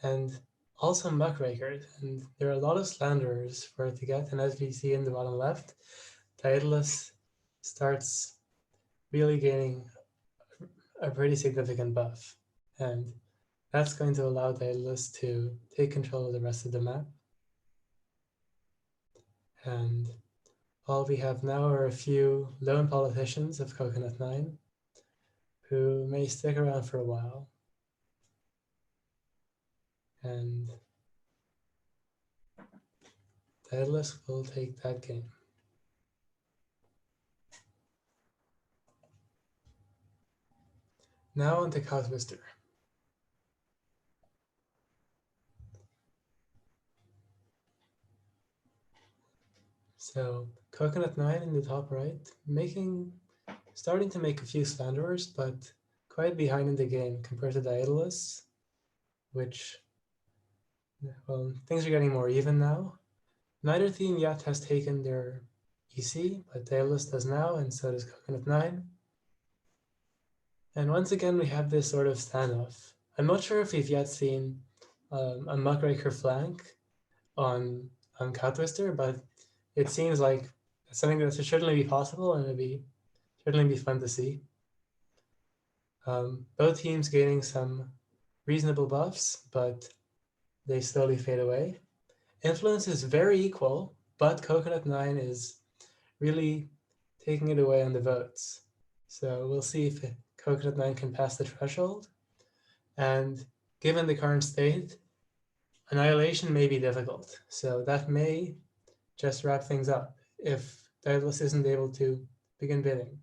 and also muckrakers. And there are a lot of slanderers for it to get. And as we see in the bottom left, Daedalus starts really gaining a pretty significant buff. And that's going to allow Daedalus to take control of the rest of the map. And all we have now are a few lone politicians of Coconut 9 who may stick around for a while. And Daedalus will take that game. Now on to Cow Twister. So Coconut 9 in the top right, starting to make a few slanderers, but quite behind in the game compared to Daedalus, which, well, things are getting more even now. Neither team yet has taken their EC, but Daedalus does now, and so does Coconut 9. And once again, we have this sort of standoff. I'm not sure if we've yet seen a muckraker flank on Cow Twister, but it seems like it's something that should certainly be possible, and it'd certainly be fun to see. Both teams gaining some reasonable buffs, but they slowly fade away. Influence is very equal, but Coconut 9 is really taking it away on the votes. So we'll see if Coconut 9 can pass the threshold. And given the current state, annihilation may be difficult. So that may just wrap things up if Daedalus isn't able to begin bidding.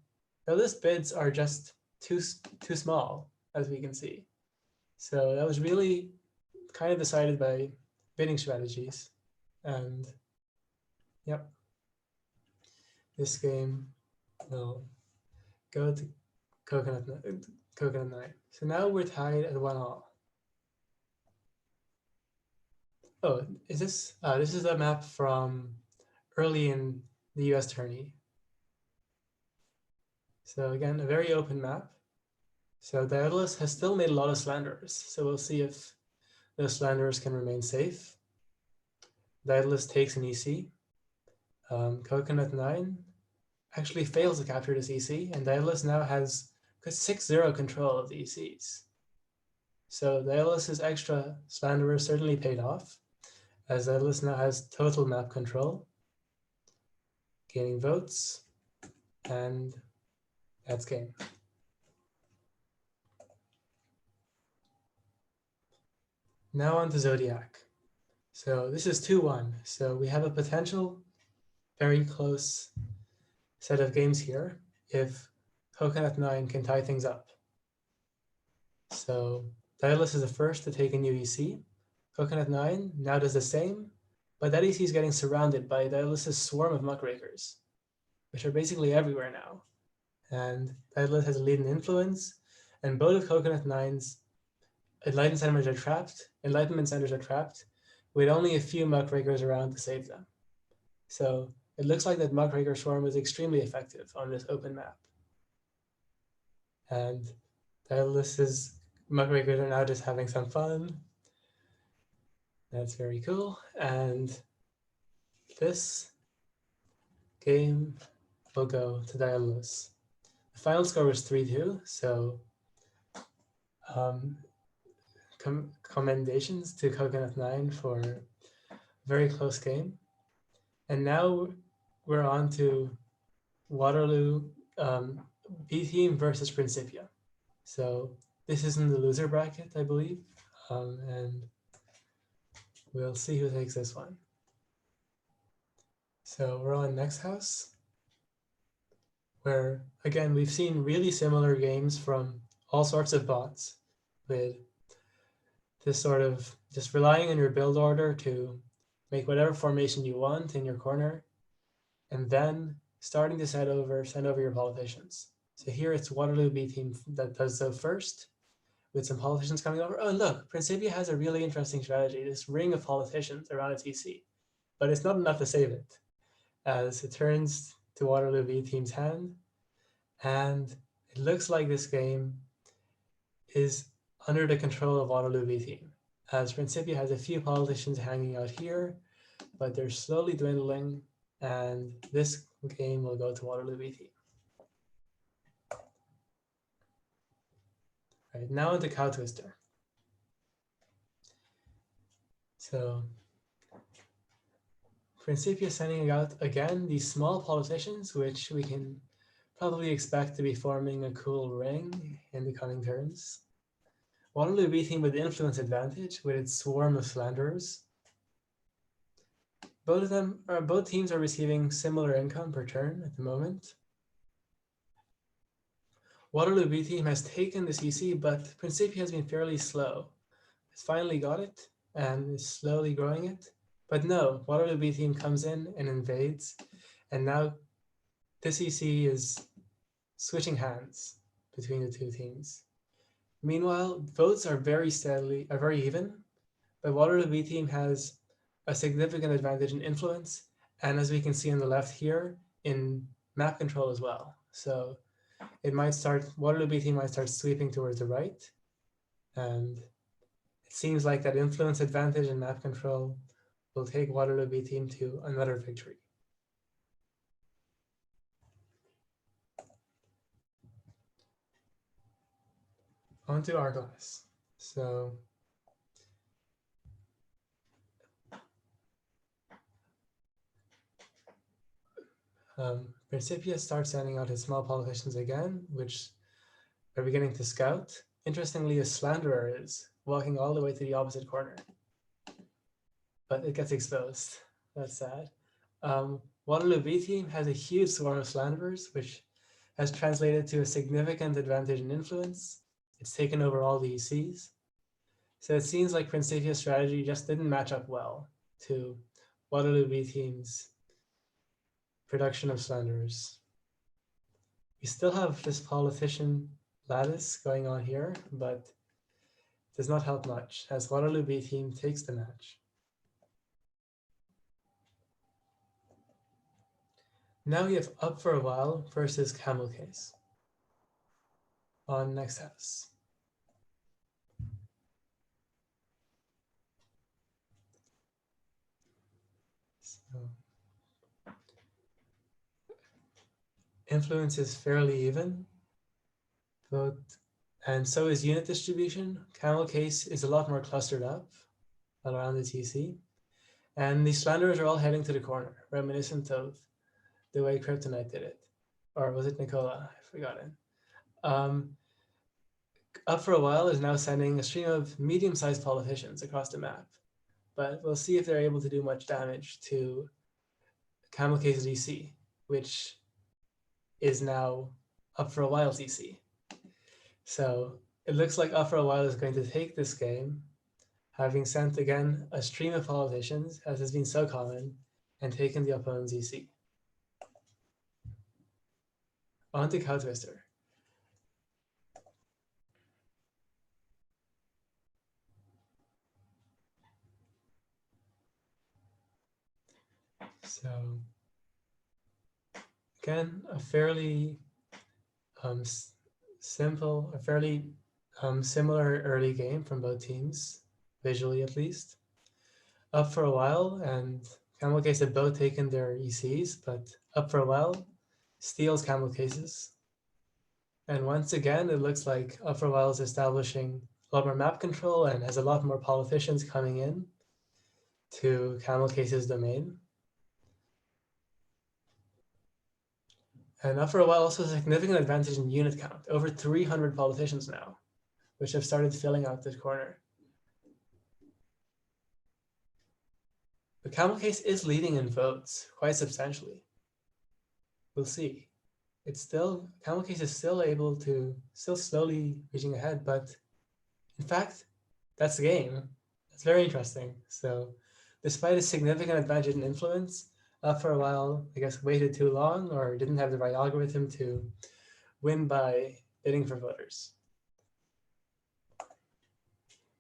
Now, these bids are just too small, as we can see. So that was really kind of decided by bidding strategies. And yep, this game we'll go to Coconut 9. So now we're tied at 1-all. Oh, is this? This is a map from early in the US tourney. So again, a very open map. So Daedalus has still made a lot of slanderers. So we'll see if those slanderers can remain safe. Daedalus takes an EC. Coconut 9 actually fails to capture this EC, and Daedalus now has 6-0 control of the ECs. So Daedalus's extra slanderer certainly paid off, as Daedalus now has total map control, gaining votes, and that's game. Now on to Zodiac. So this is 2-1. So we have a potential very close set of games here if Coconut 9 can tie things up. So Daedalus is the first to take a new EC. Coconut 9 now does the same, but that EC is getting surrounded by Daedalus's swarm of muckrakers, which are basically everywhere now. And Daedalus has a lead in influence, and both of Coconut 9's Enlightenment centers are trapped, with only a few muckrakers around to save them. So it looks like that muckraker swarm was extremely effective on this open map. And Daedalus's muckrakers are now just having some fun. That's very cool. And this game will go to Daedalus. The final score was 3-2, so commendations to Coconut 9 for a very close game. And now we're on to Waterloo B team versus Principia. So this is in the loser bracket, I believe, and we'll see who takes this one. So we're on next house, where again we've seen really similar games from all sorts of bots, with this sort of just relying on your build order to make whatever formation you want in your corner, and then starting to send over your politicians. So here it's Waterloo B team that does so first, with some politicians coming over. Oh, look, Principia has a really interesting strategy, this ring of politicians around its EC, but it's not enough to save it, as it turns to Waterloo B team's hand, and it looks like this game is under the control of Waterloo B team, as Principia has a few politicians hanging out here, but they're slowly dwindling, and this game will go to Waterloo B team. Right, now into Cow Twister. So Principia sending out again these small politicians, which we can probably expect to be forming a cool ring in the coming turns. Waterloo B team with influence advantage with its swarm of slanderers. Both teams are receiving similar income per turn at the moment. Waterloo B team has taken this EC, but Principia has been fairly slow. It's finally got it and is slowly growing it. But no, Waterloo B team comes in and invades, and now this EC is switching hands between the two teams. Meanwhile, votes are very even, but Waterloo B team has a significant advantage in influence, and as we can see on the left here, in map control as well. So Waterloo B team might start sweeping towards the right, and it seems like that influence advantage in map control will take Waterloo B team to another victory. On to our class. So Principia starts sending out his small politicians again, which are beginning to scout. Interestingly, a slanderer is walking all the way to the opposite corner, but it gets exposed. That's sad. Waterloo B team has a huge swarm of slanderers, which has translated to a significant advantage in influence. It's taken over all the ECs. So it seems like Principia's strategy just didn't match up well to Waterloo B team's production of slanderers. You still have this politician lattice going on here, but it does not help much as Waterloo B team takes the match. Now we have Up for a While versus Camel Case on next house. So influence is fairly even, and so is unit distribution. Camel Case is a lot more clustered up around the TC. And the Slanderers are all heading to the corner, reminiscent of the way Kryptonite did it. Or was it Nicola? I've forgotten. Up for a While is now sending a stream of medium-sized politicians across the map. But we'll see if they're able to do much damage to Camel Case DC, which is now Up for a While DC. So it looks like Up for a While is going to take this game, having sent again a stream of politicians, as has been so common, and taken the opponent's EC. On to Cow Twister. So again, a fairly simple, a fairly similar early game from both teams, visually at least. Up for a While and Camel Case have both taken their ECs, but Up for a While steals Camel Cases. And once again, it looks like Up for a While is establishing a lot more map control and has a lot more politicians coming in to Camel Case's domain. And Up for a While also has a significant advantage in unit count, over 300 politicians now, which have started filling out this corner. But Camel Case is leading in votes quite substantially. We'll see. Camel Case is still slowly reaching ahead, but in fact, that's the game. That's very interesting. So despite a significant advantage in influence, Up for a While, I guess, waited too long or didn't have the right algorithm to win by bidding for voters.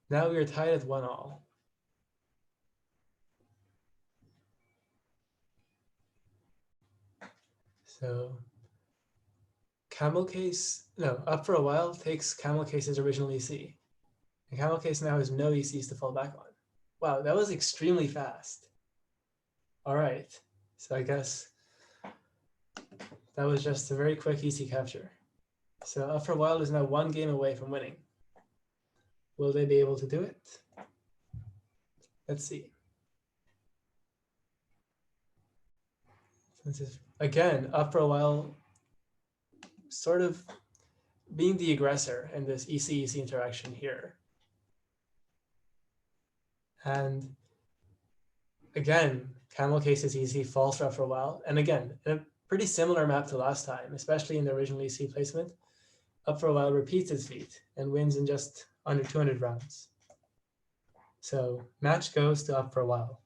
Now we are tied at 1-1. So Up for a While takes Camel Case's original EC. And Camel Case now has no ECs to fall back on. Wow, that was extremely fast. All right, so I guess that was just a very quick EC capture. So Up for a While is now one game away from winning. Will they be able to do it? Let's see. Again, Up for a While sort of being the aggressor in this EC-EC interaction here. And again, Camel Case's EC falls for Up for a While. And again, in a pretty similar map to last time, especially in the original EC placement, Up for a While repeats its feat and wins in just under 200 rounds. So match goes to Up for a While.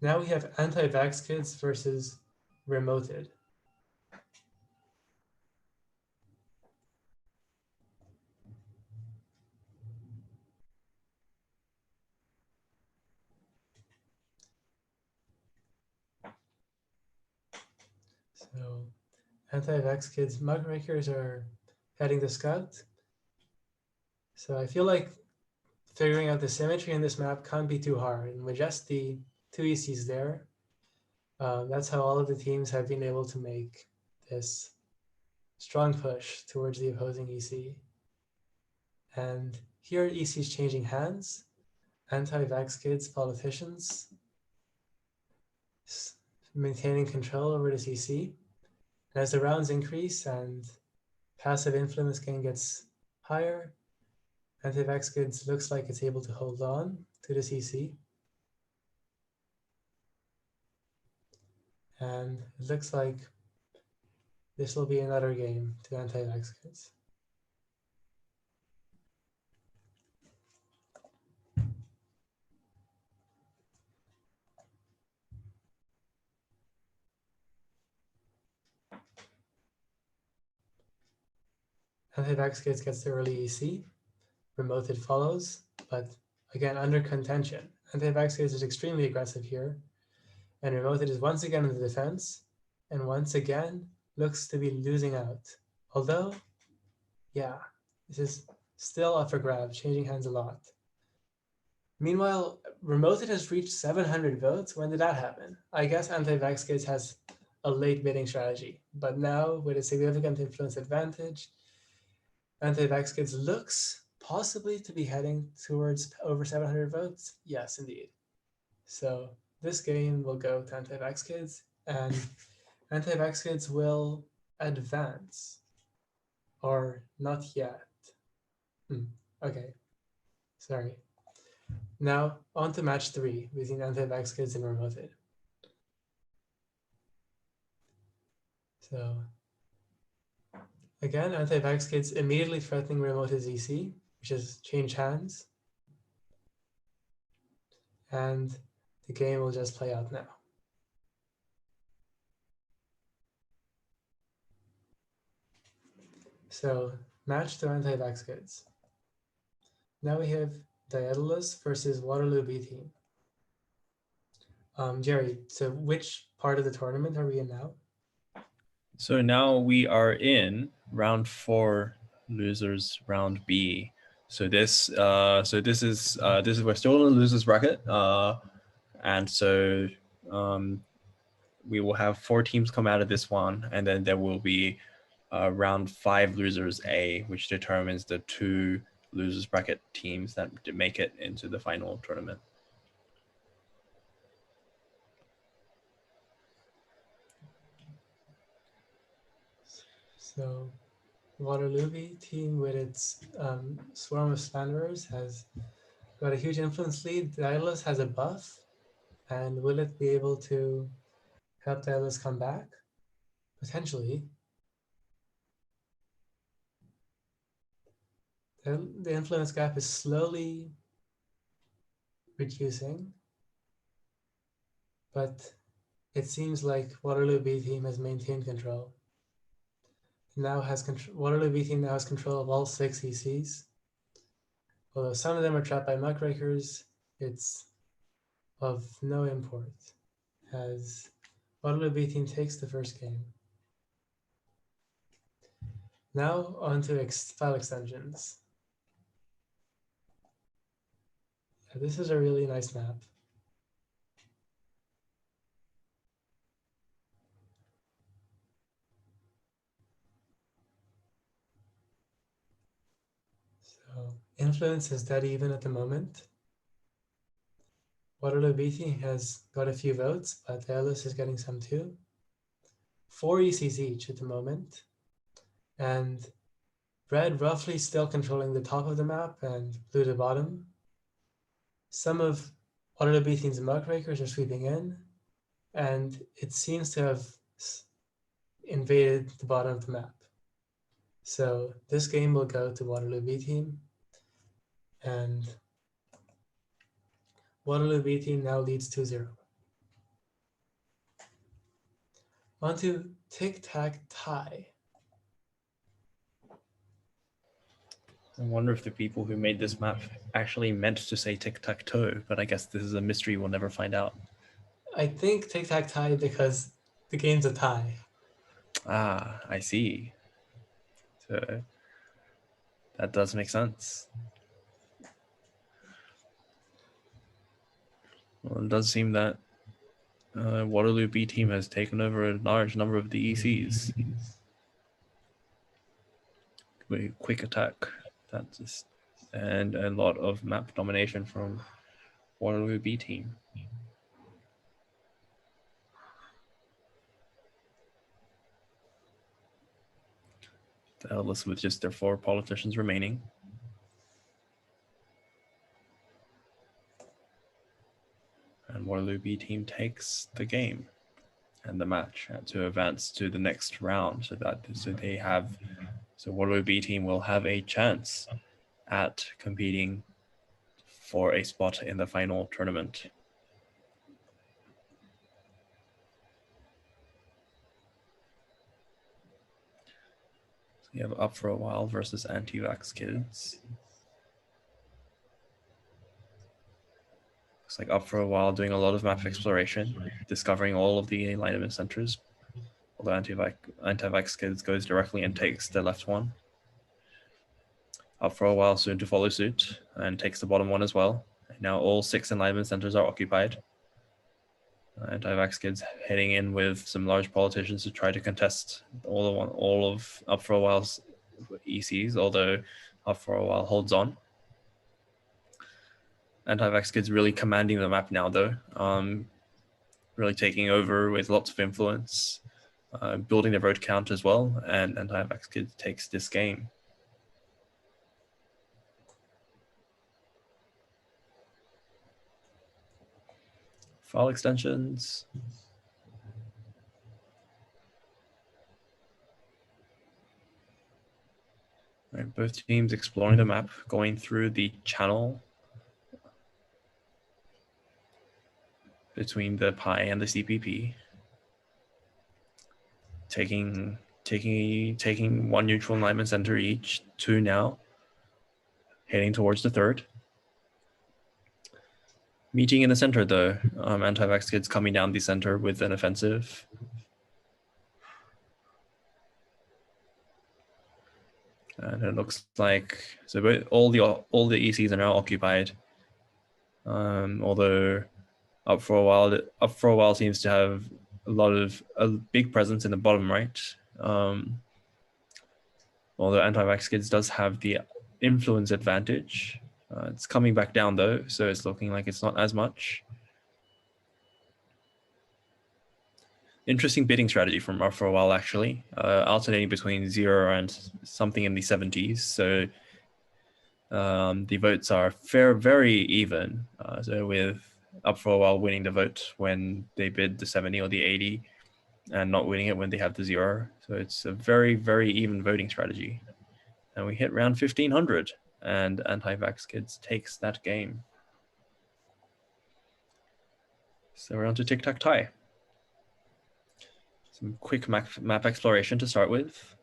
Now we have Anti-Vax Kids versus Remoted. So Anti-Vax Kids Muckrakers are heading to Scout. So I feel like figuring out the symmetry in this map can't be too hard. And with just the two ECs there, that's how all of the teams have been able to make this strong push towards the opposing EC. And here EC is changing hands. Anti-Vax Kids politicians maintaining control over this EC. And as the rounds increase and passive influence gain gets higher, Anti-Vax Kids looks like it's able to hold on to this EC. And it looks like this will be another game to Anti-Vax Kids. Anti-vax kids gets the early EC. Remoted follows, but again under contention. Anti-vax kids is extremely aggressive here, and Remoted is once again in the defense, and once again looks to be losing out. Although, yeah, this is still up for grabs, changing hands a lot. Meanwhile, Remoted has reached 700 votes. When did that happen? I guess Anti-Vax Kids has a late bidding strategy, but now with a significant influence advantage, Anti-Vax Kids looks possibly to be heading towards over 700 votes. Yes, indeed. So this game will go to Anti-Vax Kids, and Anti-Vax Kids will advance, or not yet. Okay, sorry. Now, on to match 3 between Anti-Vax Kids and Remoted. So, again, Anti-Vax Kids immediately threatening Remoted's EC, which is change hands. And the game will just play out now. So, match to Anti-Vax Kids. Now we have Daedalus versus Waterloo B team. Jerry, so which part of the tournament are we in now? So now we are in round 4, losers round B. So this is we're still in the losers bracket, and so we will have 4 teams come out of this one, and then there will be round 5 losers A, which determines the 2 losers bracket teams that make it into the final tournament. So Waterloo B team with its swarm of slanderers has got a huge influence lead. Daedalus has a buff, and will it be able to help Daedalus come back? Potentially. The influence gap is slowly reducing, but it seems like Waterloo B team has maintained control. Waterloo B team now has control of all 6 ECs. Although some of them are trapped by muckrakers, it's of no import, as Waterloo B team takes the first game. Now on to file extensions. This is a really nice map. So influence is dead even at the moment. Waterloo B team has got a few votes, but Daedalus is getting some too. 4 ECs each at the moment. And red roughly still controlling the top of the map and blue the bottom. Some of Waterloo B team's muckrakers are sweeping in, and it seems to have invaded the bottom of the map. So this game will go to Waterloo B team, and Waterloo B team now leads 2-0. On to Tic-Tac-Toe. I wonder if the people who made this map actually meant to say tic-tac-toe, but I guess this is a mystery we'll never find out. I think Tic-Tac-Toe because the game's a tie. Ah, I see. So that does make sense. Well, it does seem that Waterloo B team has taken over a large number of the ECs. With quick attack, and a lot of map domination from Waterloo B team. The Ellis with just their 4 politicians remaining. And Waterloo B team takes the game and the match to advance to the next round. So Waterloo B team will have a chance at competing for a spot in the final tournament. We have Up for a While versus Anti-Vax Kids. Looks like Up for a While doing a lot of map exploration, discovering all of the alignment centers. Although Anti-Vax Kids goes directly and takes the left one. Up for a While soon to follow suit and takes the bottom one as well. And now all 6 alignment centers are occupied. Anti-Vax Kids heading in with some large politicians to try to contest all of Up for a While's ECs, although Up for a While holds on. Anti-Vax Kids really commanding the map now, though. Really taking over with lots of influence, building their vote count as well, and Anti-Vax Kids takes this game. File extensions. Right, both teams exploring the map, going through the channel between the Pi and the CPP, taking one neutral alignment center each, 2 now, heading towards the 3rd. Meeting in the center though, Anti-Vax Kids coming down the center with an offensive. And it looks like, so all the ECs are now occupied. Although Up for a While seems to have a big presence in the bottom right. Although Anti-Vax Kids does have the influence advantage. It's coming back down though, so it's looking like it's not as much. Interesting bidding strategy from Up for a While, actually, alternating between 0 and something in the 70s. So the votes are very even. So with Up for a While winning the vote when they bid the 70 or the 80, and not winning it when they have the 0. So it's a very even voting strategy. And we hit round 1500, and Anti-Vax Kids takes that game. So we're on to Tic-Tac-Toe. Some quick map exploration to start with.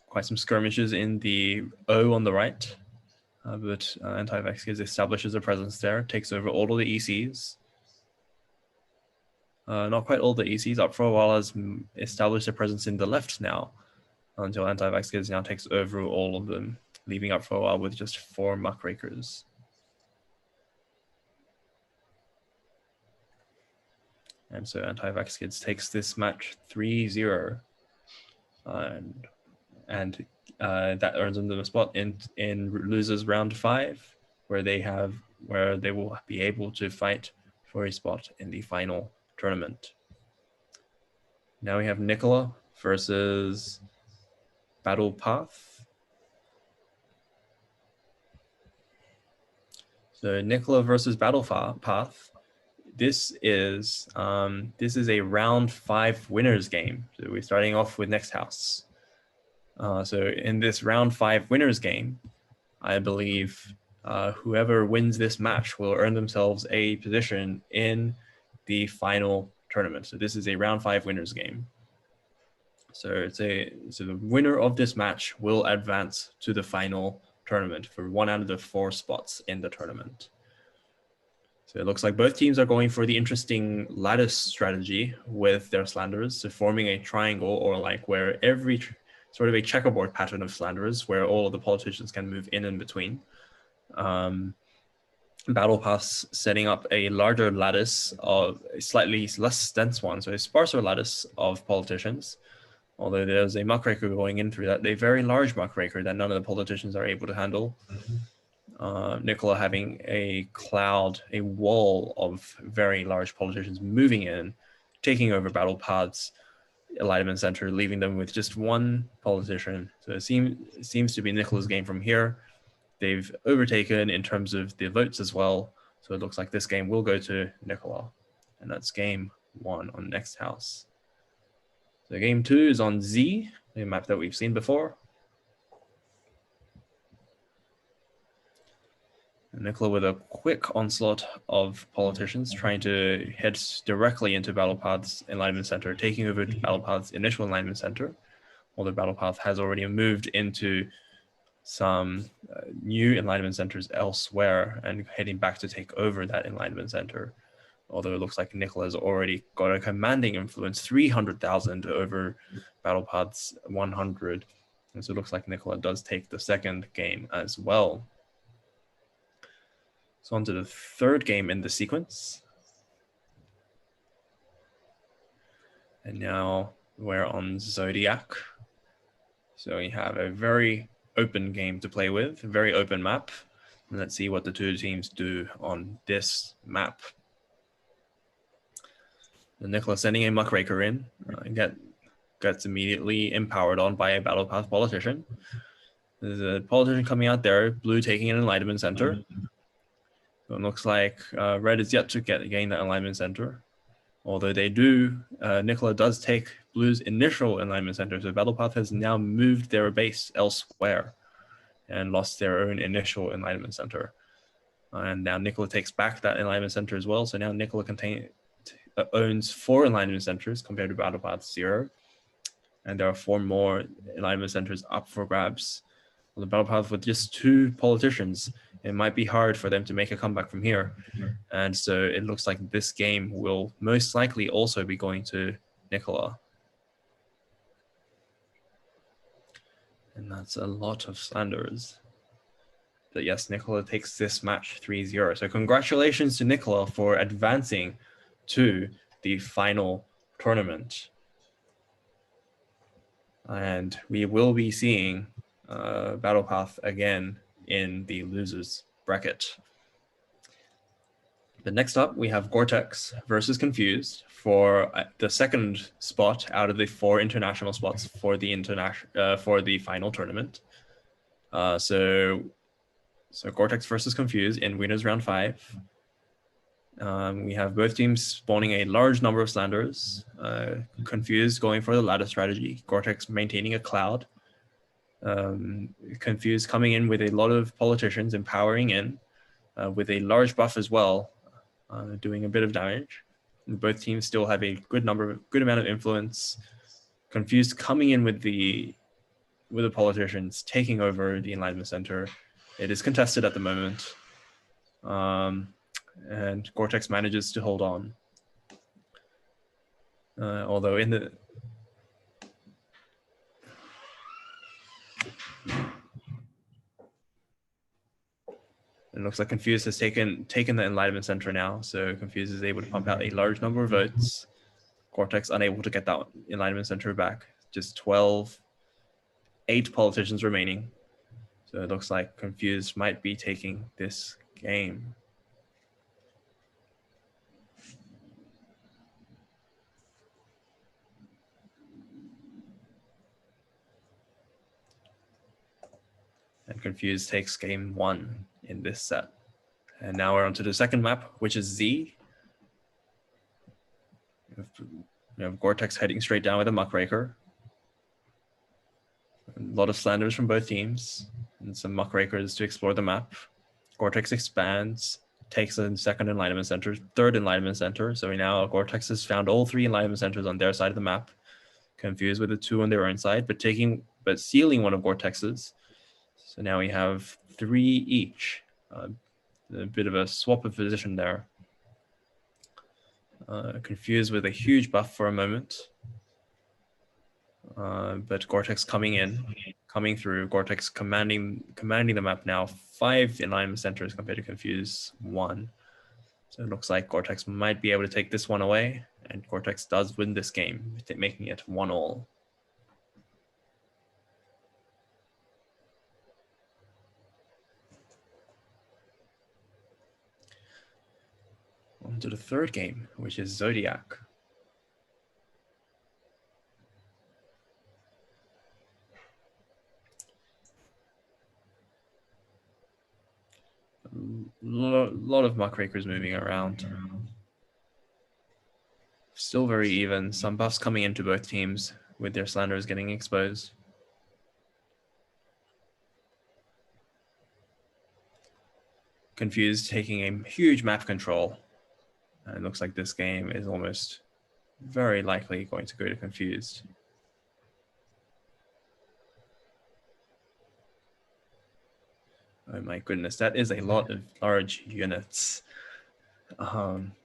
Quite some skirmishes in the O on the right, but Anti-Vax Kids establishes a presence there, takes over all of the ECs. Not quite all the ECs. Up for a While has established a presence in the left now, until Anti-Vax Kids now takes over all of them, leaving Up for a While with just 4 muckrakers. And so Anti-Vax Kids takes this match 3-0. And that earns them a spot in losers round 5, where they will be able to fight for a spot in the final tournament. Now we have Nicola versus Battle Path. So Nicola versus Battle Path. This is a round 5 winners game. So we're starting off with next house. So in this round 5 winners game, I believe whoever wins this match will earn themselves a position in the final tournament. So this is a round 5 winners game. So the winner of this match will advance to the final tournament for 1 out of the 4 spots in the tournament. So it looks like both teams are going for the interesting lattice strategy with their slanderers, so forming a triangle, or like where every sort of a checkerboard pattern of slanderers where all of the politicians can move in and between. Battle Pass setting up a larger lattice of a slightly less dense one, so a sparser lattice of politicians. Although there's a muckraker going in through that, a very large muckraker that none of the politicians are able to handle. Nicola having a wall of very large politicians moving in, taking over Battle Path's alignment center, leaving them with just 1 politician. So it seems to be Nicola's game from here. They've overtaken in terms of the votes as well. So it looks like this game will go to Nicola. And that's game 1 on next house. So game 2 is on Z, a map that we've seen before. Nicola with a quick onslaught of politicians trying to head directly into Battle Path's alignment center, taking over Battle Path's initial alignment center. although Battle Path has already moved into some new enlightenment centers elsewhere and heading back to take over that enlightenment center. Although it looks like Nicola has already got a commanding influence, 300,000 over Battle Path's 100. And so it looks like Nicola does take the second game as well. So on to the third game in the sequence. And now we're on Zodiac. So we have a very open game to play with, a very open map. And let's see what the two teams do on this map. And Nicola sending a muckraker in, gets immediately empowered on by a Battle Path politician. There's a politician coming out there, blue taking an enlightenment center. So it looks like red is yet to gain that enlightenment center. Although they do, Nicola does take blue's initial enlightenment center. So Battle Path has now moved their base elsewhere and lost their own initial enlightenment center. And now Nicola takes back that enlightenment center as well. So now Nicola owns 4 enlightenment centers compared to Battle Path 0. And there are 4 more enlightenment centers up for grabs. On the Battle Path with just 2 politicians, it might be hard for them to make a comeback from here. And so it looks like this game will most likely also be going to Nicola. And that's a lot of slanders. But yes, Nicola takes this match 3-0. So congratulations to Nicola for advancing to the final tournament. And we will be seeing Battle Path again in the losers bracket. But next up, we have Gore-Tex versus Confused for the second spot out of the 4 international spots for the final tournament. So Gore-Tex versus Confused in winners round 5. We have both teams spawning a large number of slanders. Confused going for the ladder strategy. Gore-Tex maintaining a cloud. Confused coming in with a lot of politicians empowering in with a large buff as well, doing a bit of damage. And both teams still have a good amount of influence. Confused coming in with the politicians taking over the enlightenment center. It is contested at the moment, and Gore-Tex manages to hold on. Although in the it looks like Confused has taken the enlightenment center now, so Confused is able to pump out a large number of votes. Gore-Tex unable to get that enlightenment center back. Just 8 politicians remaining. So it looks like Confused might be taking this game. And Confused takes game 1 in this set. And now we're on to the second map, which is Z. We have Gore-Tex heading straight down with a muckraker. A lot of slanders from both teams and some muckrakers to explore the map. Gore-Tex expands, takes a second enlightenment center, third enlightenment center. So now Gore-Tex has found all 3 enlightenment centers on their side of the map. Confused with the 2 on their own side, but sealing one of Gore-Tex's. So now we have 3 each. A bit of a swap of position there. Confused with a huge buff for a moment. But Gore-Tex coming through. Gore-Tex commanding the map now. 5 alignment centers compared to Confused 1. So it looks like Gore-Tex might be able to take this one away, and Gore-Tex does win this game, making it 1-1. On to the third game, which is Zodiac. A lot of muckrakers moving around. Still very even. Some buffs coming into both teams with their slanders getting exposed. Confused taking a huge map control. And it looks like this game is almost very likely going to go to Confused. Oh my goodness, that is a lot of large units.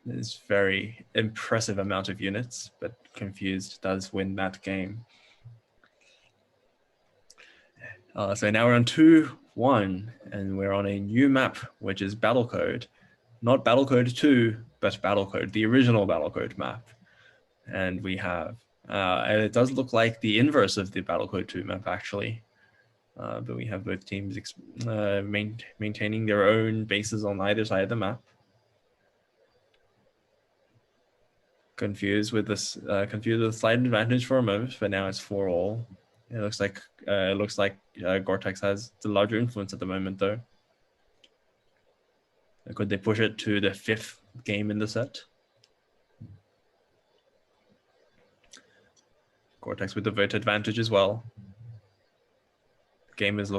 It's very impressive amount of units, but Confused does win that game. So now we're on 2-1, and we're on a new map, which is Battlecode. Not Battlecode 2, but Battlecode, the original Battlecode map. And we have, and it does look like the inverse of the Battlecode 2 map, actually. But we have both teams maintaining their own bases on either side of the map. Confused with this, confused with slight advantage for a moment, but now it's 4-all. It looks like Gore-Tex has the larger influence at the moment, though. Could they push it to the 5th game in the set? Gore-Tex with the vote advantage as well. Game is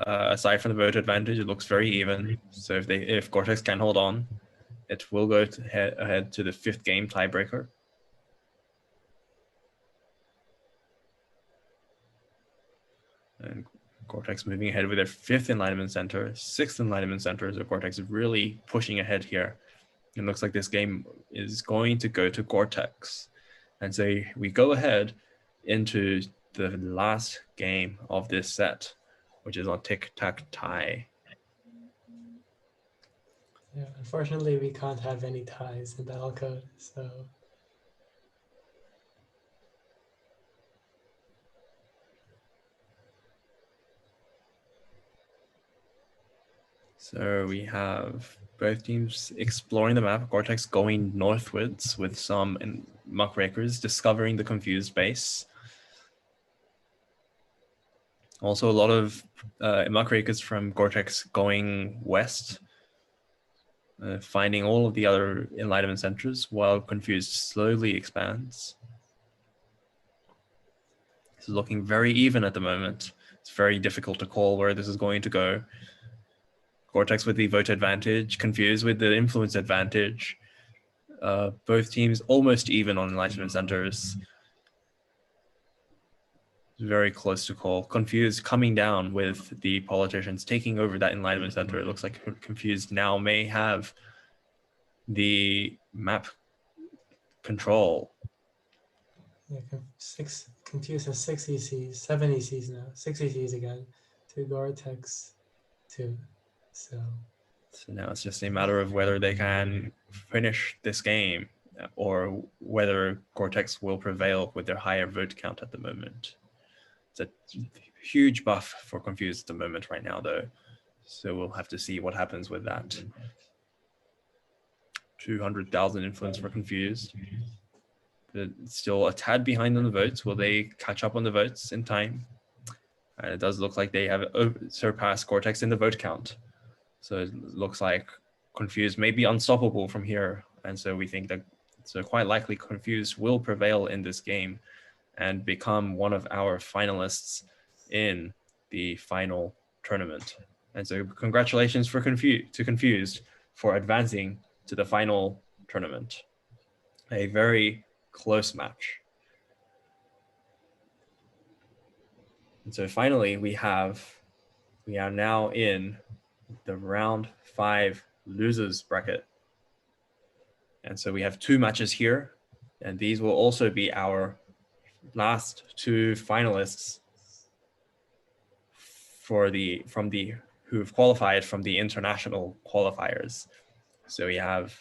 aside from the vote advantage, it looks very even. So if Gore-Tex can hold on, it will go ahead to the 5th game tiebreaker. And Gore-Tex moving ahead with their 5th Enlightenment Center, 6th Enlightenment Center. So Gore-Tex is really pushing ahead here. It looks like this game is going to go to Gore-Tex. And so we go ahead into the last game of this set, which is on Tic-Tac-Toe. Yeah, unfortunately, we can't have any ties in Battlecode, so. So we have both teams exploring the map, Gore-Tex going northwards with some muckrakers discovering the Confused base. Also a lot of muckrakers from Gore-Tex going west, finding all of the other Enlightenment centers while Confused slowly expands. This is looking very even at the moment. It's very difficult to call where this is going to go. Gore-Tex with the vote advantage, Confused with the influence advantage. Both teams almost even on Enlightenment centers. Very close to call. Confused coming down with the politicians taking over that Enlightenment center. It looks like Confused now may have the map control. Yeah, Confused has 6 ECs, 7 ECs now, 6 ECs again to Gore-Tex 2. So now it's just a matter of whether they can finish this game or whether Gore-Tex will prevail with their higher vote count at the moment. It's a huge buff for Confused at the moment right now, though. So we'll have to see what happens with that. 200,000 influence for Confused. But still a tad behind on the votes. Will they catch up on the votes in time? And it does look like they have surpassed Gore-Tex in the vote count. So it looks like Confused may be unstoppable from here. And so we think that so quite likely Confused will prevail in this game and become one of our finalists in the final tournament. And so congratulations for Confused for advancing to the final tournament. A very close match. And so finally we are now in the round 5 losers bracket. And so we have 2 matches here, and these will also be our last 2 finalists who've qualified from the international qualifiers. So we have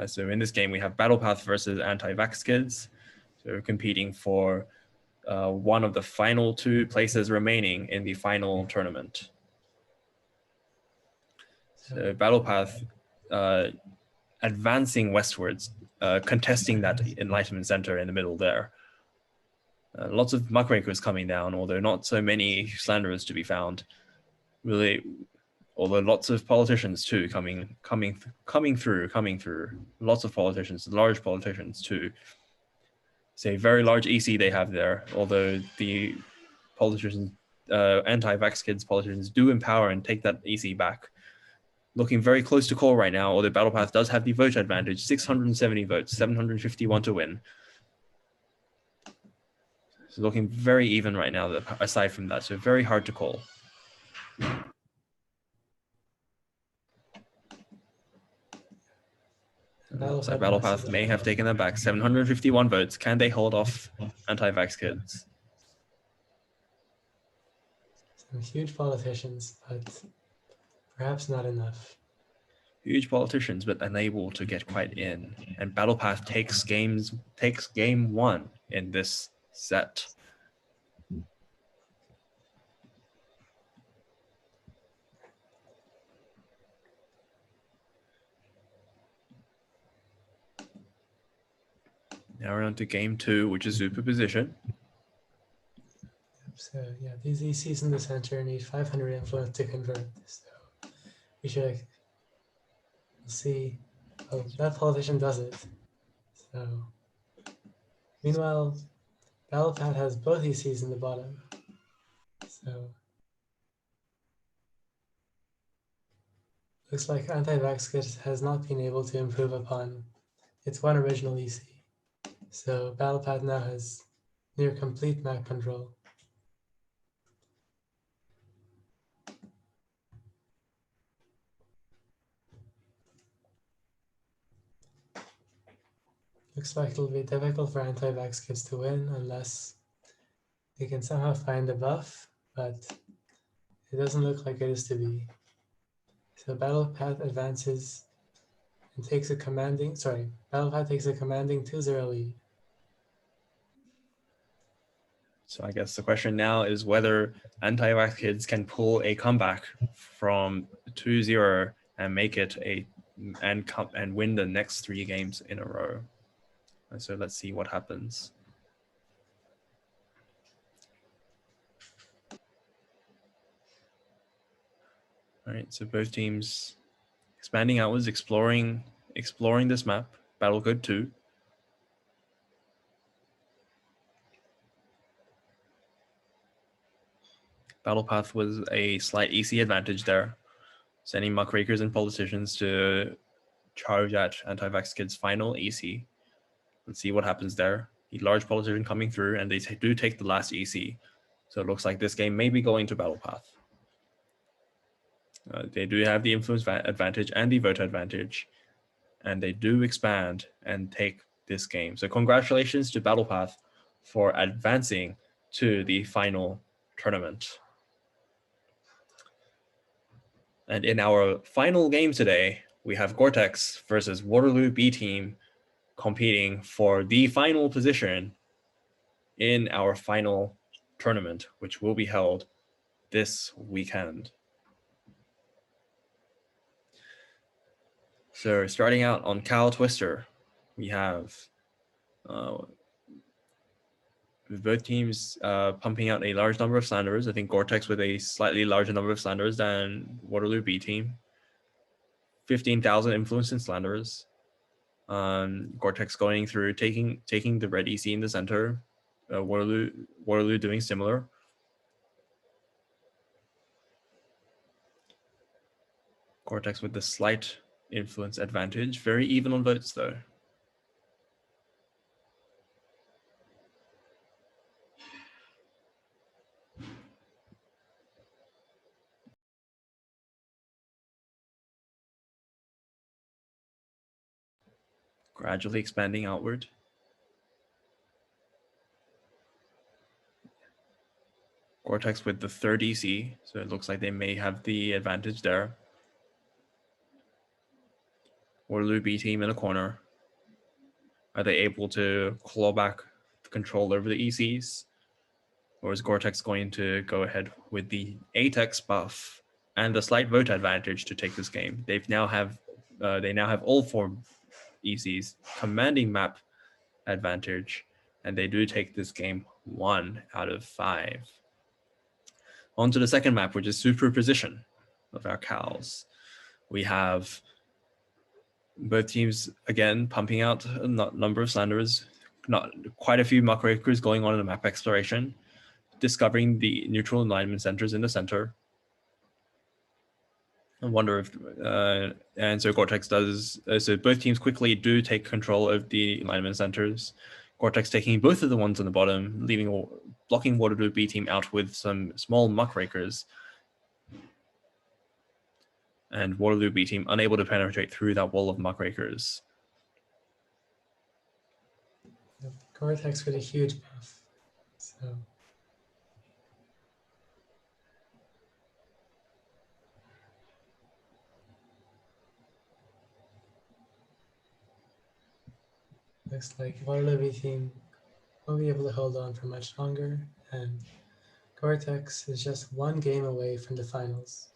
so in this game we have Battlepath versus Anti-Vax Kids. So we're competing for one of the final 2 places remaining in the final tournament. So Battlepath advancing westwards, contesting that Enlightenment Center in the middle there. Lots of muckrakers coming down, although not so many slanderers to be found. Really, although lots of politicians too coming through. Lots of politicians, large politicians too. It's a very large EC they have there, although the politicians, Anti-Vax Kids politicians do empower and take that EC back. Looking very close to call right now, although Battlepath does have the vote advantage, 670 votes, 751 to win. So looking very even right now, aside from that, so very hard to call. Looks like Battle Path may have taken them back. 751 votes. Can they hold off anti-vax kids? Some huge politicians, but perhaps not enough. Huge politicians, but unable to get quite in. And Battle Path takes game one in this set. Now we're on to game two, which is superposition. So yeah, these ECs in the center need 500 influence to convert. So we should see. Oh, that politician does it. So meanwhile, Battlepad has both ECs in the bottom. So looks like Anti-Vax Kit has not been able to improve upon its one original EC. So Battlepad now has near complete map control. Looks like it'll be difficult for Anti-Vax Kids to win unless they can somehow find a buff, but it doesn't look like it is to be. So Battlepad advances and takes a commanding, Battlepad takes a commanding 2-0 lead. So I guess the question now is whether Anti-Vax Kids can pull a comeback from 2-0 and make it and win the next 3 games in a row. And so let's see what happens. All right, so both teams expanding outwards, exploring this map, Battlecode 2. Battle Path was a slight EC advantage there, sending muckrakers and politicians to charge at Anti-Vax Kids' final EC. Let's see what happens there. A large politician coming through, and they do take the last EC. So it looks like this game may be going to Battle Path. They do have the influence advantage and the vote advantage, and they do expand and take this game. So congratulations to Battle Path for advancing to the final tournament. And in our final game today, we have Gore-Tex versus Waterloo B team competing for the final position in our final tournament, which will be held this weekend. So starting out on Cal Twister, we have both teams pumping out a large number of slanderers. I think Gore-Tex with a slightly larger number of slanderers than Waterloo B team. 15,000 influence in slanderers. Gore-Tex going through, taking the red EC in the center. Waterloo doing similar. Gore-Tex with the slight influence advantage. Very even on votes though. Gradually expanding outward. Gore-Tex with the third EC, so it looks like they may have the advantage there. Waterloo B team in a corner. Are they able to claw back the control over the ECs? Or is Gore-Tex going to go ahead with the ATEX buff and the slight vote advantage to take this game? They now have all 4 ECs, commanding map advantage, and they do take this game 1 out of 5. On to the second map, which is superposition of our cows. We have both teams again pumping out a number of slanderers, not quite a few muckrakers going on in the map exploration, discovering the neutral alignment centers in the center. I wonder if, and so Gore-Tex does, so both teams quickly do take control of the alignment centers. Gore-Tex taking both of the ones on the bottom, blocking Waterloo B team out with some small muckrakers. And Waterloo B team unable to penetrate through that wall of muckrakers. Gore-Tex with a huge buff. So looks like Waterloo team won't be able to hold on for much longer, and Gore-Tex is just one game away from the finals.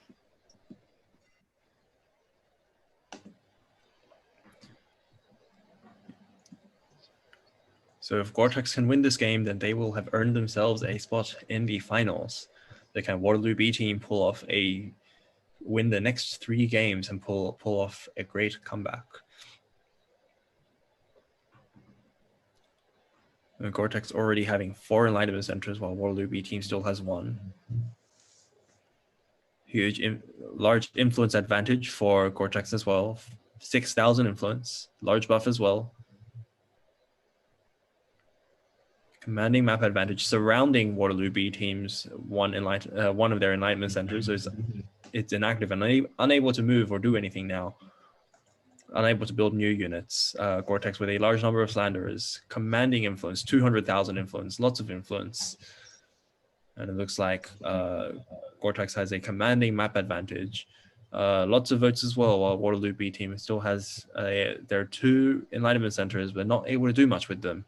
So if Gore-Tex can win this game, then they will have earned themselves a spot in the finals. They can Waterloo B team win the next 3 games and pull off a great comeback. Gore-Tex already having 4 enlightenment centers, while Waterloo B team still has 1. Large influence advantage for Gore-Tex as well. 6,000 influence, large buff as well. Commanding map advantage surrounding Waterloo B teams one of their enlightenment centers. So it's inactive and unable to move or do anything now. Unable to build new units. Gore-Tex with a large number of slanderers, commanding influence, 200,000 influence, lots of influence. And it looks like Gore-Tex has a commanding map advantage. Lots of votes as well, while Waterloo B team still has their 2 enlightenment centers, but not able to do much with them.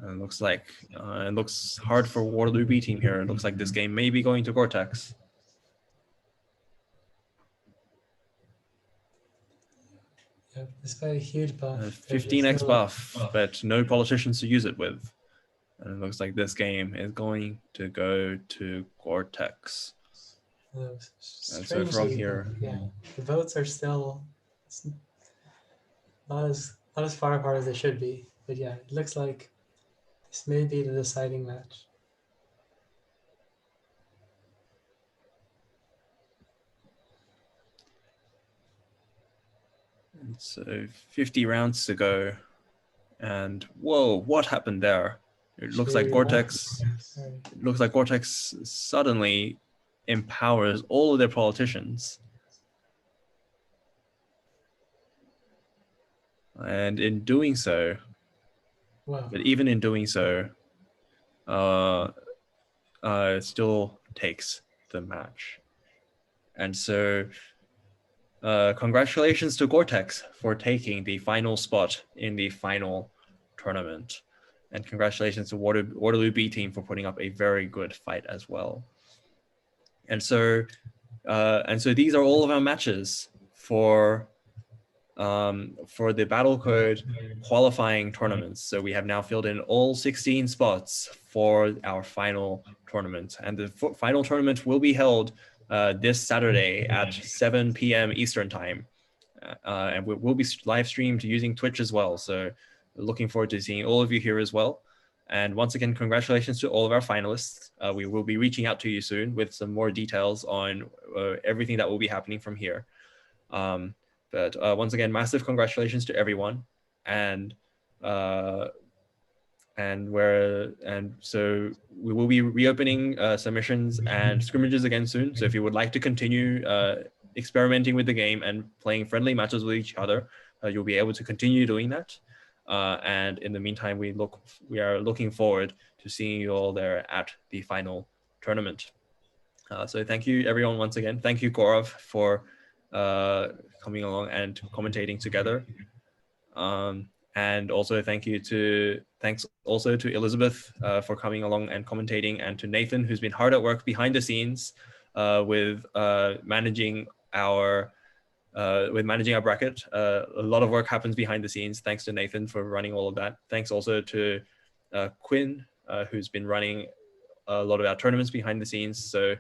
And it looks hard for Waterloo B team here. It looks like this game may be going to Gore-Tex. Yep, despite a huge buff. 15x buff, but no politicians to use it with. And it looks like this game is going to go to Gore-Tex. And so from here, yeah, the votes are still not as far apart as they should be. But yeah, it looks like this may be the deciding match. And so 50 rounds to go. And whoa, what happened there? It looks like Gore-Tex. It looks like Gore-Tex suddenly empowers all of their politicians. And in doing so, but even in doing so, still takes the match. And so congratulations to Gore-Tex for taking the final spot in the final tournament. And congratulations to Waterloo B team for putting up a very good fight as well. And so these are all of our matches for the Battlecode qualifying tournaments. So we have now filled in all 16 spots for our final tournament. And the final tournament will be held this Saturday at 7 p.m. Eastern time. And we'll be live streamed using Twitch as well. So looking forward to seeing all of you here as well. And once again, congratulations to all of our finalists. We will be reaching out to you soon with some more details on everything that will be happening from here. But once again, massive congratulations to everyone. And so we will be reopening submissions and scrimmages again soon. So if you would like to continue experimenting with the game and playing friendly matches with each other, you'll be able to continue doing that. And in the meantime, we are looking forward to seeing you all there at the final tournament. So thank you everyone once again. Thank you Gaurav for coming along and commentating together. And also thanks also to Elizabeth for coming along and commentating, and to Nathan, who's been hard at work behind the scenes with managing our bracket. A lot of work happens behind the scenes. Thanks to Nathan for running all of that. Thanks also to Quinn, who's been running a lot of our tournaments behind the scenes. So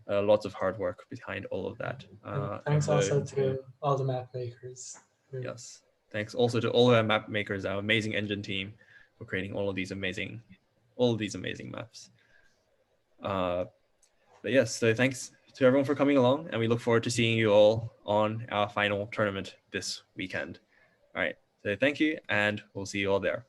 lots of hard work behind all of that. Thanks also to all the map makers. Yes. Thanks also to all of our map makers, our amazing engine team, for creating all of these amazing maps. But yes, so thanks to everyone for coming along, and we look forward to seeing you all on our final tournament this weekend. All right, so thank you, and we'll see you all there.